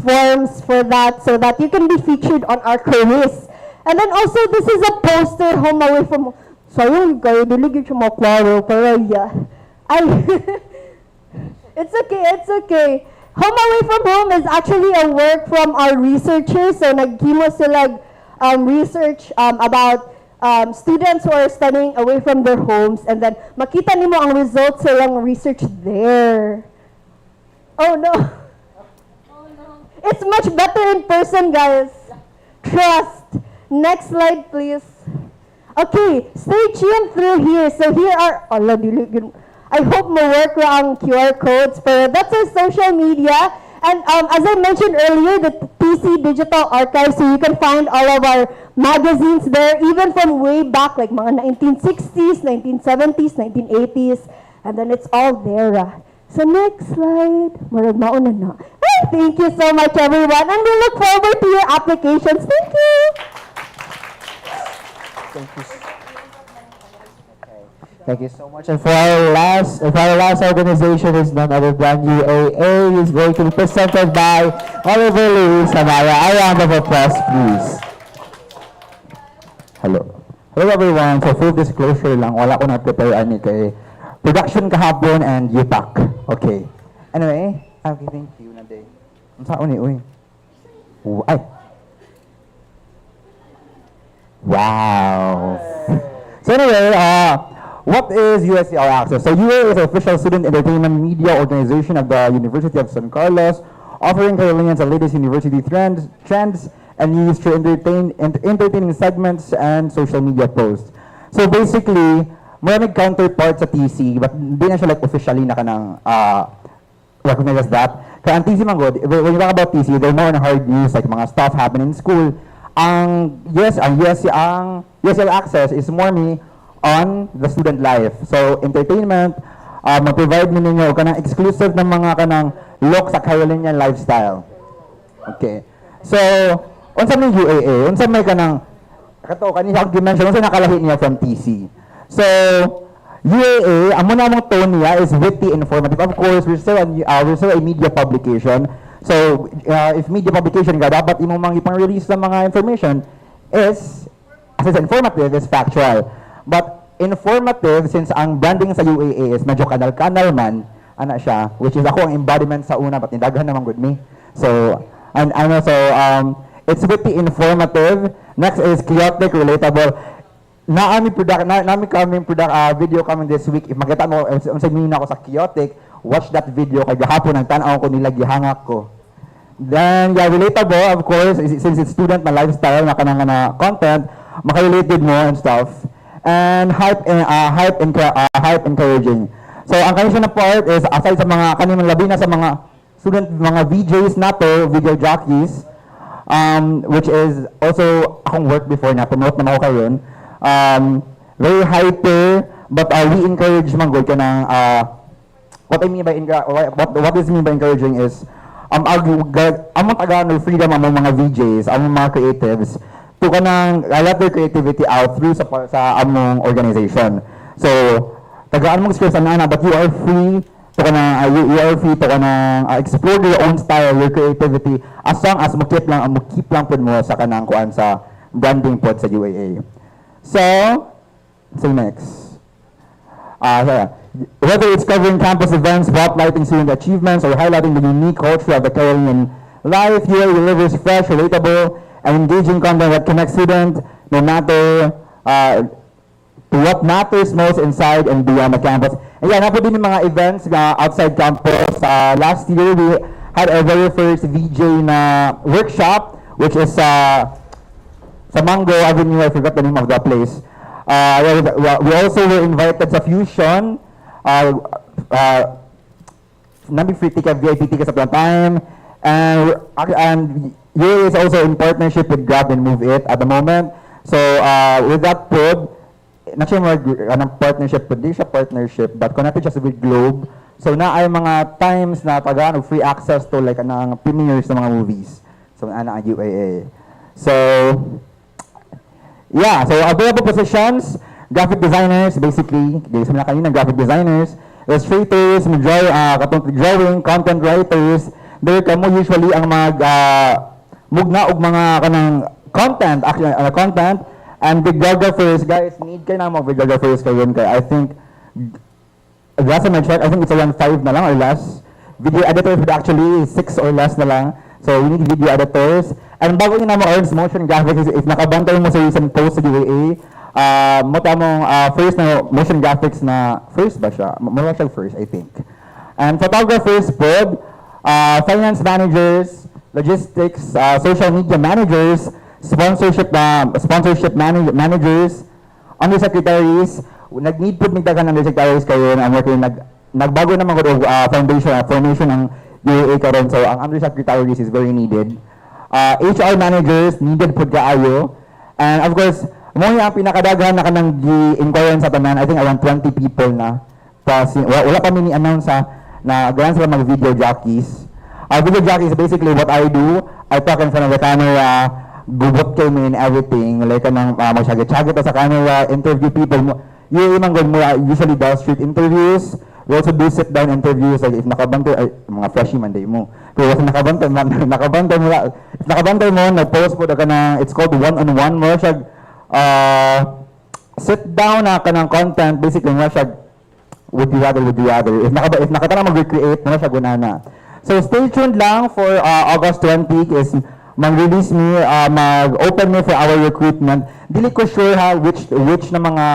forms for that so that you can be featured on our Chorus. And then also, this is a poster, Home Away From Home. Sayang kayo, diligid siya maklaro, pero yeah. It's okay, it's okay. Home Away From Home is actually a work from our researchers. So naghimo sila research about students who are studying away from their homes, and then makita nimo ang results silang research there. Oh no. It's much better in person, guys. Trust. Next slide, please. Okay, stay tuned through here. So here are, I hope ma-work ang QR codes, pero that's our social media. And as I mentioned earlier, the TC Digital Archive, so you can find all of our magazines there, even from way back, like mga 1960s, 1970s, 1980s, and then it's all there. So next slide. Marag mauna na. Thank you so much, everyone, and we look forward to your applications. Thank you. Thank you. Thank you so much. And for our last organization is none other than UAA. Is going to be presented by Oliver Luis Amaya. A round of applause, please. Hello. Hello everyone. For full disclosure lang, wala ko na-prepare ani kay production kahapon and UPAC. Okay. Anyway, okay, thank you na day. Ang saan ni uy? Ay. Wow. So anyway, what is USC All Access? So UA is an official student entertainment media organization of the University of San Carlos, offering Carolinians the latest university trends and news through entertaining segments and social media posts. So basically, maraming counterpart sa TC, but hindi na siya like officially na kanang recognized as that. Kaya ang TC man good, when you talk about TC, they're more on hard news, like mga stuff happening in school. Ang USC All Access is more on the student life. So entertainment, mag-provide mo ninyo kanang exclusive ng mga kanang look sa Carolinian lifestyle. Okay. So, unsa may UAA, unsa may kanang kato kanina ako mention unsa nakalahi niya from TC. So, UAA, ang muna mong tone niya is witty, informative. Of course, we're still a media publication. So, if media publication ka, dapat imong mga ipang-release ng mga information is, as is informative, is factual. But informative, since ang branding sa UAA is medyo kanal-kanal man, ana siya, which is ako ang embodiment sa una, but nidaghan naman good me. So, it's witty, informative. Next is chaotic, relatable. Naami video coming this week. If makita mo, unsa mean ako sa chaotic, watch that video kay gahapon ang tan-aw ko nila gihangak ko. Then, relatable, of course, since it's student na lifestyle na kanang content, maka-related mo and stuff. And hype encouraging. So, ang kanina na part is, aside sa mga kanina labi na sa mga student, mga VJs nato, video jockeys, which is also akong work before na, promote naman ako kayon. Very hyper, but we encourage man good kanang what is mean by encouraging is among tagaan ng freedom among mga VJs, among mga creatives to kanang let their creativity out through sa among organization. So tagaan mo skills na but you are free to kanang explore your own style, your creativity as long as mo keep lang pud mo sa kanang kuan sa branding pod sa UAA. So next. Whether it's covering campus events, spotlighting student achievements, or highlighting the unique culture of the Carolinian life, UA delivers fresh, relatable, and engaging content that connects students no matter to what matters most inside and beyond the campus. And yeah, napo din yung mga events outside campus. Last year, we had our very first VJ na workshop, which is sa Mango Avenue. I forgot the name of the place. We also were invited sa Fusion. Naming free ticket, VIP tickets at one time. And UA is also in partnership with Grab and Move It at the moment. So with that pod, not sure more partnership, but di siya partnership, but connected siya with Globe. So na ay mga times na tagaan free access to like anang premieres ng mga movies. So ana ang UAA. So yeah, so available positions, graphic designers, basically, guys, na kanina graphic designers, illustrators, drawing, content writers, there kamo usually ang mugna og mga kanang content, and videographers, guys, need kayo na mga videographers kayo kay I think last time I checked, I think it's around 5 na lang or less. Video editors would actually 6 or less na lang. So we need video editors. And bago nyo na mo-earns motion graphics, if nakabantay mo sa recent post sa UAA, first na motion graphics na, first ba siya? Mula siya first, I think. And photographers, finance managers, logistics, social media managers, sponsorship managers, undersecretaries, nag-need po nagdagan undersecretaries kayo, I'm working, nagbago naman ko formation ng UAA karon, so ang undersecretaries is very needed. HR managers needed po kaayo, and of course mo yung pinakadaghan na kanang gi-inquire sa tanan, I think around 20 people na. Tapos wala pa mini-announce na ganun sila mag video jockeys. Video jockeys basically what I do, I talk in front of the camera, gubot kayo me and everything, like kanang magsagit-sagit sa camera, interview people. Yung imang mo usually does street interviews. We also do sit-down interviews, like if nakabantay, mga freshie man day mo. Pero if nakabantay mo, nag-post po ka na, it's called one-on-one mo siya, sit-down na ka ng content, basically mo siya, would you rather. If nakatala mag-recreate, mo siya gunana. So stay tuned lang for August 20 is mag-release me, mag-open me for our recruitment. Dili ko sure ha which na mga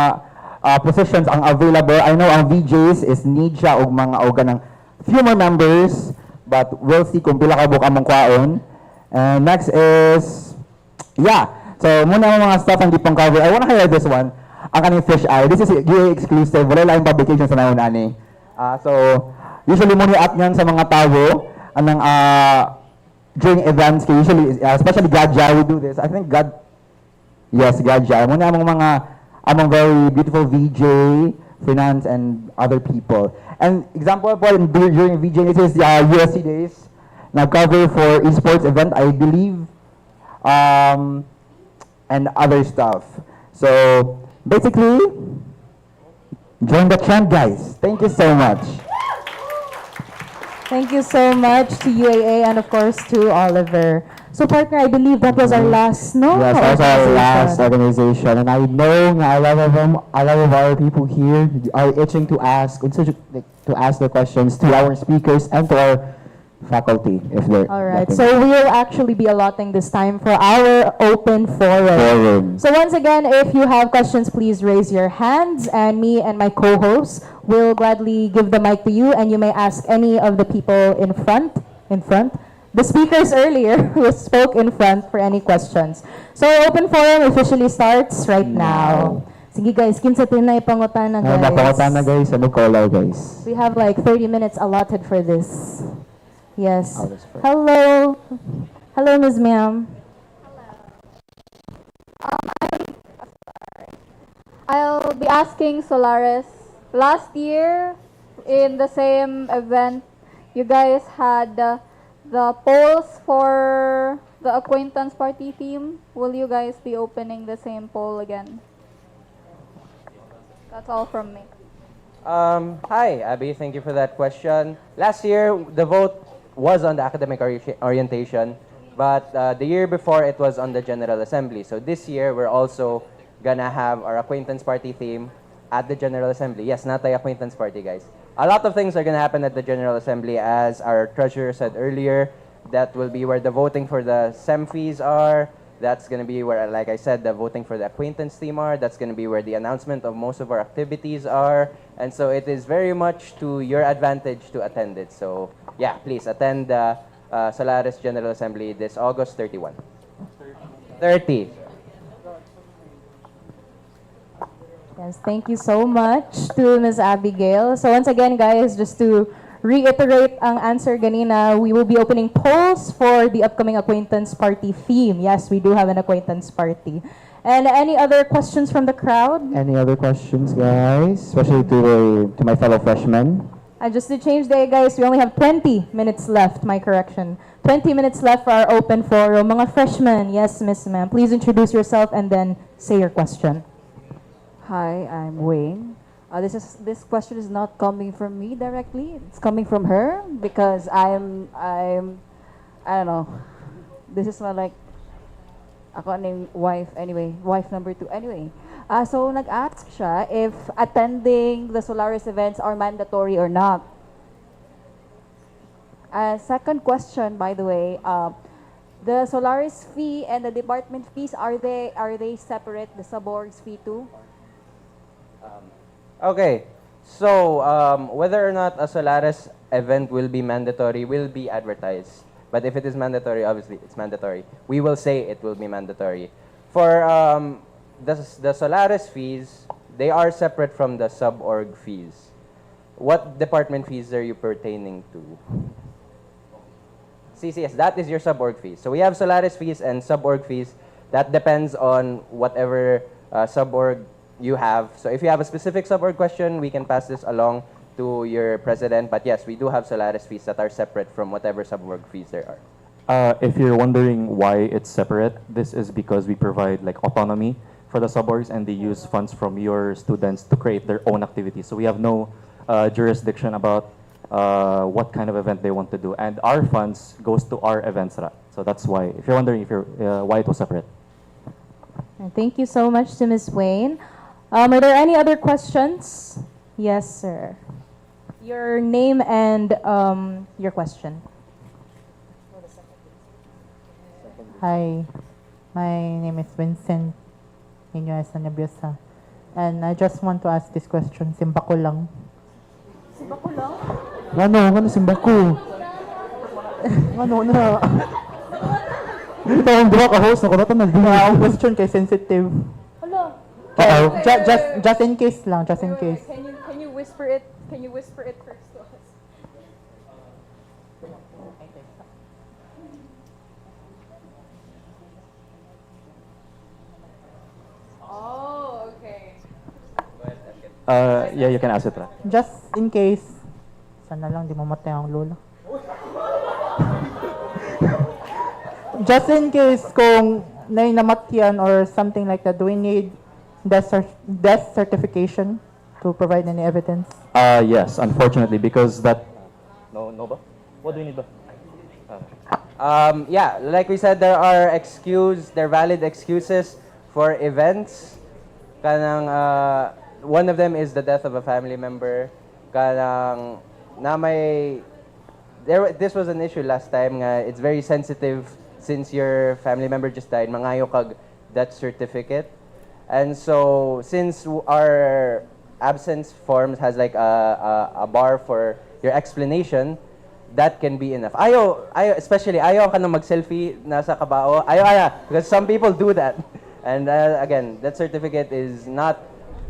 positions ang available. I know ang VJs is need siya og mga ng few more members, but we'll see kung pila ka book among kwaon. And next is, so muna ang mga stuff ang gipang cover. I wanna highlight this one, ang kaning fish eye. This is GA exclusive, wala lang publication sa naon ani. So usually muna at yan sa mga tao anang during events, usually especially Gadja, we do this. I think Gadja. Muna among very beautiful VJ, finance, and other people. And example po during VJ, this is USC days. Nag-cover for esports event, I believe, and other stuff. So basically, join the trend, guys. Thank you so much. Thank you so much to UAA and of course to Oliver. So partner, I believe that was our last, no? Yes, that was our last organization, and I know a lot of our people here are itching to ask the questions to our speakers and to our faculty, if they're. All right, so we will actually be allotting this time for our open forum. So once again, if you have questions, please raise your hands, and me and my co-hosts will gladly give the mic to you, and you may ask any of the people in front. The speakers earlier who spoke in front for any questions. So open forum officially starts right now. Sige guys, kinsa tinay pangutana guys. Pangutana guys, ano caller guys. We have like 30 minutes allotted for this. Yes. Oh, that's perfect. Hello. Hello, Ms. Ma'am. I'll be asking Solaris. Last year, in the same event, you guys had the polls for the acquaintance party theme. Will you guys be opening the same poll again? That's all from me. Hi, Abby. Thank you for that question. Last year, the vote was on the academic orientation, but the year before it was on the General Assembly. So this year, we're also gonna have our acquaintance party theme at the General Assembly. Yes, not the acquaintance party, guys. A lot of things are gonna happen at the General Assembly, as our treasurer said earlier. That will be where the voting for the SEM fees are. That's gonna be where, like I said, the voting for the acquaintance theme are. That's gonna be where the announcement of most of our activities are. And so it is very much to your advantage to attend it. So yeah, please attend the Solaris General Assembly this August 31. 30. Yes, thank you so much to Ms. Abigail. So once again, guys, just to reiterate ang answer ganina, we will be opening polls for the upcoming acquaintance party theme. Yes, we do have an acquaintance party. And any other questions from the crowd? Any other questions, guys? Especially to my fellow freshmen. And just to change the guys, we only have 20 minutes left, my correction. 20 minutes left for our open forum. Mga freshmen, yes, Miss Ma'am, please introduce yourself and then say your question. Hi, I'm Wayne. This question is not coming from me directly. It's coming from her because I don't know. This is my ako name wife anyway, wife number 2 anyway. So nag-ask siya if attending the Solaris events are mandatory or not. Second question, by the way, the Solaris fee and the department fees, are they separate? The suborgs fee too? Okay, so whether or not a Solaris event will be mandatory will be advertised. But if it is mandatory, obviously it's mandatory. We will say it will be mandatory. For the Solaris fees, they are separate from the sub-org fees. What department fees are you pertaining to? CCS, that is your sub-org fees. So we have Solaris fees and sub-org fees. That depends on whatever sub-org you have. So if you have a specific sub-org question, we can pass this along to your president. But yes, we do have Solaris fees that are separate from whatever sub-org fees there are. If you're wondering why it's separate, this is because we provide autonomy for the suborgs, and they use funds from your students to create their own activities. So we have no jurisdiction about what kind of event they want to do, and our funds goes to our events. So that's why, if you're wondering why it was separate. Thank you so much to Ms. Wayne. Are there any other questions? Yes, sir. Your name and your question. Hi, my name is Vincent Inyo Sanabiosa. And I just want to ask this question. Simba ko lang. Simba ko lang? Ano simba ko? Ano na? Dito akong dua ka host, nakunata na din. Ang question kay sensitive. Hello. Just in case lang, just in case. Can you whisper it? Can you whisper it first to us? Oh, okay. Yeah, you can ask it. Ra. Just in case. Sana lang di mamatay ang lola. Just in case kung namatyan or something like that, do we need death certification to provide any evidence? Yes, unfortunately, because that... No ba? What do you need ba? Yeah, like we said, there are valid excuses for events. Kanang one of them is the death of a family member. Kanang this was an issue last time nga it's very sensitive since your family member just died, mangayo kag death certificate. And so since our absence forms has like a bar for your explanation, that can be enough. Especially ayaw ka na mag-selfie nasa kabao. Ayaw, because some people do that. And again, that certificate is not,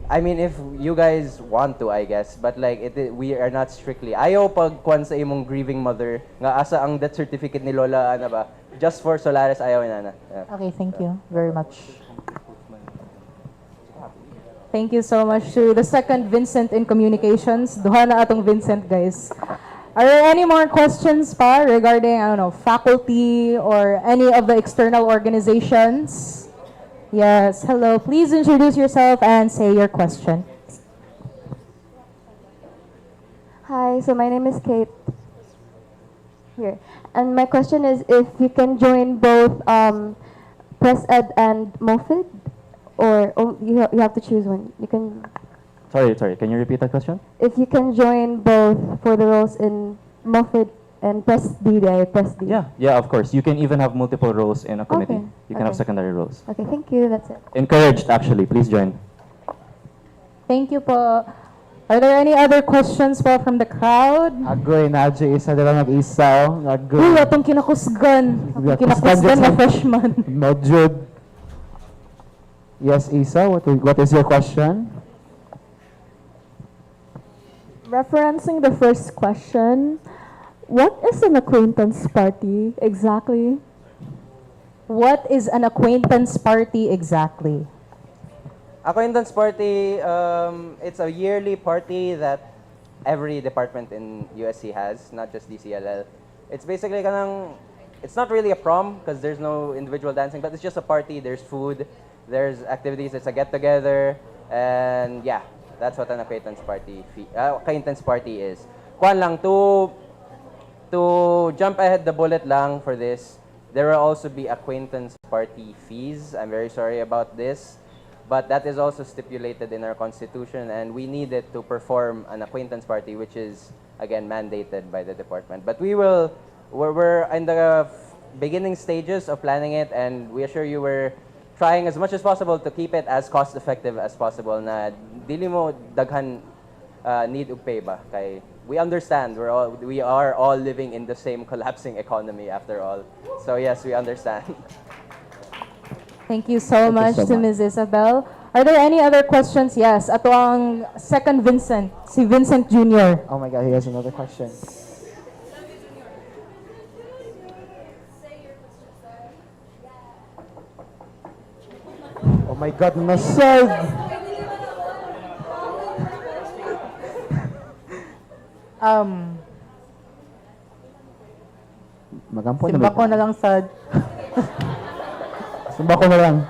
I mean, if you guys want to, I guess, but like we are not strictly. Ayaw pag kwan sa imong grieving mother, nga asa ang death certificate ni Lola, ano ba? Just for Solaris, ayaw na. Yeah. Okay, thank you very much. Thank you so much to the second Vincent in communications. Duha na atong Vincent, guys. Are there any more questions pa regarding, I don't know, faculty or any of the external organizations? Yes, hello. Please introduce yourself and say your question. Hi, so my name is Kate. Here. And my question is if you can join both Press Ed and MOFID, or you have to choose one. You can. Sorry, can you repeat that question? If you can join both for the roles in MOFID and Press D. Yeah, of course. You can even have multiple roles in a committee. Okay. You can have secondary roles. Okay, thank you. That's it. Encouraged, actually. Please join. Thank you po. Are there any other questions po from the crowd? Agoy, nadyo isa dila mag-isaw. Agoy. Uy, atong kinakusgan. Atong kinakusgan na freshman. No, Jude. Yes, Isa, what is your question? Referencing the first question, what is an acquaintance party exactly? What is an acquaintance party exactly? Acquaintance party, it's a yearly party that every department in USC has, not just DCLL. It's basically it's not really a prom because there's no individual dancing, but it's just a party. There's food, there's activities, it's a get-together, and yeah, that's what an acquaintance party is. Kwan lang, to jump ahead the bullet lang for this, there will also be acquaintance party fees. I'm very sorry about this. But that is also stipulated in our constitution, and we need it to perform an acquaintance party, which is, again, mandated by the department. But we're in the beginning stages of planning it, and we assure you we're trying as much as possible to keep it as cost-effective as possible. Na dili mo daghan need ug pay ba? Kay we understand we are all living in the same collapsing economy after all. So yes, we understand. Thank you so much to Ms. Isabel. Are there any other questions? Yes, ato ang second Vincent, si Vincent Jr. Oh my God, he has another question. Oh my God, nasag! Magampo Simba ko na lang sad. Simba ko na lang.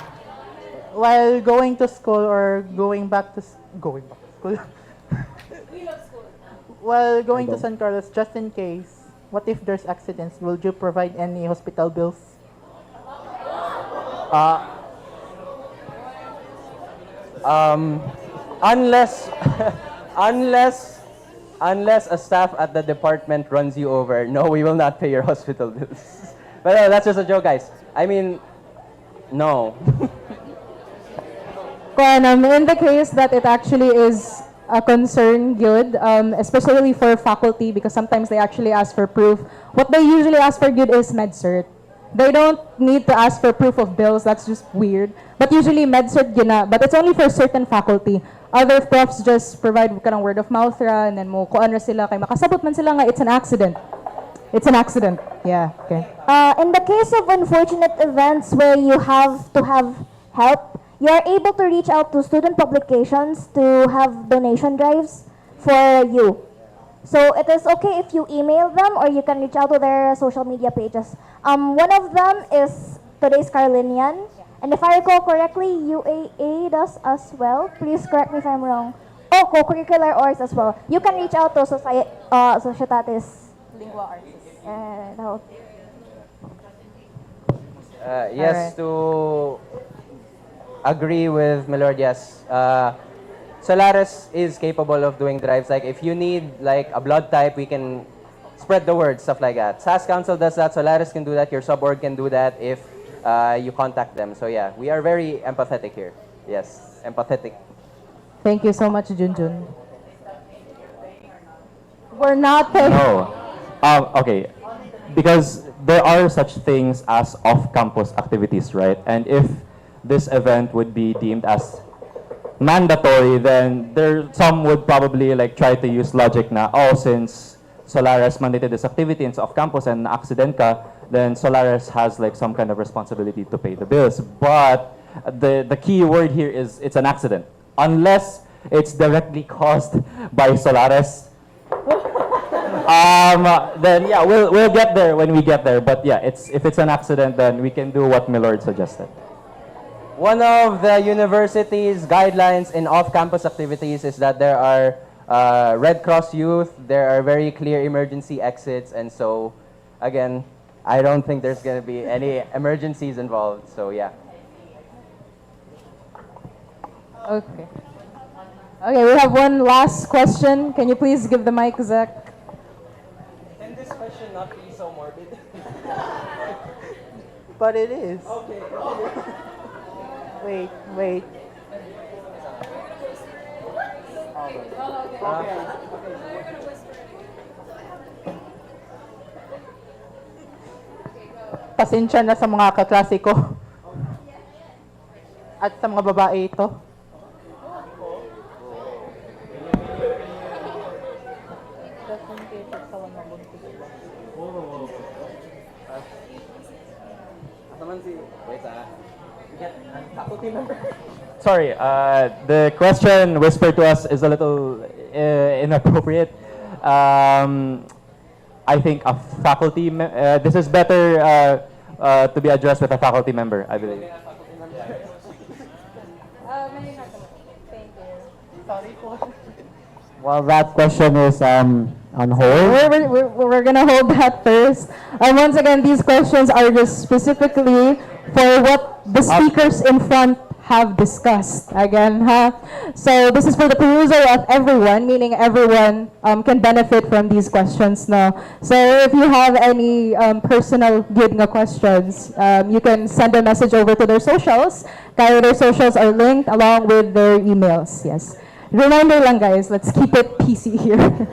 While going to school or going back to school. While going to San Carlos, just in case, what if there's accidents? Will you provide any hospital bills? Unless a staff at the department runs you over, no, we will not pay your hospital bills. But no, that's just a joke, guys. I mean, no. In the case that it actually is a concern, good, especially for faculty, because sometimes they actually ask for proof. What they usually ask for good is MedCert. They don't need to ask for proof of bills. That's just weird. But usually MedCert gina. But it's only for certain faculty. Other profs just provide ka ng word of mouth ra, and then mo kuan ra sila kay makasabot man sila nga it's an accident. It's an accident. Yeah. Okay. In the case of unfortunate events where you have to have help, you are able to reach out to student publications to have donation drives for you. So it is okay if you email them or you can reach out to their social media pages. One of them is today's Carlinian. And if I recall correctly, UAA does as well. Please correct me if I'm wrong. Oh, co-curricular orgs as well. You can reach out to Societatis Lingua Arts. Yes, to agree with Milord, yes. Solaris is capable of doing drives. Like, if you need like a blood type, we can spread the word, stuff like that. SAS Council does that. Solaris can do that. Your sub-org can do that if you contact them. So yeah, we are very empathetic here. Yes, empathetic. Thank you so much, Junjun. We're not paying. No. Okay. Because there are such things as off-campus activities, right? And if this event would be deemed as mandatory, then some would probably like try to use logic na, oh, since Solaris mandated this activity and it's off-campus and accident ka, then Solaris has like some kind of responsibility to pay the bills. But the key word here is it's an accident. Unless it's directly caused by Solaris, then yeah, we'll get there when we get there. But yeah, if it's an accident, then we can do what Milord suggested. One of the university's guidelines in off-campus activities is that there are Red Cross youth, there are very clear emergency exits, and so, again, I don't think there's going to be any emergencies involved, so yeah. Okay. Okay, we have one last question. Can you please give the mic, Zach? Can this question not be so morbid? But it is. Okay. Wait. Pasensya na sa mga kaklase ko. At sa mga babae ito. Sorry, the question whispered to us is a little inappropriate. I think a faculty, this is better to be addressed with a faculty member, I believe. Well, that question is on hold. We're gonna hold that first. Once again, these questions are just specifically for what the speakers in front have discussed. Again, so this is for the perusal of everyone, meaning everyone can benefit from these questions now. So if you have any personal good nga questions, you can send a message over to their socials. Kaya their socials are linked along with their emails. Yes. Reminder lang, guys, let's keep it PC here.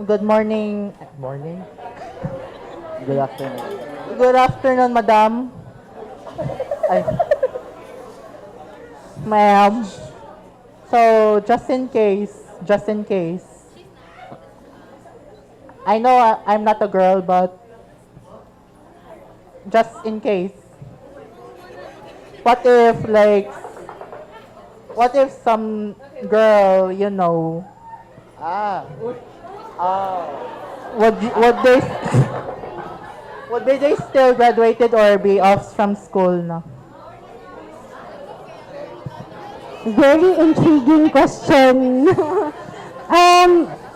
Good morning. Good afternoon. Good afternoon, madam. Ay. Ma'am. So, just in case, I know I'm not a girl, but just in case, what if some girl, would they still graduated or be off from school, no? Very intriguing question.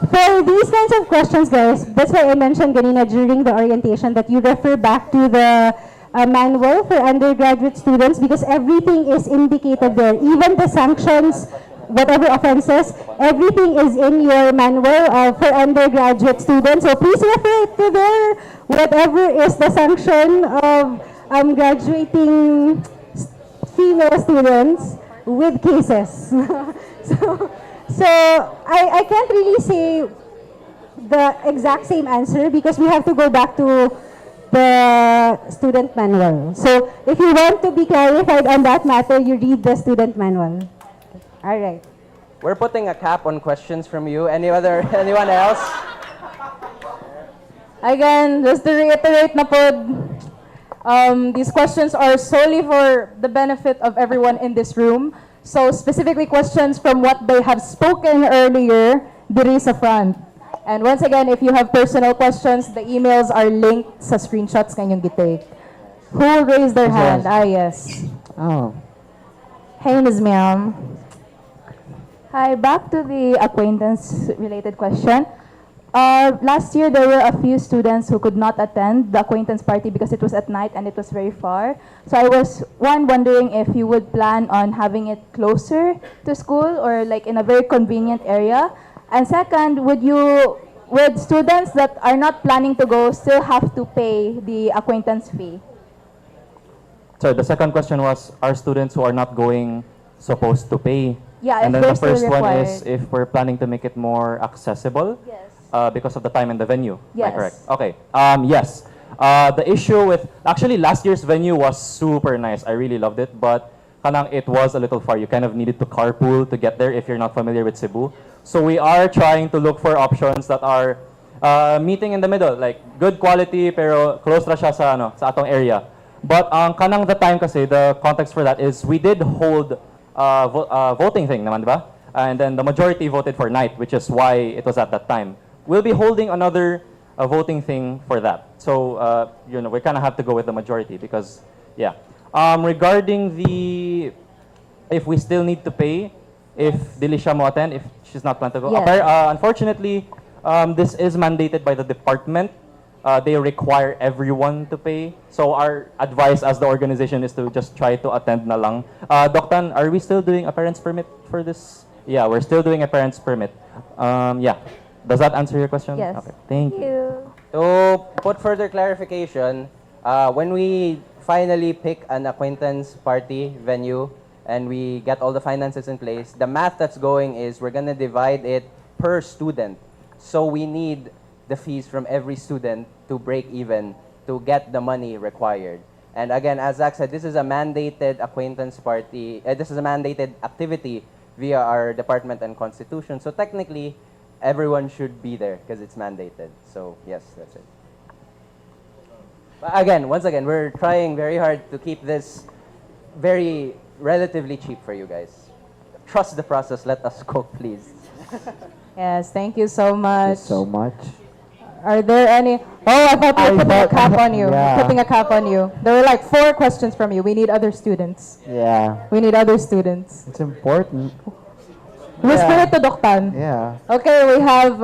For these kinds of questions, guys, that's why I mentioned kanina during the orientation that you refer back to the manual for undergraduate students because everything is indicated there. Even the sanctions, whatever offenses, everything is in your manual for undergraduate students. So please refer to there, whatever is the sanction of graduating female students with cases. so I can't really say the exact same answer because we have to go back to the student manual. So if you want to be clarified on that matter, you read the student manual. All right. We're putting a cap on questions from you. Anyone else? Again, just to reiterate na pod, these questions are solely for the benefit of everyone in this room. So specifically questions from what they have spoken earlier, diri sa front. And once again, if you have personal questions, the emails are linked sa screenshots kanyang gitake. Who raised their hand? Ah, yes. Oh. Hey, Ms. Ma'am. Hi, back to the acquaintance-related question. Last year, there were a few students who could not attend the acquaintance party because it was at night and it was very far. So I was, wondering if you would plan on having it closer to school or like in a very convenient area. And second, would students that are not planning to go still have to pay the acquaintance fee? So the second question was, are students who are not going supposed to pay? Yeah, and if then they're the first still one required. is if we're planning to make it more accessible. Yes. Because of the time and the venue. Am I Yes. correct? Okay. Yes. The issue with actually last year's venue was super nice. I really loved it, but kanang it was a little far. You kind of needed to carpool to get there if you're not familiar with Cebu. So we are trying to look for options that are meeting in the middle, like good quality pero close ra siya sa atong area. But kanang the time kasi the context for that is we did hold voting thing naman, diba? And then the majority voted for night, which is why it was at that time. We'll be holding another voting thing for that. So, we kind of have to go with the majority because, yeah. Regarding if we still need to pay, if dili siya mo attend, if she's not planning to go. Yes. Unfortunately, this is mandated by the department. They require everyone to pay. So our advice as the organization is to just try to attend na lang. Doctan, are we still doing a parent's permit for this? Yeah, we're still doing a parent's permit. Yeah. Does that answer your question? Yes. Okay. Thank you. To put further clarification, when we finally pick an acquaintance party venue and we get all the finances in place, the math that's going is we're going to divide it per student. So we need the fees from every student to break even to get the money required. And again, as Zach said, this is a mandated acquaintance party. This is a mandated activity via our department and constitution. So technically, everyone should be there because it's mandated. So yes, that's it. But again, once again, we're trying very hard to keep this very relatively cheap for you guys. Trust the process. Let us cook, please. Yes, thank you so much. So much. Are there any? Oh, I thought we were putting a cap on you. Yeah. Putting a cap on you. There were like 4 questions from you. We need other students. Yeah. We need other students. It's important. Whisper it to Doktan. Yeah. Okay, we have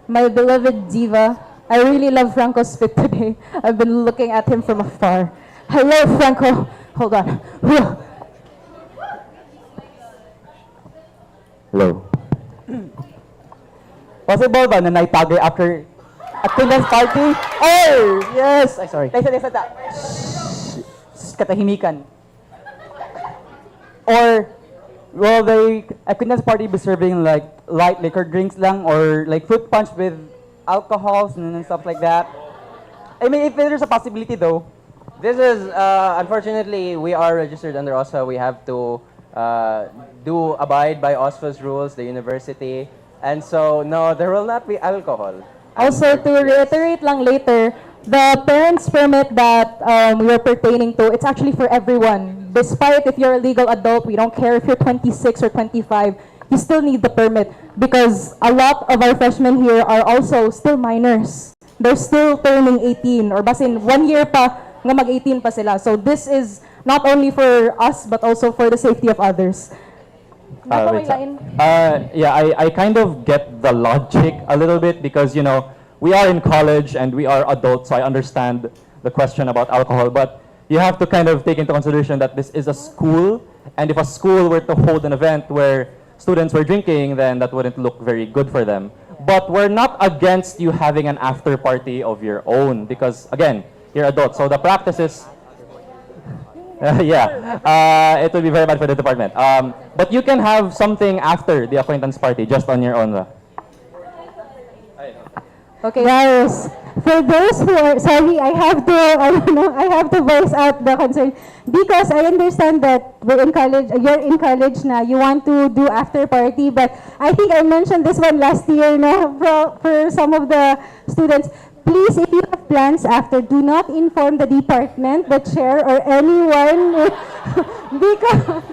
my beloved diva. I really love Franco's spit today. I've been looking at him from afar. Hello, Franco. Hold on. Hello. Possible ba na naitagay after attendance party? Oh, yes! Ay, sorry. Tesa. Katahimikan. Or, will the attendance party be serving like light liquor drinks lang or like fruit punch with alcohols and stuff like that? I mean, if there's a possibility though. This is, unfortunately, we are registered under OSFA. We have to abide by OSFA's rules, the university. And so, no, there will not be alcohol. Also, to reiterate lang later, the parents' permit that we are pertaining to, it's actually for everyone. Despite if you're a legal adult, we don't care if you're 26 or 25, you still need the permit because a lot of our freshmen here are also still minors. They're still turning 18 or basin 1 year pa nga mag-18 pa sila. So this is not only for us but also for the safety of others. Yeah, I kind of get the logic a little bit because, we are in college and we are adults, so I understand the question about alcohol, but you have to kind of take into consideration that this is a school, and if a school were to hold an event where students were drinking, then that wouldn't look very good for them. But we're not against you having an after party of your own because, again, you're adults. So the practice is, it will be very bad for the department. But you can have something after the acquaintance party, just on your own. Okay, guys, for those who are, sorry, I have to voice out the concern because I understand that we're in college, you're in college now, you want to do after party, but I think I mentioned this one last year na for some of the students. Please, if you have plans after, do not inform the department, the chair, or anyone because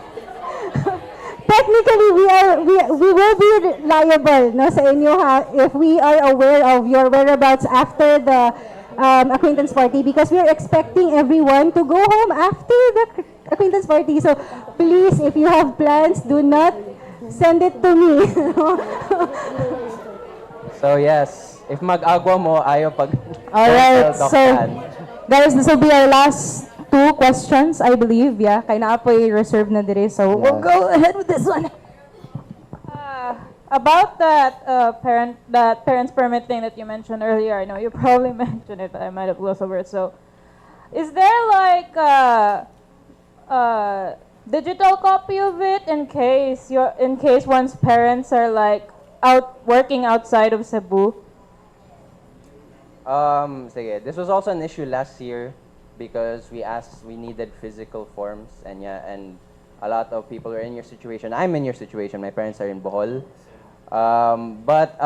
technically, we will be liable no, sa inyo if we are aware of your whereabouts after the acquaintance party because we are expecting everyone to go home after the acquaintance party. So please, if you have plans, do not send it to me. So yes, if mag-agwa mo, ayaw pag... Alright, so guys, this will be our last 2 questions, I believe. Yeah, kay na apoy reserve na dire. So we'll go ahead with this one. About that parents permit thing that you mentioned earlier, I know you probably mentioned it, but I might have glossed over it. So, is there like a digital copy of it in case one's parents are like working outside of Cebu? Sige, this was also an issue last year because we needed physical forms and a lot of people are in your situation. I'm in your situation. My parents are in Bohol. But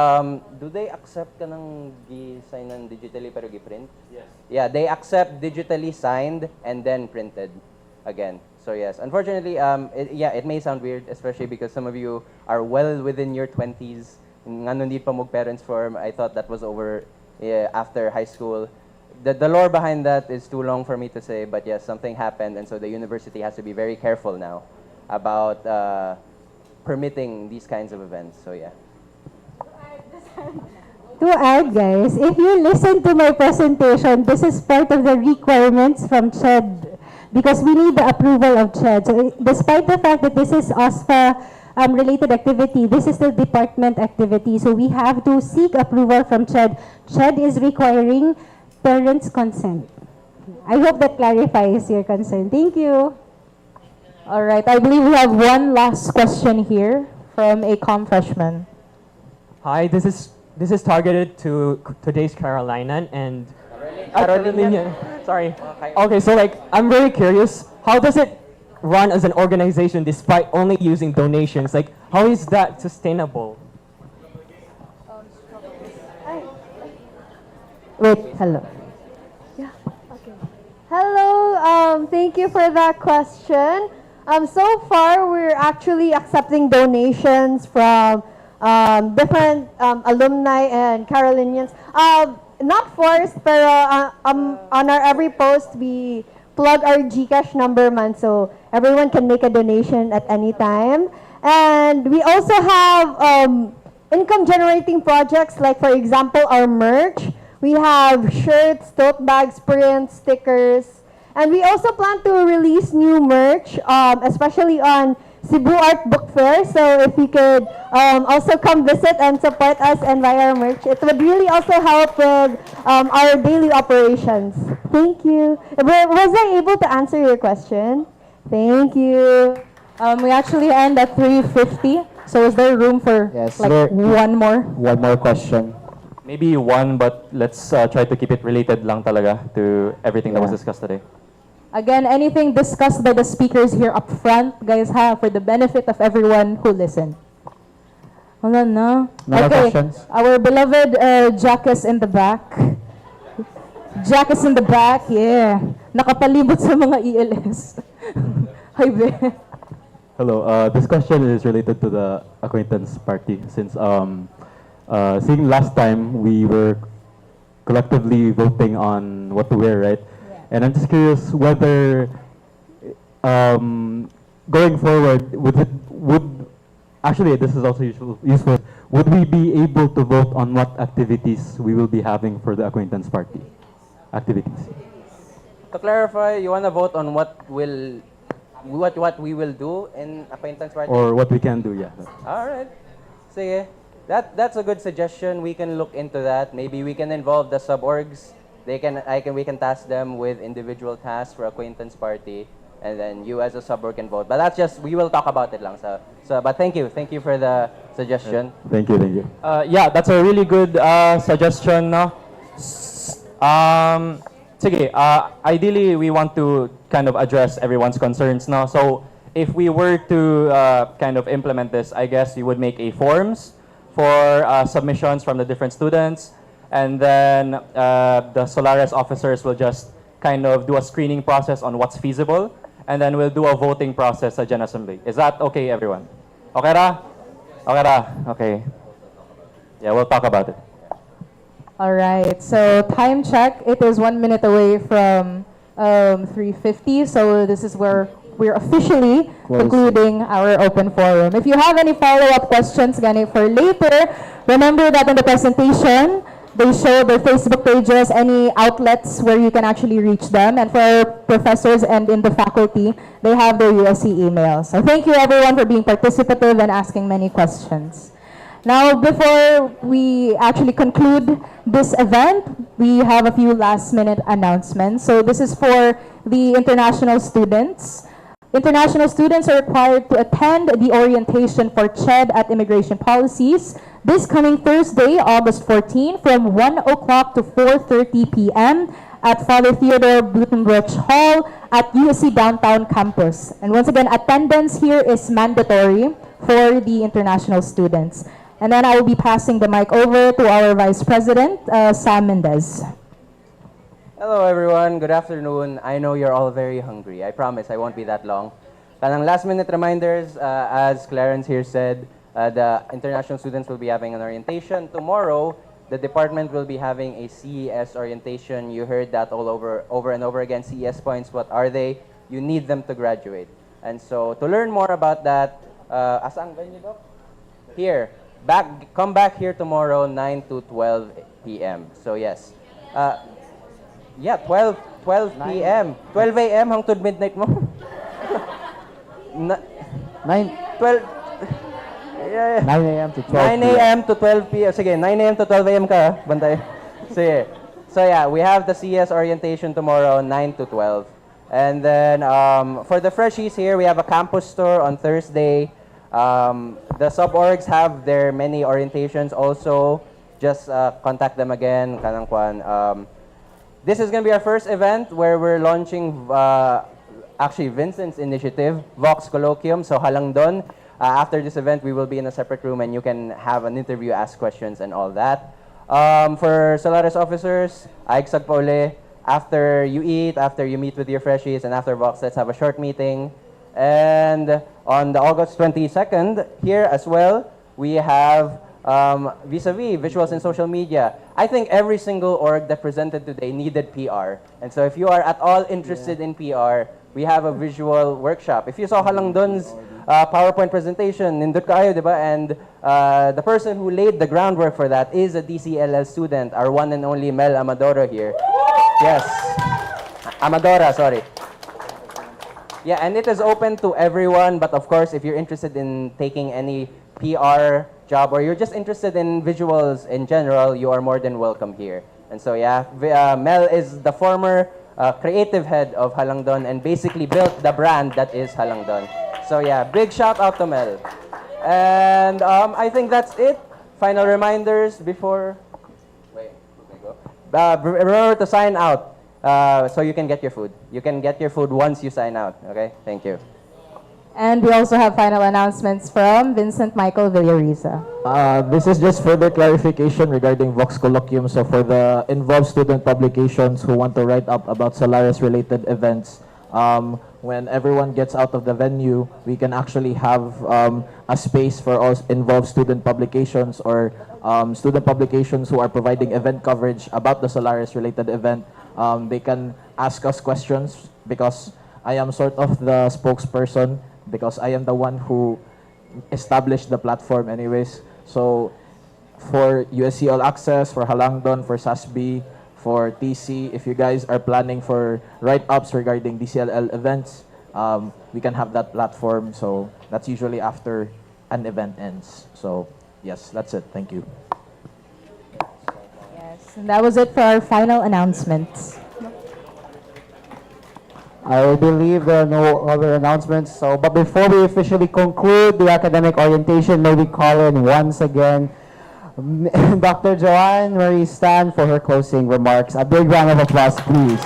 do they accept ka ng gi-sign digitally pero gi-print? Yes. Yeah, they accept digitally signed and then printed again. So yes, unfortunately, it may sound weird, especially because some of you are well within your 20s. Nga nun di pa parents form. I thought that was over after high school. The lore behind that is too long for me to say, but yes, something happened, and so the university has to be very careful now about permitting these kinds of events. So yeah. To add, guys, if you listen to my presentation, this is part of the requirements from CHED because we need the approval of CHED. So despite the fact that this is OSPA related activity, this is the department activity. So we have to seek approval from CHED. CHED is requiring parents' consent. I hope that clarifies your concern. Thank you. All right, I believe we have one last question here from a freshman. Hi, this is targeted to today's Carolina and Carolina. Sorry. Okay, so like I'm very curious, how does it run as an organization despite only using donations? Like, how is that sustainable? Wait, hello. Yeah, okay. Hello, thank you for that question. So far, we're actually accepting donations from different alumni and Carolinians. Not forced, pero on our every post, we plug our GCash number man, so everyone can make a donation at any time. And we also have income-generating projects, like for example, our merch. We have shirts, tote bags, prints, stickers. And we also plan to release new merch, especially on Cebu Art Book Fair. So if you could also come visit and support us and buy our merch, it would really also help with our daily operations. Thank you. Was I able to answer your question? Thank you. We actually end at 3:50. So is there room for one more? One more question. Maybe one, but let's try to keep it related lang talaga to everything that was discussed today. Again, anything discussed by the speakers here up front, guys, for the benefit of everyone who listened. Wala na. No questions? Our beloved Jack is in the back. Jack is in the back, yeah. Nakapalibot sa mga ELS. Hi, be. Hello, this question is related to the acquaintance party since seeing last time we were collectively voting on what to wear, right? Yeah. And I'm just curious whether going forward, actually this is also useful, would we be able to vote on what activities we will be having for the acquaintance party? Activities. to clarify, you want to vote on what we will do in acquaintance party? Or what we can do, yeah. All right. Sige. That's a good suggestion. We can look into that. Maybe we can involve the sub-orgs. We can task them with individual tasks for acquaintance party, and then you as a sub-org can vote. But that's just, we will talk about it lang. But thank you for the suggestion. Thank you. Yeah, that's a really good suggestion. No? Sige, ideally, we want to kind of address everyone's concerns. No? So if we were to kind of implement this, I guess you would make a forms for submissions from the different students. And then the Solaris officers will just kind of do a screening process on what's feasible. And then we'll do a voting process at Gen Assembly. Is that okay, everyone? Okay ra? Okay ra? Okay. Yeah, we'll talk about it. All right, so time check. It is 1 minute away from 3:50. So this is where we're officially concluding our open forum. If you have any follow-up questions gani for later, remember that in the presentation, they show their Facebook pages, any outlets where you can actually reach them. And for our professors and in the faculty, they have their USC emails. So thank you everyone for being participative and asking many questions. Now, before we actually conclude this event, we have a few last-minute announcements. So this is for the international students. International students are required to attend the orientation for CHED at Immigration Policies this coming Thursday, August 14, from 1 o'clock to 4:30 p.m. at Father Theodore Blutenbroich Hall at USC Downtown Campus. And once again, attendance here is mandatory for the international students. And then I will be passing the mic over to our Vice President, Sam Mendez. Hello everyone, good afternoon. I know you're all very hungry. I promise I won't be that long. Kanang last minute reminders, as Clarence here said, the international students will be having an orientation. Tomorrow, the department will be having a CES orientation. You heard that over and over again. CES points, what are they? You need them to graduate. And so to learn more about that, asang venue doc? Here, come back here tomorrow, 9 to 12 p.m. So yes. Yeah, 12 p.m. 12 a.m. hangtod midnight mo. 12 yeah. 9 a.m. to 12 9 a.m. to 12 p.m. Sige, 9 a.m. to 12 a.m. ka, bantay. Sige. So yeah, we have the CS orientation tomorrow, 9 to 12. And then for the freshies here, we have a campus tour on Thursday. The sub-orgs have their many orientations also. Just contact them again. Kanang kwan. This is going to be our first event where we're launching actually Vincent's initiative, Vox Colloquium. So halang don. After this event, we will be in a separate room and you can have an interview, ask questions, and all that. For Solaris officers, aigsag pa uli. After you eat, after you meet with your freshies, and after Vox, let's have a short meeting. And on the August 22nd, here as well, we have vis-a-vis visuals and social media. I think every single org that presented today needed PR. And so if you are at all interested in PR, we have a visual workshop. If you saw Halangdon's PowerPoint presentation, nindot kayo, di ba? And the person who laid the groundwork for that is a DCLL student, our one and only Mel Amadoro here. Yes. Amadora, sorry. Yeah, and it is open to everyone, but of course, if you're interested in taking any PR job or you're just interested in visuals in general, you are more than welcome here. And so yeah, Mel is the former creative head of Halangdon and basically built the brand that is Halangdon. So yeah, big shout out to Mel. And I think that's it. Final reminders before... Wait, remember to sign out so you can get your food. You can get your food once you sign out, okay? Thank you. And we also have final announcements from Vincent Michael Villariza. This is just further clarification regarding Vox Colloquium. So for the involved student publications who want to write up about Solaris-related events, when everyone gets out of the venue, we can actually have a space for all involved student publications or student publications who are providing event coverage about the Solaris-related event. They can ask us questions because I am sort of the spokesperson because I am the one who established the platform anyways. So for USC All Access, for Halangdon, for SASB, for TC. If you guys are planning for write-ups regarding DCLL events, we can have that platform. So that's usually after an event ends. So yes, that's it. Thank you. Yes, and that was it for our final announcements. I believe there are no other announcements. So, but before we officially conclude the academic orientation, may we call in once again Dr. Joanne Marie Stan for her closing remarks. A big round of applause, please.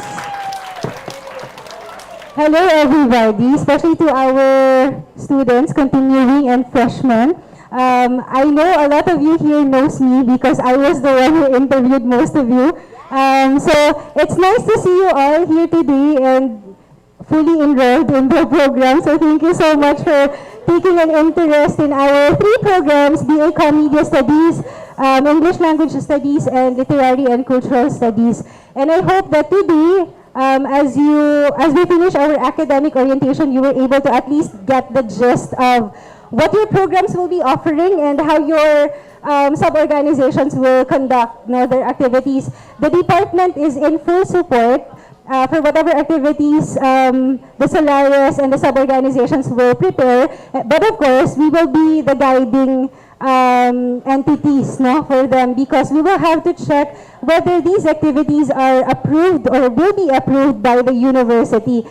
Hello everybody, especially to our students, continuing and freshmen. I know a lot of you here knows me because I was the one who interviewed most of you. So it's nice to see you all here today and fully enrolled in the program. So thank you so much for taking an interest in our 3 programs, BA Media Studies, English Language Studies, and Literary and Cultural Studies. And I hope that today, as we finish our academic orientation, you were able to at least get the gist of what your programs will be offering and how your sub-organizations will conduct their activities. The department is in full support for whatever activities the Solaris and the sub-organizations will prepare. But of course, we will be the guiding entities for them, because we will have to check whether these activities are approved or will be approved by the university.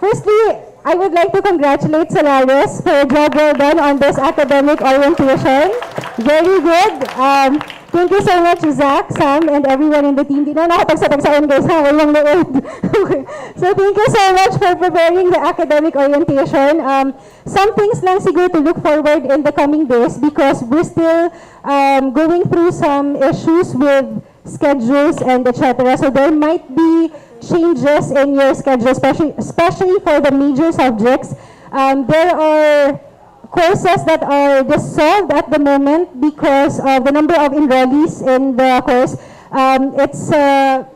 Firstly, I would like to congratulate Solaris for a job well done on this academic orientation. Very good. Thank you so much, Zach, Sam, and everyone in the team. Di na nakapagsa-tagsaon guys, ha? Walang load. Okay. So thank you so much for preparing the academic orientation. Some things lang siguro to look forward in the coming days, because we're still going through some issues with schedules and etc. So there might be changes in your schedule, especially for the major subjects. There are courses that are dissolved at the moment because of the number of enrollees in the course. It's a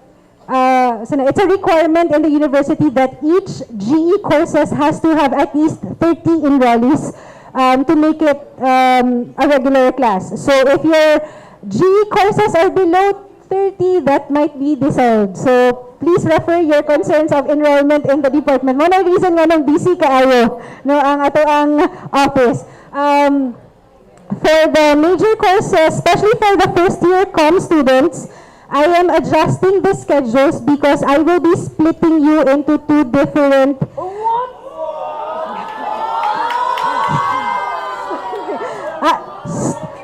requirement in the university that each GE courses has to have at least 30 enrollees to make it a regular class. So if your GE courses are below 30, that might be dissolved. So please refer your concerns of enrollment in the department. Mo na reason nga ng busy kaayo ang ato ang office. For the major courses, especially for the first year comm students, I am adjusting the schedules because I will be splitting you into 2 different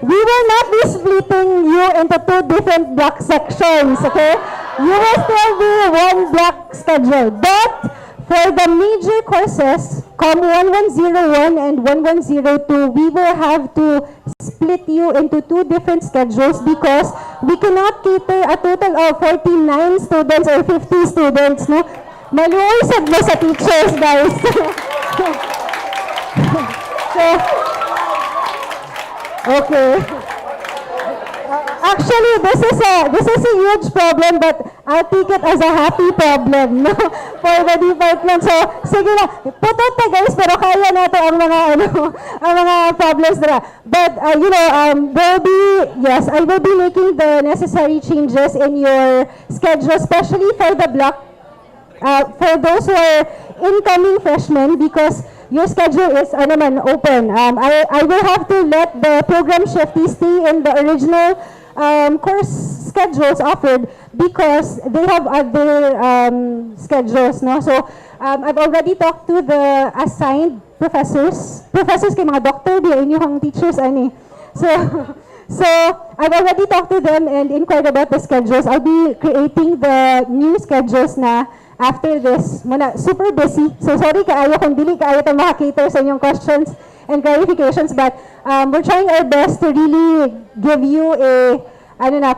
we will not be splitting you into 2 different block sections, okay? You will still be 1 block schedule. But for the major courses, COM 1101 and 1102, we will have to split you into 2 different schedules because we cannot cater a total of 49 students or 50 students, no? Maluwisag mo sa teachers, guys. So, okay. Actually, this is a huge problem, but I'll take it as a happy problem, no, for the department. So, sige na, putot na guys, pero kaya nato ang mga ang mga problems na. But I will be making the necessary changes in your schedule, especially for the block, for those who are incoming freshmen, because your schedule is open. I will have to let the program shifty stay in the original course schedules offered because they have other schedules, no? So I've already talked to the assigned professors kay mga doctor, di inyong teachers ani. So I've already talked to them and inquired about the schedules. I'll be creating the new schedules na after this. Muna, super busy. So sorry kaayo kung dili kaayo ta maka-cater sa inyong questions and clarifications, but we're trying our best to really give you a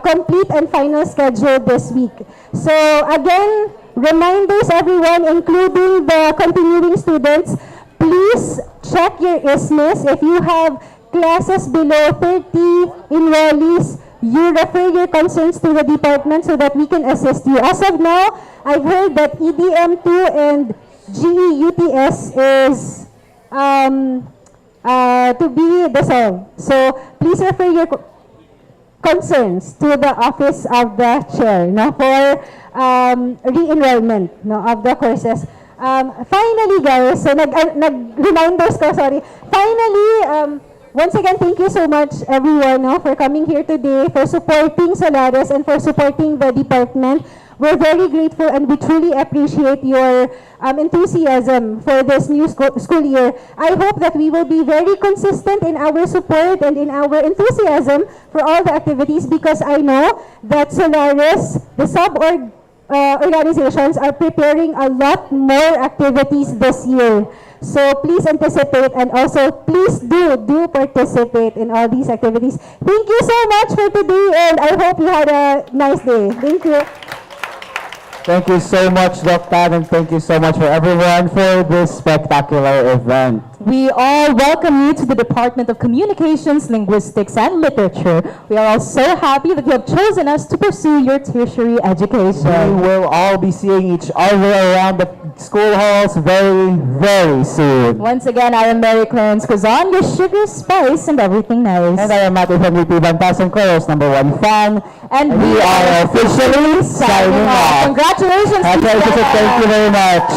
complete and final schedule this week. So again, reminders everyone, including the continuing students, please check your ISMIS. If you have classes below 30 enrollees, you refer your concerns to the department so that we can assist you. As of now, I've heard that EDM2 and GEUTS is to be dissolved. So please refer your concerns to the office of the chair for re-enrollment of the courses. Finally, guys, so nag-reminders ko, sorry. Finally, once again, thank you so much, everyone, for coming here today, for supporting Solaris, and for supporting the department. We're very grateful and we truly appreciate your enthusiasm for this new school year. I hope that we will be very consistent in our support and in our enthusiasm for all the activities, because I know that Solaris, the organizations, are preparing a lot more activities this year. So please anticipate, and also please do participate in all these activities. Thank you so much for today, and I hope you had a nice day. Thank you. Thank you so much, Doc Tan, and thank you so much for everyone for this spectacular event. We all welcome you to the Department of Communications, Linguistics, and Literature. We are all so happy that you have chosen us to pursue your tertiary education. We will all be seeing each other around the school halls very, very soon. Once again, I am Mary Clarence Quezon, your sugar, spice, and everything nice. And I am Matthew Henry P. Bantasan, Chorus #1 fan. And we are officially signing off. Congratulations, Congratulations, thank you very much.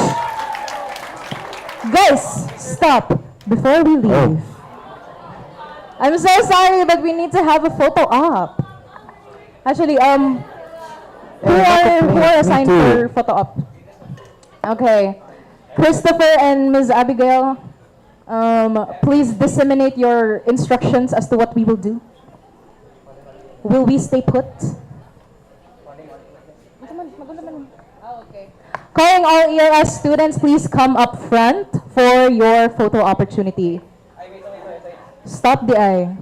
Guys, stop before we leave. I'm so sorry, but we need to have a photo op. Actually, who are assigned for photo op? Okay, Christopher and Ms. Abigail, please disseminate your instructions as to what we will do. Will we stay put? Calling all ELS students, please come up front for your photo opportunity. Stop the eye.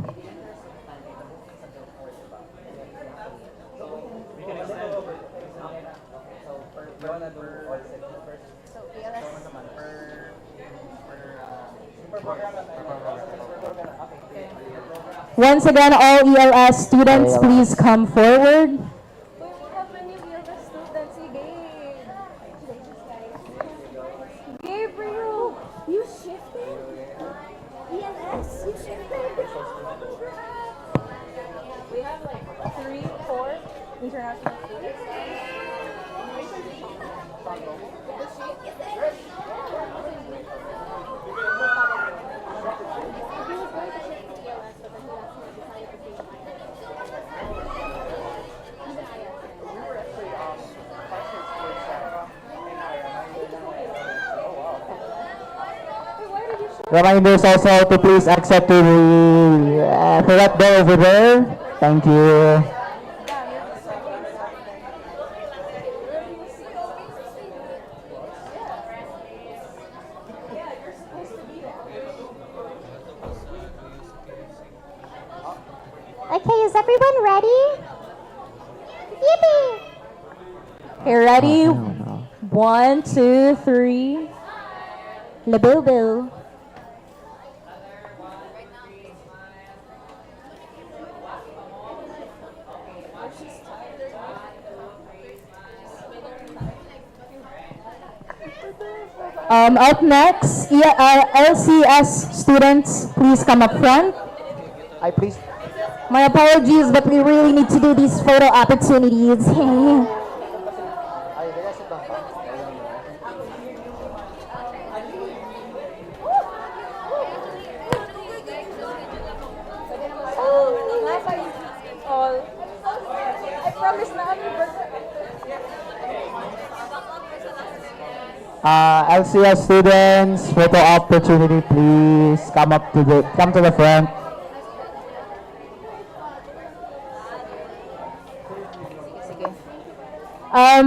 Once again, all ELS students, please come forward. Gabriel, you shifted? ELS, you shifted? We have like 3, 4 international students. Reminders also to please exit to the correct door over there. Thank you. Okay, is everyone ready? Yippee! Okay, ready? 1, 2, 3. Labilbil. Up next, LCS students, please come up front. Please. My apologies, but we really need to do these photo opportunities. LCS students, photo opportunity, please come to the front.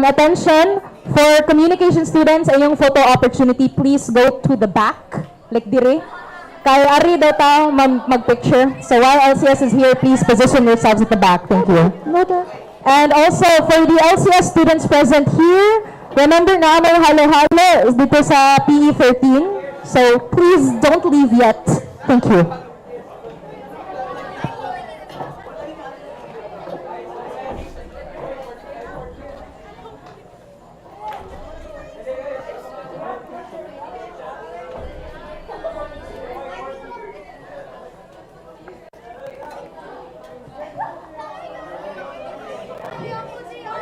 Attention, for communication students, ay yung photo opportunity, please go to the back, like dire. Kaya ari daw ta mag-picture. So while LCS is here, please position yourselves at the back. Thank you. And also, for the LCS students present here, remember na may halo-halo is dito sa PE 13. So please don't leave yet. Thank you.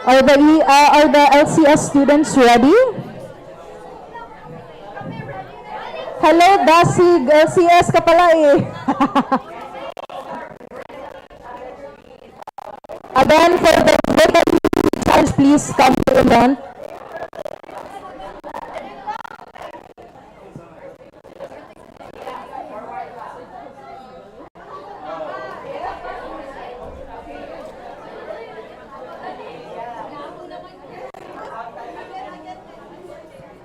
Are the LCS students ready? Hello, Dasig. LCS ka pala eh. Again, for the challenge, please come to the front.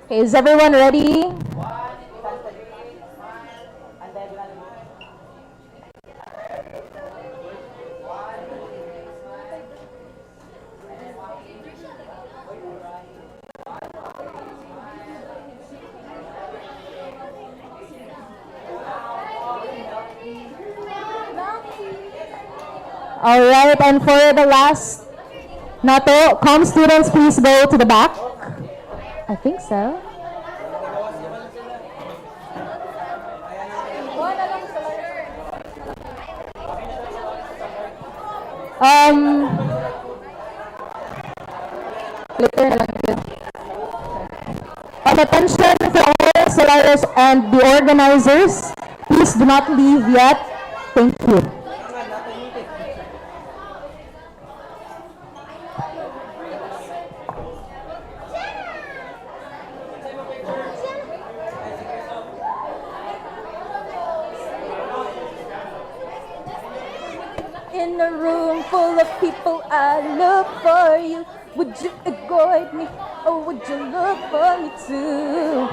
Okay, is everyone ready? All right, and for the last nato, com students, please go to the back. I think so. Later na lang yun. Attention for all sellers and the organizers, please do not leave yet. Thank you. In a room full of people, I look for you. Would you avoid me, or would you look for me too?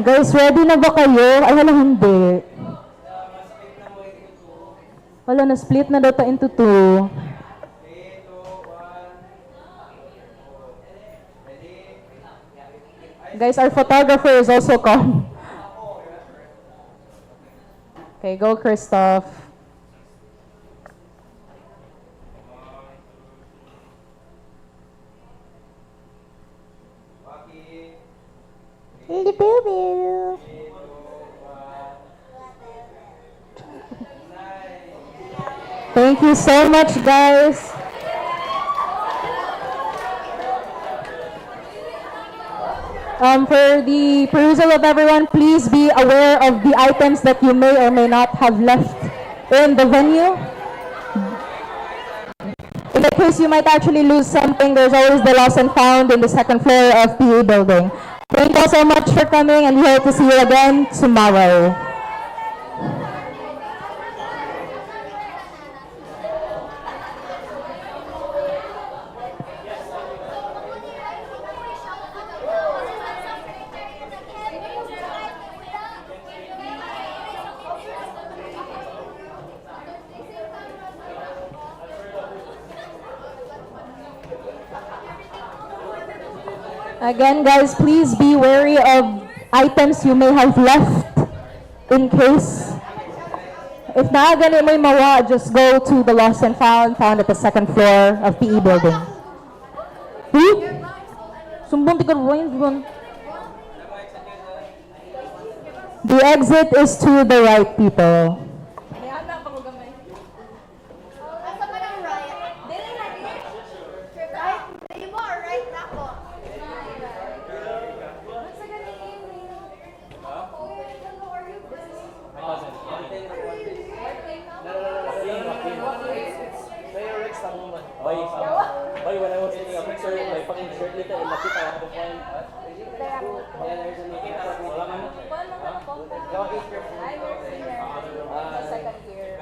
Guys, ready na ba kayo? Ay, wala, hindi. Wala, na-split na daw ta into two. Guys, our photographer is also come. Okay, go, Christoph. Thank you so much, guys. For the perusal of everyone, please be aware of the items that you may or may not have left in the venue. In the case you might actually lose something, there's always the lost and found in the second floor of PE building. Thank you so much for coming, and we hope to see you again tomorrow. Again, guys, please be wary of items you may have left in case. If naagani mo yung mawa, just go to the lost and found at the second floor of PE building. Sumbong tikar buwan. The exit is to the right, people. When I was taking a picture, my fucking shirt later and nakita ako po. Second year.